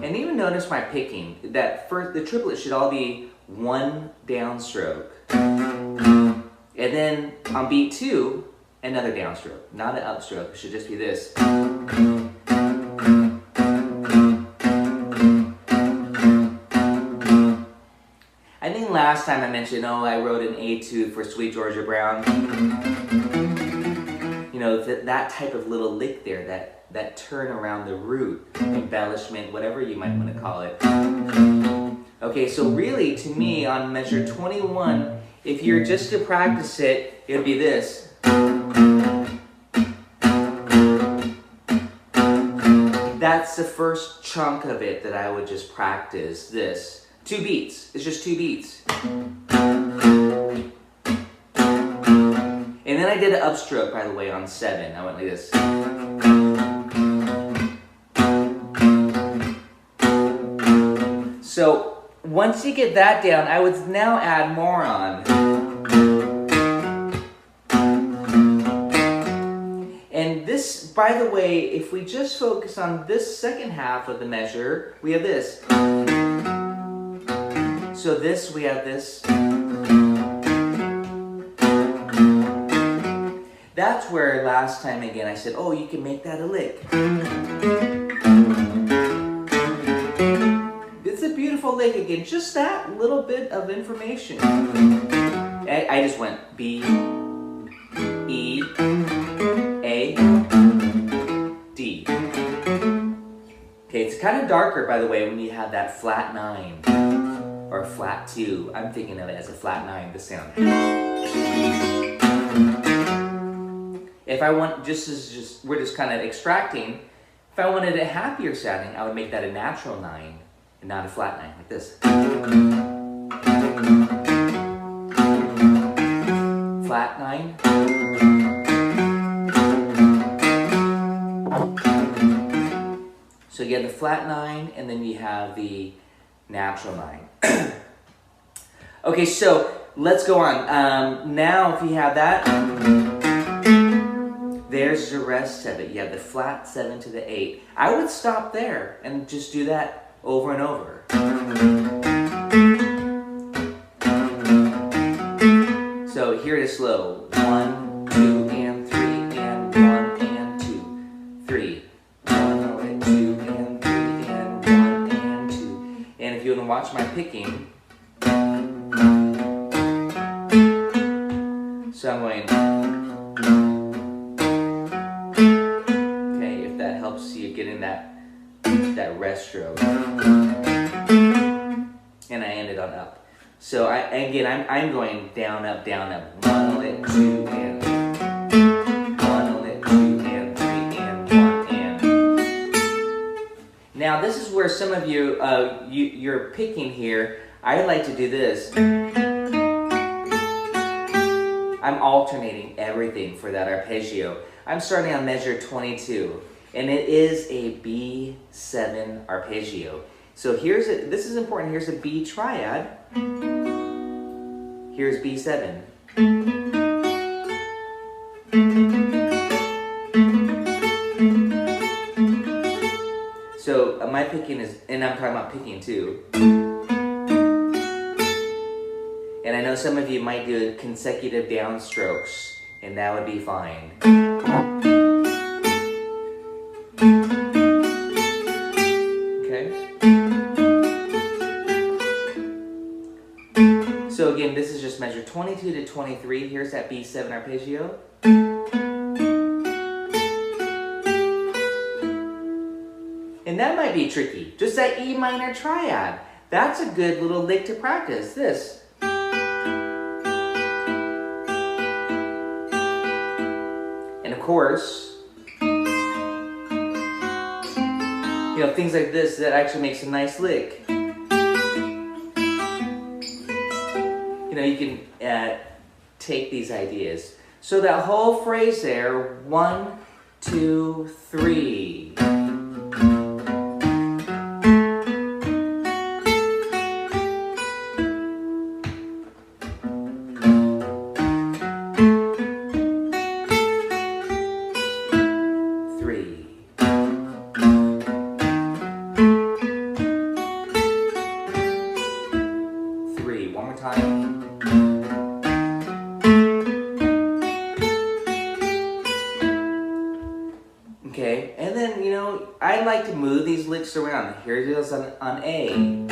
even notice my picking. That first, the triplets should all be one downstroke. And then on beat 2, another downstroke, not an upstroke. It should just be this. I think last time I mentioned, oh, I wrote an etude for Sweet Georgia Brown. You know, that type of little lick there, that turn around the root, embellishment, whatever you might want to call it. Okay, so really, to me, on measure 21, if you're just to practice it, it would be this. That's the first chunk of it that I would just practice, this. 2 beats, it's just 2 beats. And then I did an upstroke, by the way, on 7. I went like this. So, once you get that down, I would now add more on. And this, by the way, if we just focus on this second half of the measure, we have this. So this, we have this. That's where last time again I said, oh, you can make that a lick. It's a beautiful lick again, just that little bit of information. I just went B, E, A, D. Okay, it's kind of darker, by the way, when you have that flat 9 or flat 2. I'm thinking of it as a flat 9, the sound. If I want, we're just kind of extracting. If I wanted a happier sounding, I would make that a natural 9 and not a flat 9, like this. Flat 9. So you have the flat 9, and then you have the natural 9. Okay, so let's go on. Now, if you have that, there's the rest of it. You have the flat 7 to the 8. I would stop there and just do that over and over. So here it is slow. 1, 2, and 3, and 1, and 2, 3. 1, and 2, and 3, and 1, and 2. And if you want to watch my picking, so I'm going. Okay, if that helps you get in that rest stroke. And I ended on up. So I'm going down, up, 1, lit, 2, and 1, lit, 2, and 3, and 1, and. Now this is where some of you, you're picking here. I like to do this. I'm alternating everything for that arpeggio. I'm starting on measure 22, and it is a B7 arpeggio. So this is important, here's a B triad. Here's B7. So my picking is, and I'm talking about picking too. And I know some of you might do consecutive downstrokes, and that would be fine. Okay? So again, this is just measure 22 to 23. Here's that B7 arpeggio. And that might be tricky. Just that E minor triad. That's a good little lick to practice. This. And of course, you know, things like this, that actually makes a nice lick. You know, you can take these ideas. So that whole phrase there, 1, 2, 3. Okay, and then, you know, I like to move these licks around. Here it is on A.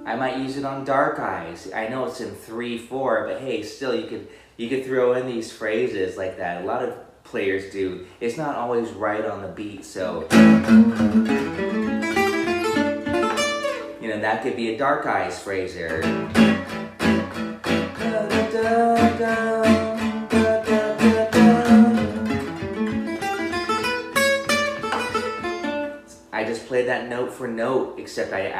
I might use it on dark eyes. I know it's in 3/4, but hey, still you could throw in these phrases like that. A lot of players do. It's not always right on the beat, so you know, that could be a dark eyes phrase there. I just played that note for note, except I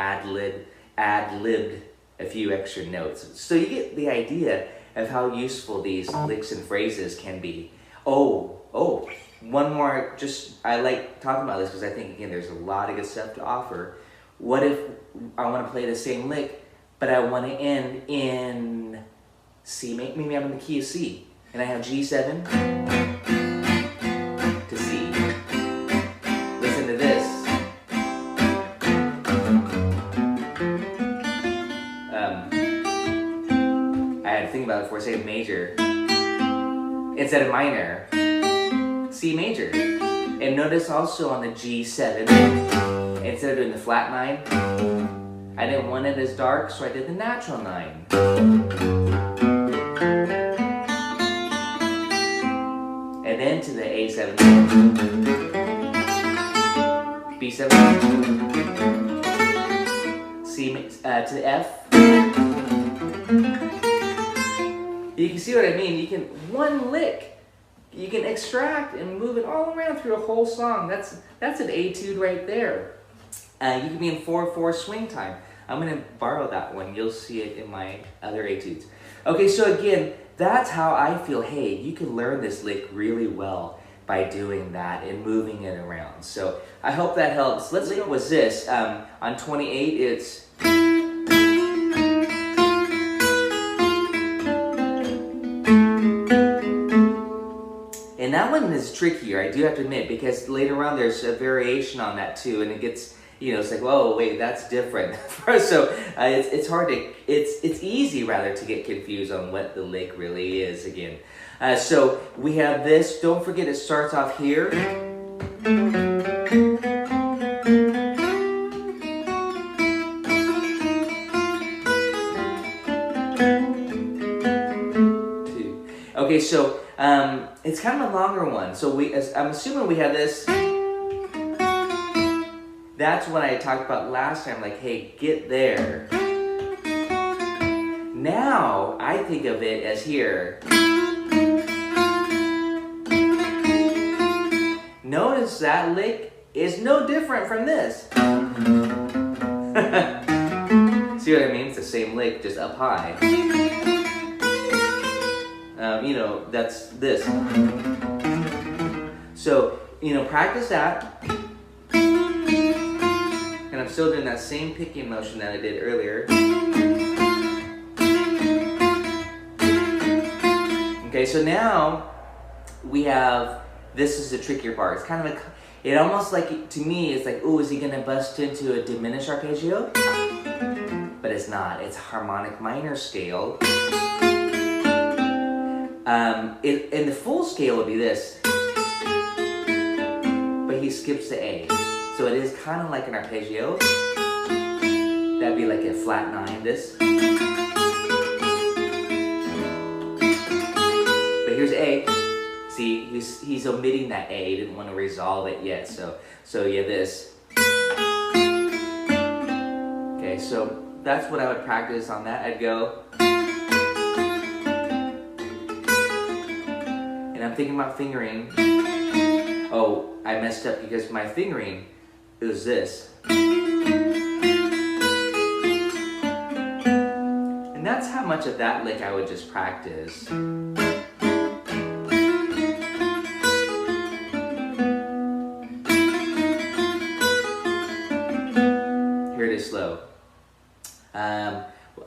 ad-libbed a few extra notes. So you get the idea of how useful these licks and phrases can be. Oh, one more, I like talking about this because I think, again, there's a lot of good stuff to offer. What if I want to play the same lick, but I want to end in C, maybe I'm in the key of C, and I have G7 to C. Listen to this. I had to think about it before I say major. Instead of minor, C major. And notice also on the G7, instead of doing the flat 9, I didn't want it as dark, so I did the natural 9. And then to the A7, B7, C to the F. You can see what I mean. You can, one lick, you can extract and move it all around through a whole song. That's an etude right there. You can be in 4/4 swing time. I'm going to borrow that one. You'll see it in my other etudes. Okay, so again, that's how I feel. Hey, you can learn this lick really well by doing that and moving it around. So I hope that helps. Let's see what was this. On 28, it's... And that one is trickier, I do have to admit, because later on there's a variation on that too, and it gets, you know, it's like, whoa, wait, that's different. So it's hard to, it's easy rather to get confused on what the lick really is again. So we have this, don't forget it starts off here. Okay, so it's kind of a longer one. So I'm assuming we have this. That's what I talked about last time, like, hey, get there. Now, I think of it as here. Notice that lick is no different from this. See what I mean? It's the same lick, just up high. You know, that's this. So, you know, practice that. And I'm still doing that same picking motion that I did earlier. Okay, so now we have, this is the trickier part. It's kind of it almost like, to me, it's like, ooh, is he gonna bust into a diminished arpeggio? But it's not, it's harmonic minor scale. In the full scale would be this, but he skips the A. So it is kind of like an arpeggio. That'd be like a flat 9, this. But here's A. See, he's omitting that A. He didn't want to resolve it yet. So yeah, this. Okay, so that's what I would practice on that. I'd go. And I'm thinking about fingering. Oh, I messed up because my fingering is this. And that's how much of that lick I would just practice. Here it is slow.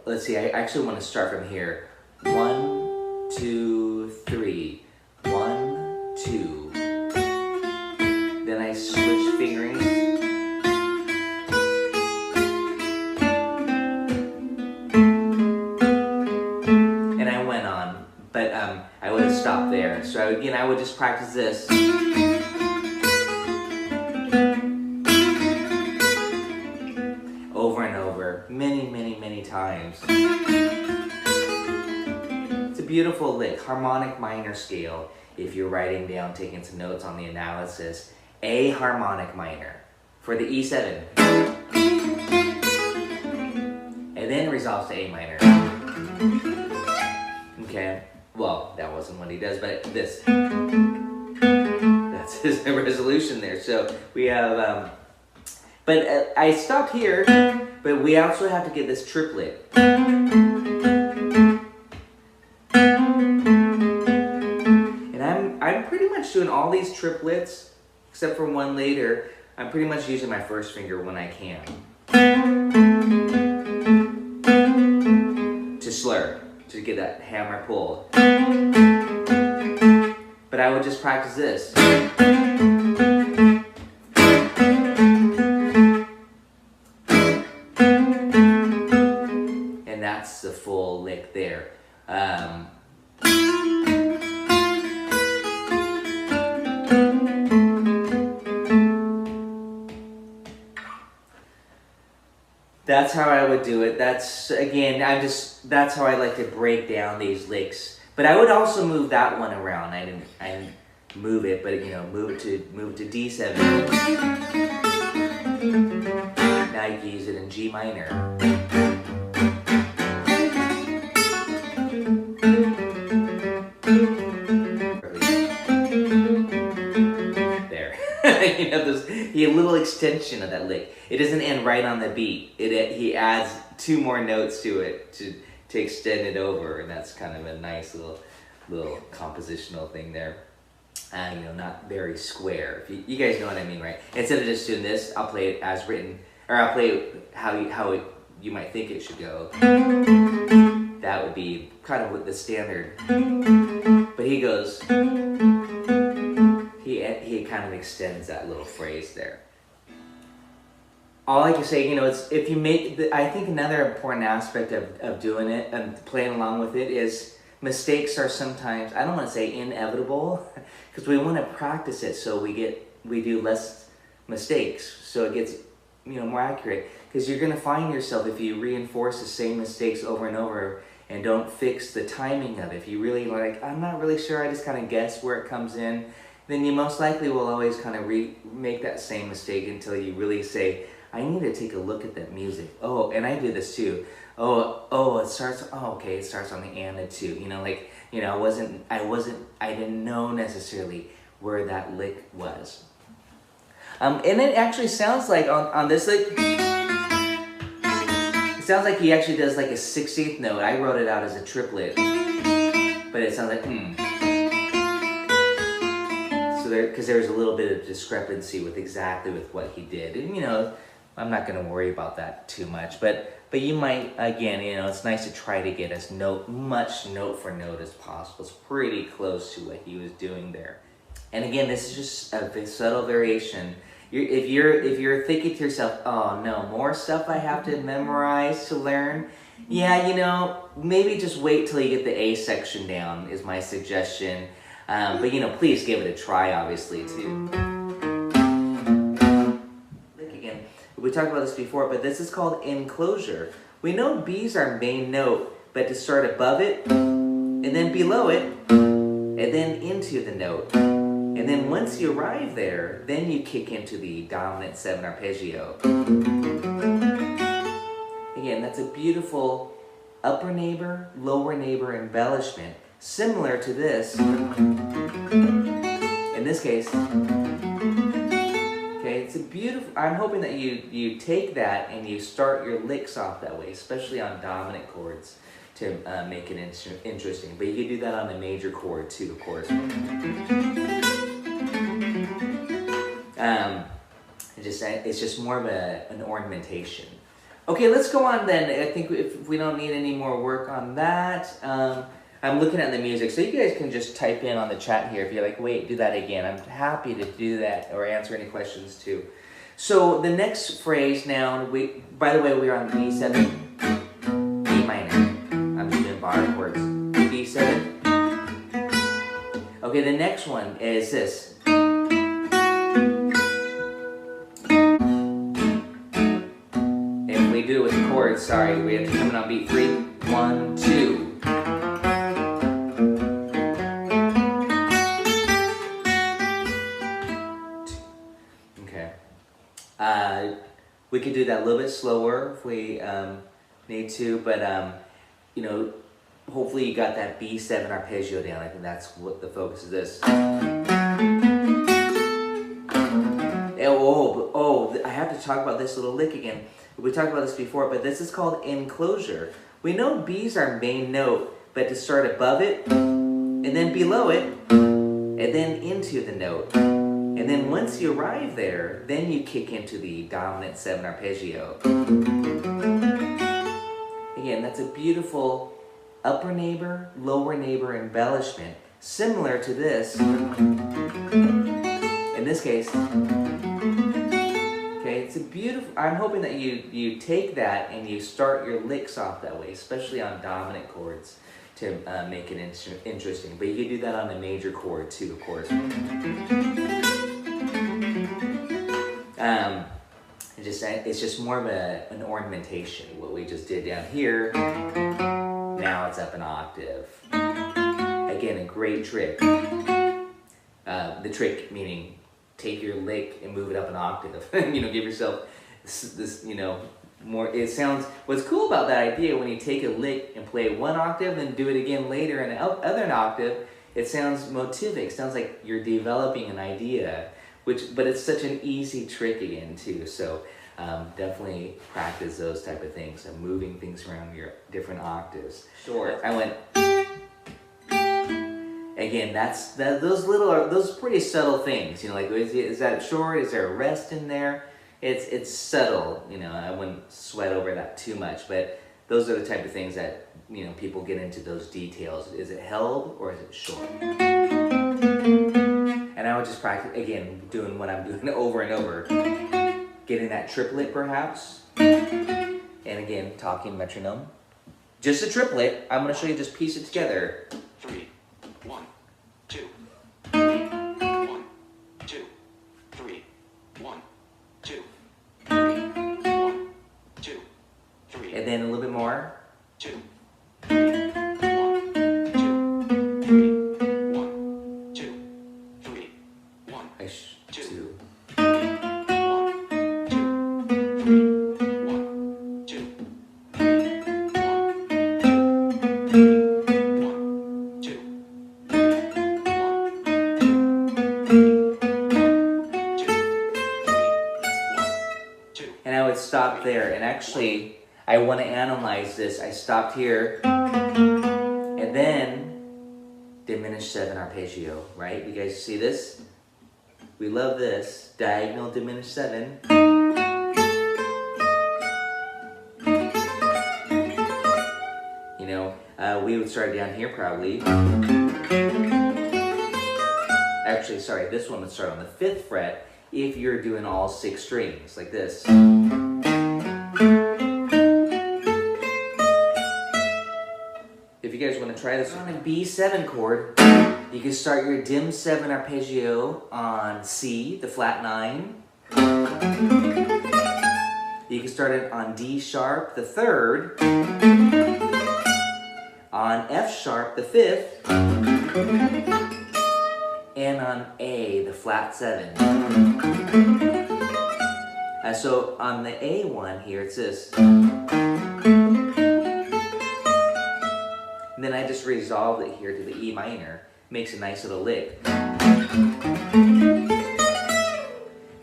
Let's see, I actually want to start from here. 1, 2, 3. 1, 2. Then I switch fingerings. And I went on, but I would have stopped there. So again, I would just practice this. Over and over, many many times. It's a beautiful lick, harmonic minor scale. If you're writing down, taking some notes on the analysis, A harmonic minor for the E7. And then resolves to A minor. Okay, well, that wasn't what he does, but this. That's his resolution there. So we have, but I stopped here, but we also have to get this triplet. And I'm pretty much doing all these triplets, except for one later. I'm pretty much using my first finger when I can. To slur, to get that hammer pulled. But I would just practice this. And that's the full lick there. That's how I would do it. That's, again, that's how I like to break down these licks. But I would also move that one around. I didn't move it, but you know, move it to D7. Now you can use it in G minor. There. You know, there's a little extension of that lick. It doesn't end right on the beat. He adds 2 more notes to it to extend it over, and that's kind of a nice little compositional thing there. You know, not very square. If you guys know what I mean, right? Instead of just doing this, I'll play it as written, or I'll play it how you might think it should go. That would be kind of the standard. But he goes, he kind of extends that little phrase there. All I can say, you know, it's if you make, I think another important aspect of doing it and playing along with it is mistakes are sometimes, I don't want to say inevitable, because we want to practice it so we do less mistakes, so it gets, you know, more accurate. Because you're going to find yourself, if you reinforce the same mistakes over and over and don't fix the timing of it, if you really like, I'm not really sure, I just kind of guess where it comes in, then you most likely will always kind of make that same mistake until you really say, I need to take a look at that music. Oh, and I do this too. It starts, okay, it starts on the and the 2. You know, like, you know, I didn't know necessarily where that lick was. And it actually sounds like on this lick, it sounds like he actually does like a 16th note. I wrote it out as a triplet, but it sounds like, So because there's a little bit of discrepancy with what he did. And, you know, I'm not going to worry about that too much, but you might, again, you know, it's nice to try to get as much note for note as possible. It's pretty close to what he was doing there. And again, this is just a subtle variation. If you're thinking to yourself, oh no, more stuff I have to memorize to learn, yeah, you know, maybe just wait till you get the A section down is my suggestion. But you know, please give it a try, obviously, too. We talked about this before, but this is called enclosure. We know B's our main note, but to start above it, and then below it, and then into the note. And then once you arrive there, then you kick into the dominant 7 arpeggio. Again, that's a beautiful upper neighbor, lower neighbor embellishment, similar to this. In this case, it's a beautiful, I'm hoping that you take that and you start your licks off that way, especially on dominant chords to make it interesting. But you can do that on the major chord too, of course. It's just more of an ornamentation. Okay, let's go on then. I think if we don't need any more work on that. I'm looking at the music, so you guys can just type in on the chat here if you're like, wait, do that again. I'm happy to do that or answer any questions too. So the next phrase now, by the way, we're on B7, E minor. I'm just doing bar chords. B7. Okay, the next one is this. And we do it with the chords. sorry, we have to come in on beat 3. 1, 2. Okay. We could do that a little bit slower if we need to, but you know, hopefully you got that B7 arpeggio down. I think that's what the focus of this. I have to talk about this little lick again. We talked about this before, but this is called enclosure. We know B's our main note, but to start above it, and then below it, and then into the note. And then once you arrive there, then you kick into the dominant 7 arpeggio. Again, that's a beautiful upper neighbor, lower neighbor embellishment, similar to this. In this case, okay, it's a beautiful, I'm hoping that you take that and you start your licks off that way, especially on dominant chords to make it interesting. But you can do that on a major chord too, of course. It's just more of an ornamentation. What we just did down here, now it's up an octave. Again, a great trick. The trick meaning take your lick and move it up an octave. You know, give yourself this, you know, more. It sounds. What's cool about that idea when you take a lick and play 1 octave and do it again later in another octave, it sounds motivic. It sounds like you're developing an idea. But it's such an easy trick again too, so definitely practice those type of things and moving things around your different octaves. Short. I went. Again, those pretty subtle things. You know, like is that short? Is there a rest in there? It's subtle. You know, I wouldn't sweat over that too much, but those are the type of things that, you know, people get into those details. Is it held or is it short? And I would just practice, again, doing what I'm doing over and over. Getting that triplet, perhaps. And again, talking metronome. Just a triplet. I'm going to show you, just piece it together. 3, 1, 2, 3, 1, 2, 3, 1, 2, 3, 1, 2, 3. And then a little bit more. 2, 3, 1, 2, 3, 1, 2, 3, 1, 2, Stop there, and actually I want to analyze this. I stopped here and then diminished 7 arpeggio, right? You guys see this? We love this. Diagonal diminished 7. You know, we would start down here probably. Actually, sorry, this one would start on the 5th fret if you're doing all 6 strings, like this. If you guys want to try this on a B7 chord, you can start your dim 7 arpeggio on C, the flat 9. You can start it on D sharp, the 3rd. On F sharp, the 5th. And on A, the flat 7. So on the A one here, it's this. And then I just resolved it here to the E minor. Makes a nice little lick.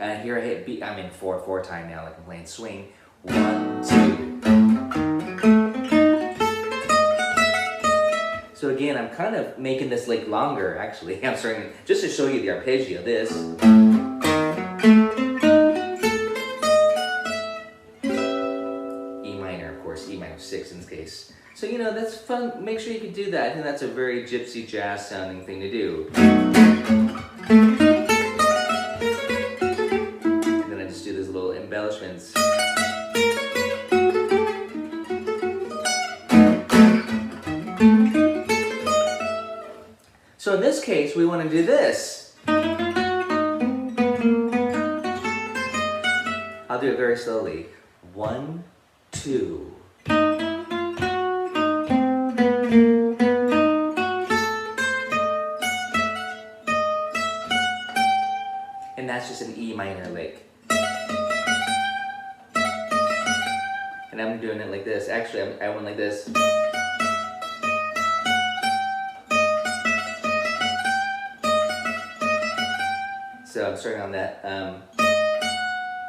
And here I hit B, I'm in 4/4 time now, like I'm playing swing. 1, 2. So again, I'm kind of making this lick longer, actually. I'm starting, just to show you the arpeggio, this. E minor, of course, E minor 6 in this case. So, you know, that's fun. Make sure you can do that. I think that's a very Gypsy Jazz sounding thing to do. And then I just do these little embellishments. So in this case, we want to do this. I'll do it very slowly. 1, 2. minor lick. And I'm doing it like this. Actually, I went like this. So I'm starting on that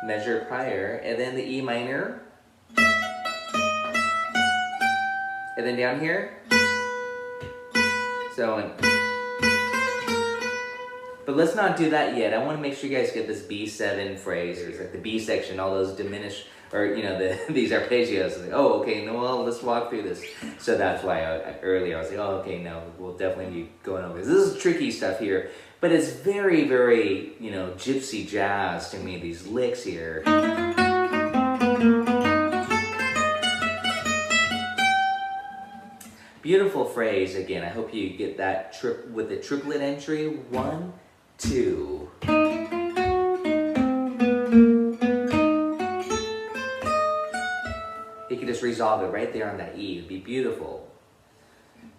measure prior, and then the E minor, and then down here. So, but let's not do that yet. I want to make sure you guys get this B7 phrase, or like the B section, all those diminished, or you know, these arpeggios. Like, oh, okay, no, well, let's walk through this. So that's why earlier I was like, oh, okay, no, we'll definitely be going over this. This is tricky stuff here, but it's very, very, you know, gypsy jazz to me. These licks here. Beautiful phrase again. I hope you get that with the triplet entry. 1, 2. You can just resolve it right there on that E. It'd be beautiful.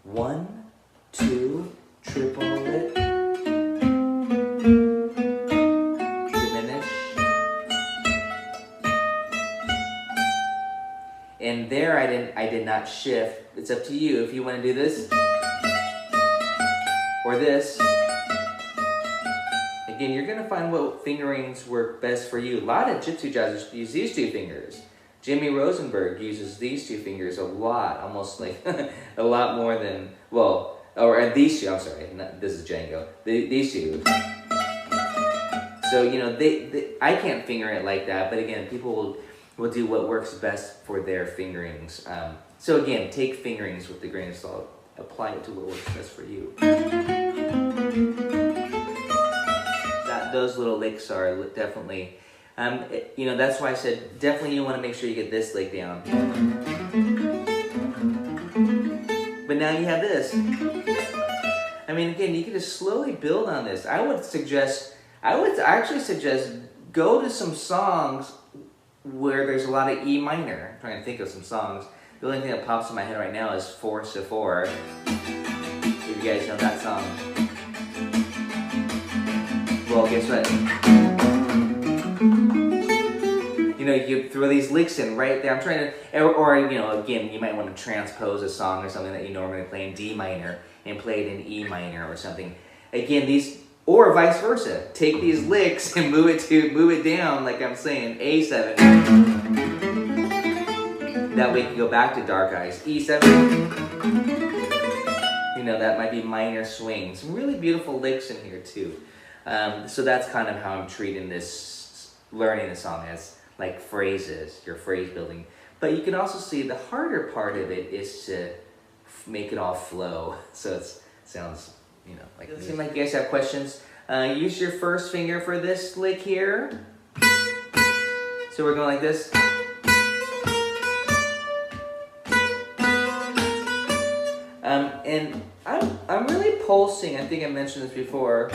1, 2, triplet, diminish. And there I did not shift. It's up to you if you want to do this or this. Again, you're going to find what fingerings work best for you. A lot of gypsy jazzers use these two fingers. Jimmy Rosenberg uses these two fingers a lot, almost like a lot more than, well, or these two, I'm sorry, this is Django, these two. So, you know, I can't finger it like that, but again, people will do what works best for their fingerings. So again, take fingerings with the grain of salt, apply it to what works best for you. Those little licks are definitely, you know, that's why I said definitely you want to make sure you get this lick down. But now you have this. I mean, again, you can just slowly build on this. I would actually suggest go to some songs where there's a lot of E minor. I'm trying to think of some songs. The only thing that pops in my head right now is 4-4. If you guys know that song. Well, guess what? You know, you throw these licks in right there. I'm trying to, or you know, again, you might want to transpose a song or something that you normally play in D minor and play it in E minor or something. Again, these, or vice versa. Take these licks and move it down, like I'm saying, A7. That way you can go back to Dark Eyes. E7. You know, that might be minor swings. Some really beautiful licks in here too. So that's kind of how I'm treating this, learning the song as like phrases, your phrase building. But you can also see the harder part of it is to make it all flow. So it sounds, you know, like it seems like you guys have questions. Use your first finger for this lick here. So we're going like this. And I'm really pulsing. I think I mentioned this before.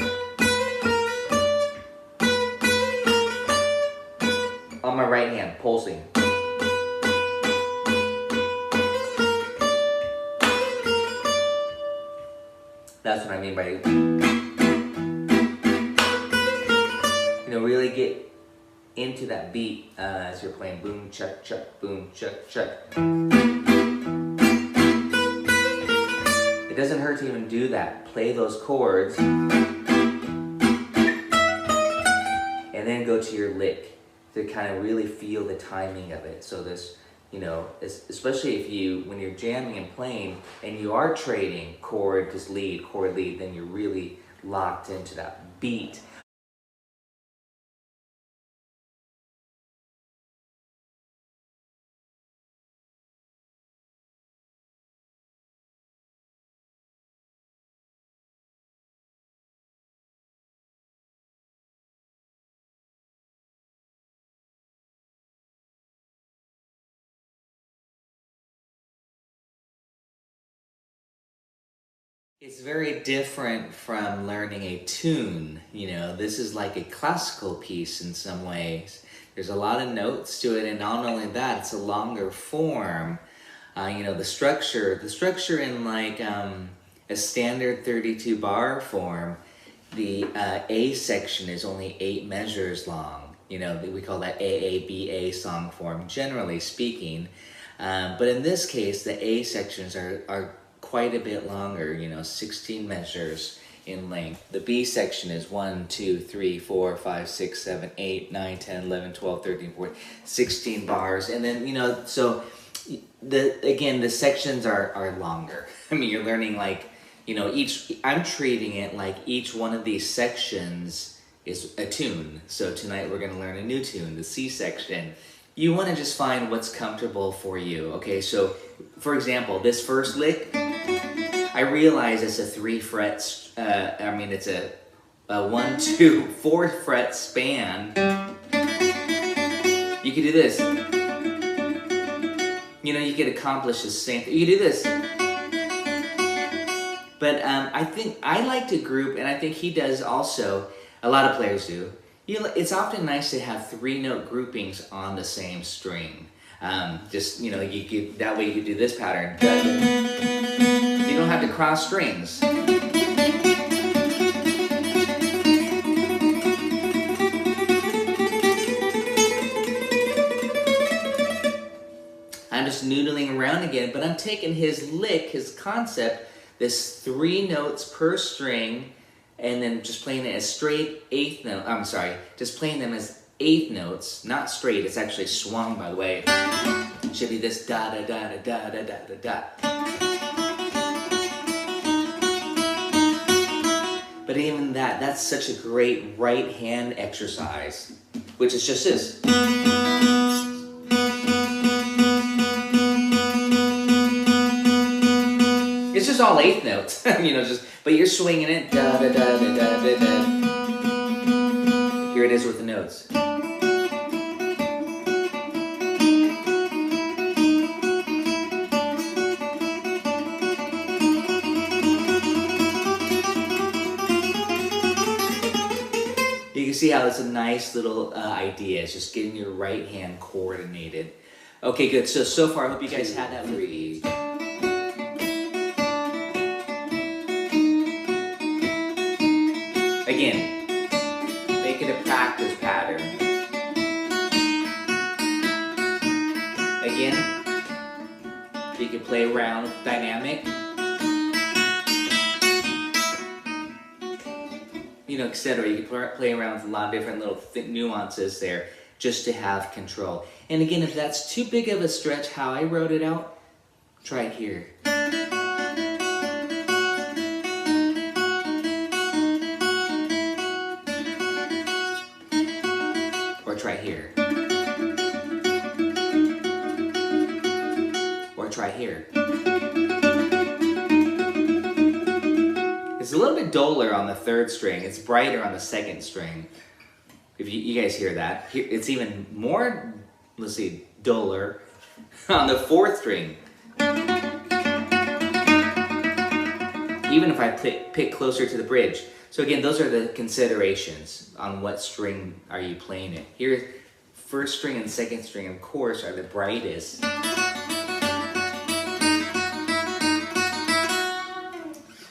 On my right hand, pulsing. That's what I mean by, you know, really get into that beat as you're playing boom, chuck, chuck, boom, chuck, chuck. It doesn't hurt to even do that. Play those chords and then go to your lick to kind of really feel the timing of it. So this, you know, especially if when you're jamming and playing and you are trading chord to lead, chord lead, then you're really locked into that beat. It's very different from learning a tune. You know, this is like a classical piece in some ways. There's a lot of notes to it, and not only that, it's a longer form. You know, the structure in like a standard 32 bar form the A section is only 8 measures long. You know, we call that AABA song form, generally speaking. But in this case, the A sections are quite a bit longer, you know, 16 measures in length. The B section is 1, 2, 3, 4, 5, 6, 7, 8, 9, 10, 11, 12, 13, 14, 16 bars. And then, you know, so the sections are longer. I mean, you're learning like, you know, I'm treating it like each one of these sections is a tune. So tonight we're going to learn a new tune, the C section. You want to just find what's comfortable for you. Okay, so for example, this first lick, I realize it's a 3 frets, it's a 1, 2, 4 fret span. You could do this. You know, you could accomplish the same thing. You could do this. But I think I like to group, and I think he does also, a lot of players do. It's often nice to have 3-note groupings on the same string. Just, you know, that way you could do this pattern. You don't have to cross strings. I'm just noodling around again, but I'm taking his lick, his concept, this 3 notes per string, and then just playing it as straight 8th note. I'm sorry, just playing them as 8th notes, not straight. It's actually swung, by the way. It should be this da da da da da da da da da. But even that's such a great right hand exercise, which is just this. It's just all 8th notes, you know, but you're swinging it, da da da da da da da. Here it is with the notes. You can see how it's a nice little idea. It's just getting your right hand coordinated. Okay, good. So far, I hope you guys had that. 3. Again, make it a practice pattern. Again, you can play around with dynamic. You know, etc. You can play around with a lot of different little nuances there just to have control. And again, if that's too big of a stretch, how I wrote it out, try it here. Or try here. Or try here. It's a little bit duller on the 3rd string. It's brighter on the 2nd string. If you guys hear that. It's even more, let's see, duller on the 4th string. Even if I pick closer to the bridge. So again, those are the considerations on what string are you playing it. Here, 1st string and 2nd string, of course, are the brightest.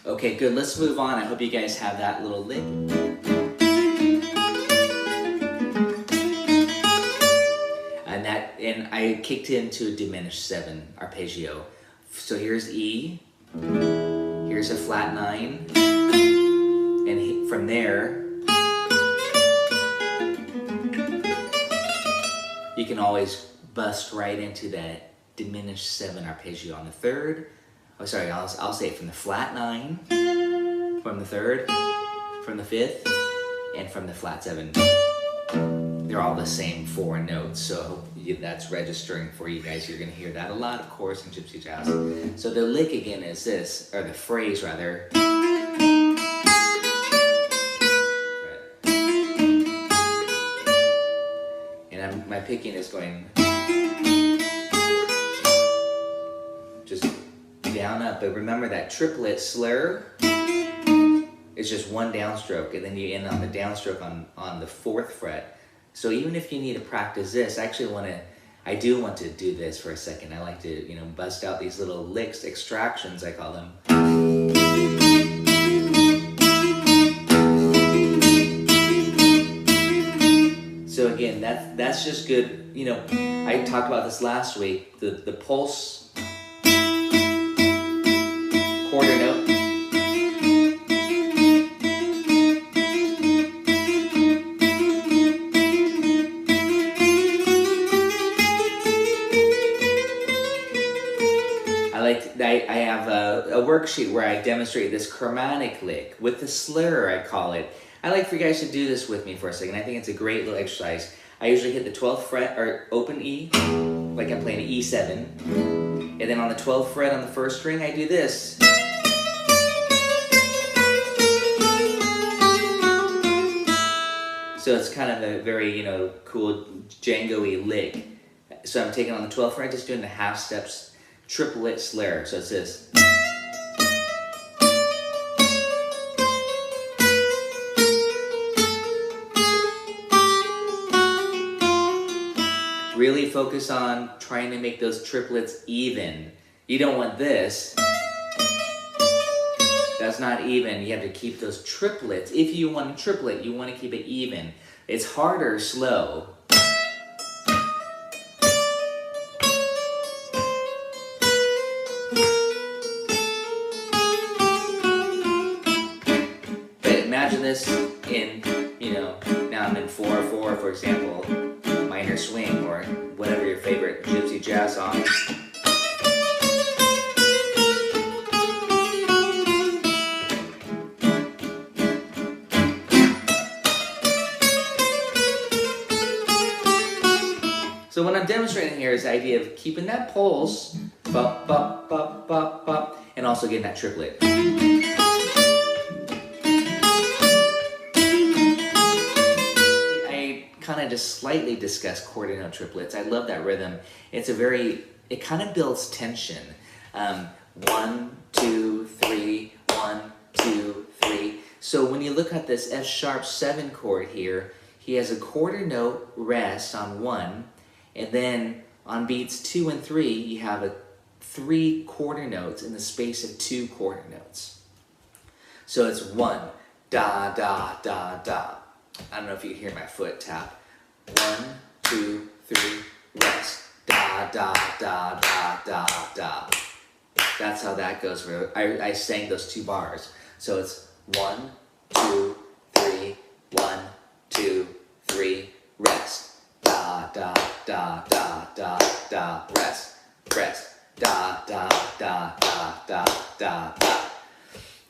Okay, good. Let's move on. I hope you guys have that little lick. And I kicked into a diminished 7 arpeggio. So here's E. Here's a flat 9. And from there, you can always bust right into that diminished 7 arpeggio on the 3rd. Oh, sorry, I'll say it from the flat 9, from the 3rd, from the 5th, and from the flat 7. They're all the same 4 notes, so that's registering for you guys. You're going to hear that a lot, of course, in Gypsy Jazz. So the lick again is this, or the phrase rather. And my picking is going just down, up, but remember that triplet slur is just 1 downstroke, and then you end on the downstroke on the 4th fret. So even if you need to practice this, I do want to do this for a second. I like to, you know, bust out these little licks, extractions I call them. So again, that's just good. You know, I talked about this last week. The pulse quarter note. I have a worksheet where I demonstrate this chromatic lick with the slur, I call it. I like for you guys to do this with me for a second. I think it's a great little exercise. I usually hit the 12th fret or open E, like I'm playing an E7. And then on the 12th fret on the first string, I do this. So it's kind of a very, you know, cool Django-y lick. So I'm taking on the 12th fret, just doing the half steps. Triplet slur, so it's this. Really focus on trying to make those triplets even. You don't want this. That's not even. You have to keep those triplets. If you want a triplet, you want to keep it even. It's harder slow. Imagine this in, you know, now I'm in 4/4, for example, minor swing, or whatever your favorite Gypsy Jazz song. So what I'm demonstrating here is the idea of keeping that pulse, bop, bop, bop, bop, bop, and also getting that triplet. Kind of just slightly discuss quarter note triplets. I love that rhythm. It's a very, it kind of builds tension. 1, 2, 3, 1, 2, 3. So when you look at this F sharp 7 chord here, he has a quarter note rest on 1, and then on beats 2 and 3, you have a 3 quarter notes in the space of 2 quarter notes. So it's 1, da, da, da, da. I don't know if you can hear my foot tap. 1, 2, 3, rest. Da, da, da, da, da, da. That's how that goes. I sang those 2 bars. So it's 1, 2, 3, 1, 2, 3, rest. Da, da, da, da, da, da, rest. Rest. Da, da, da, da, da, da, da.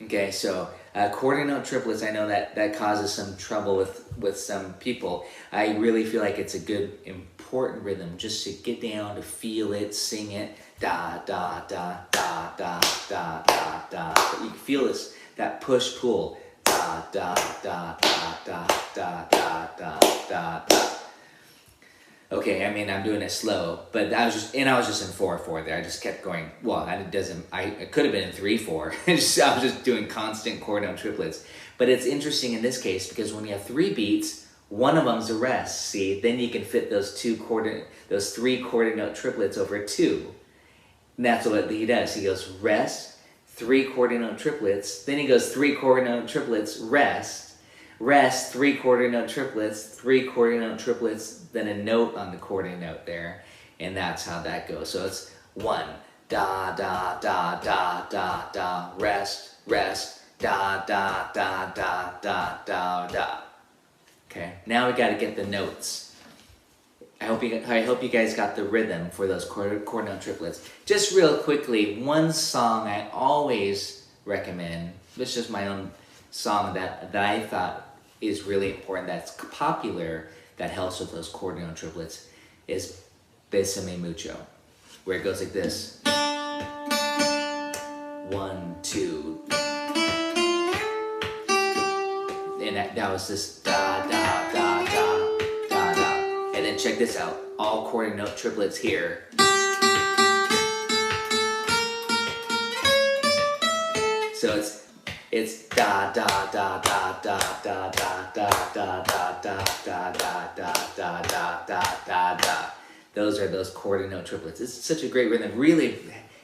Okay, so quarter note triplets, I know that causes some trouble with some people. I really feel like it's a good, important rhythm just to get down, to feel it, sing it. Da, da, da, da, da, da, da, da. But you can feel this, that push-pull. Da, da, da, da, da, da, da, da, da, da. Okay, I mean, I'm doing it slow, but I was just in 4/4 there. I just kept going. Well, it could have been in 3/4. I was just doing constant quarter note triplets. But it's interesting in this case because when you have 3 beats, one of them's a rest. See, then you can fit those 3 quarter note triplets over 2. And that's what he does. He goes rest, 3 quarter note triplets. Then he goes 3 quarter note triplets, rest. Rest, 3 quarter note triplets, 3 quarter note triplets, then a note on the quarter note there, and that's how that goes. So it's 1, da, da, da, da, da, da, rest, rest, da, da, da, da, da, da, da. Okay, now we got to get the notes. I hope you guys got the rhythm for those quarter note triplets. Just real quickly, one song I always recommend. This is just my own song that I thought is really important, that's popular, that helps with those quarter note triplets, is Bésame Mucho, where it goes like this. 1, 2. And that was this da, da, da, da, da, da. And then check this out, all quarter note triplets here. So it's da da da da da da da da da da da da da da da da da da. Those are those quarter note triplets. It's such a great rhythm. Really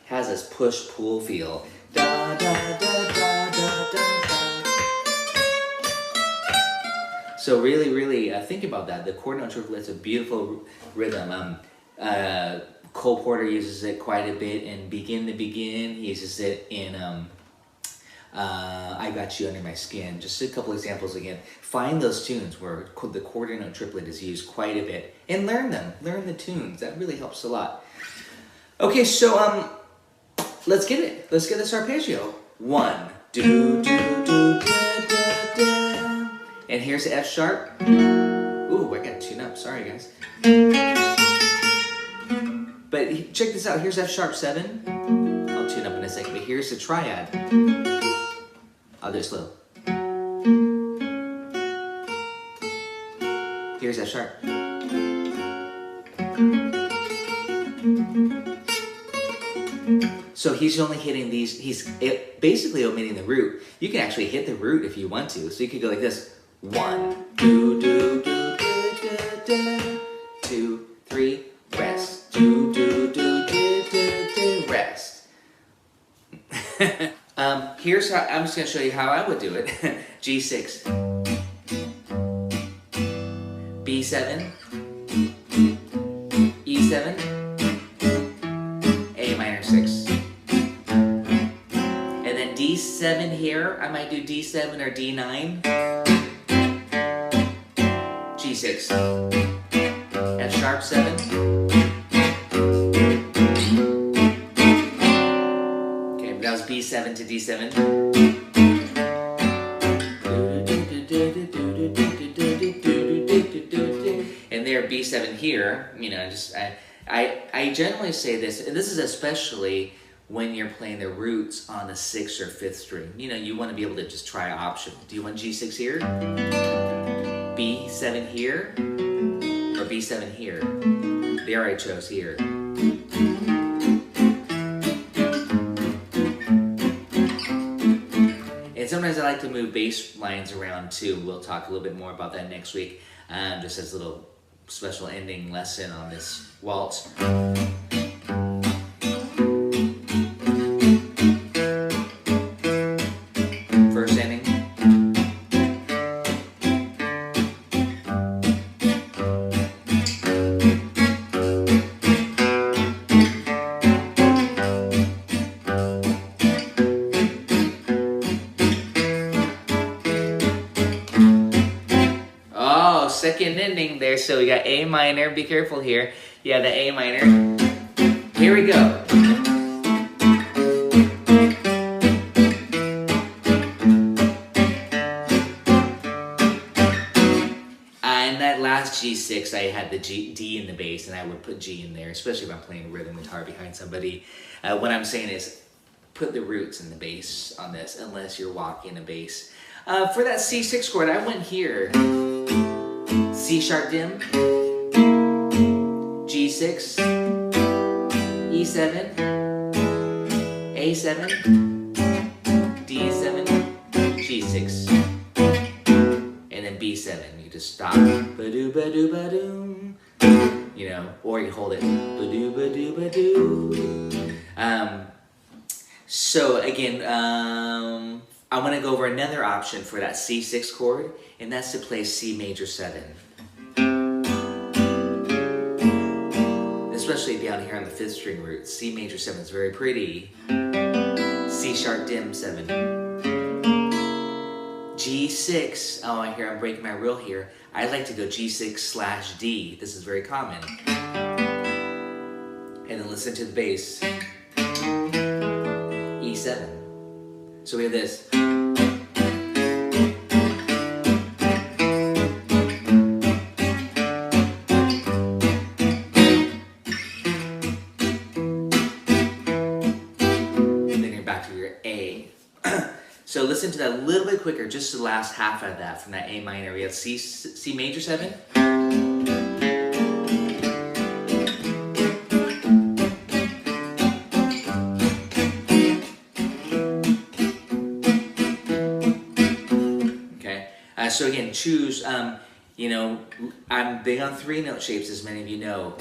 has this push-pull feel. Da da da da da da da. So really think about that. The chord note triplet's a beautiful rhythm. Cole Porter uses it quite a bit in Begin to Begin. He uses it in I Got You Under My Skin. Just a couple examples again. Find those tunes where the chord note triplet is used quite a bit and learn them. Learn the tunes. That really helps a lot. Okay, so let's get it. Let's get this arpeggio. 1, do, do, do, do, da, da. And here's the F sharp. Ooh, I gotta tune up. Sorry, guys. But check this out. Here's F sharp 7. I'll tune up in a second. But here's the triad. I'll do it slow. Here's F sharp. So he's only hitting these, he's basically omitting the root. You can actually hit the root if you want to. So you could go like this. 1, do, do, do, do, do, do. 2, 3, rest. Do, do, do, do, do, do, rest. Here's how, I'm just gonna show you how I would do it. G6. B7. E7. A minor 6. And then D7 here, I might do D7 or D9. G6. F sharp 7. Okay, that was B7 to D7. And there, B7 here, you know, just I generally say this, and this is especially when you're playing the roots on the 6th or 5th string. You know, you want to be able to just try option. Do you want G6 here? B7 here? Or B7 here? There I chose here. And sometimes I like to move bass lines around too. We'll talk a little bit more about that next week. Just as a little special ending lesson on this waltz. First ending. Second ending there, so we got A minor, be careful here. Yeah, the A minor. Here we go. And that last G6, I had the D in the bass, and I would put G in there, especially if I'm playing rhythm guitar behind somebody. What I'm saying is, put the roots in the bass on this, unless you're walking a bass. For that C6 chord, I went here. C sharp dim, G6, E7, A7, D7, G6, and then B7. You just stop, ba-doo, ba-doo, ba-doo, you know, or you hold it, ba-doo, ba-doo, ba-doo. So again, I want to go over another option for that C6 chord, and that's to play C major 7. Especially down here on the 5th string root. C major 7 is very pretty. C sharp dim 7. G6. Oh, I hear I'm breaking my rule here. I like to go G6 / D. This is very common. And then listen to the bass. E7. So we have this. So listen to that a little bit quicker, just the last half of that from that A minor. We have C major 7. Okay, so again, choose, you know, I'm big on 3-note shapes, as many of you know.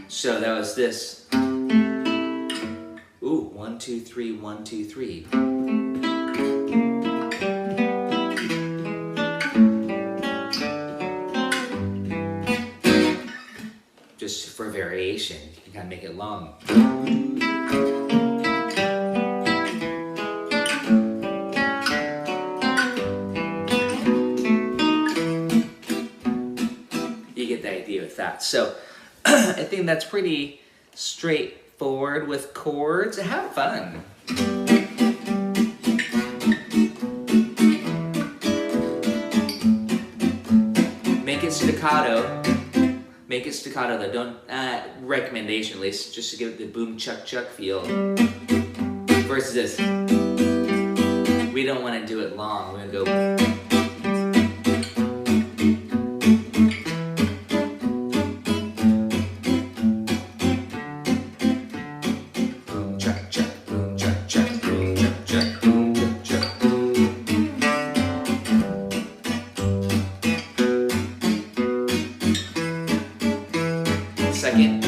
So that was this. 2, 3, 1, 2, 3. Just for variation, you can kind of make it long. You get the idea with that. So I think that's pretty straightforward with chords. Have fun. Make it staccato. Make it staccato though. Don't, recommendation at least, just to give it the boom chuck chuck feel. Versus this. We don't want to do it long. We're going to go. Second.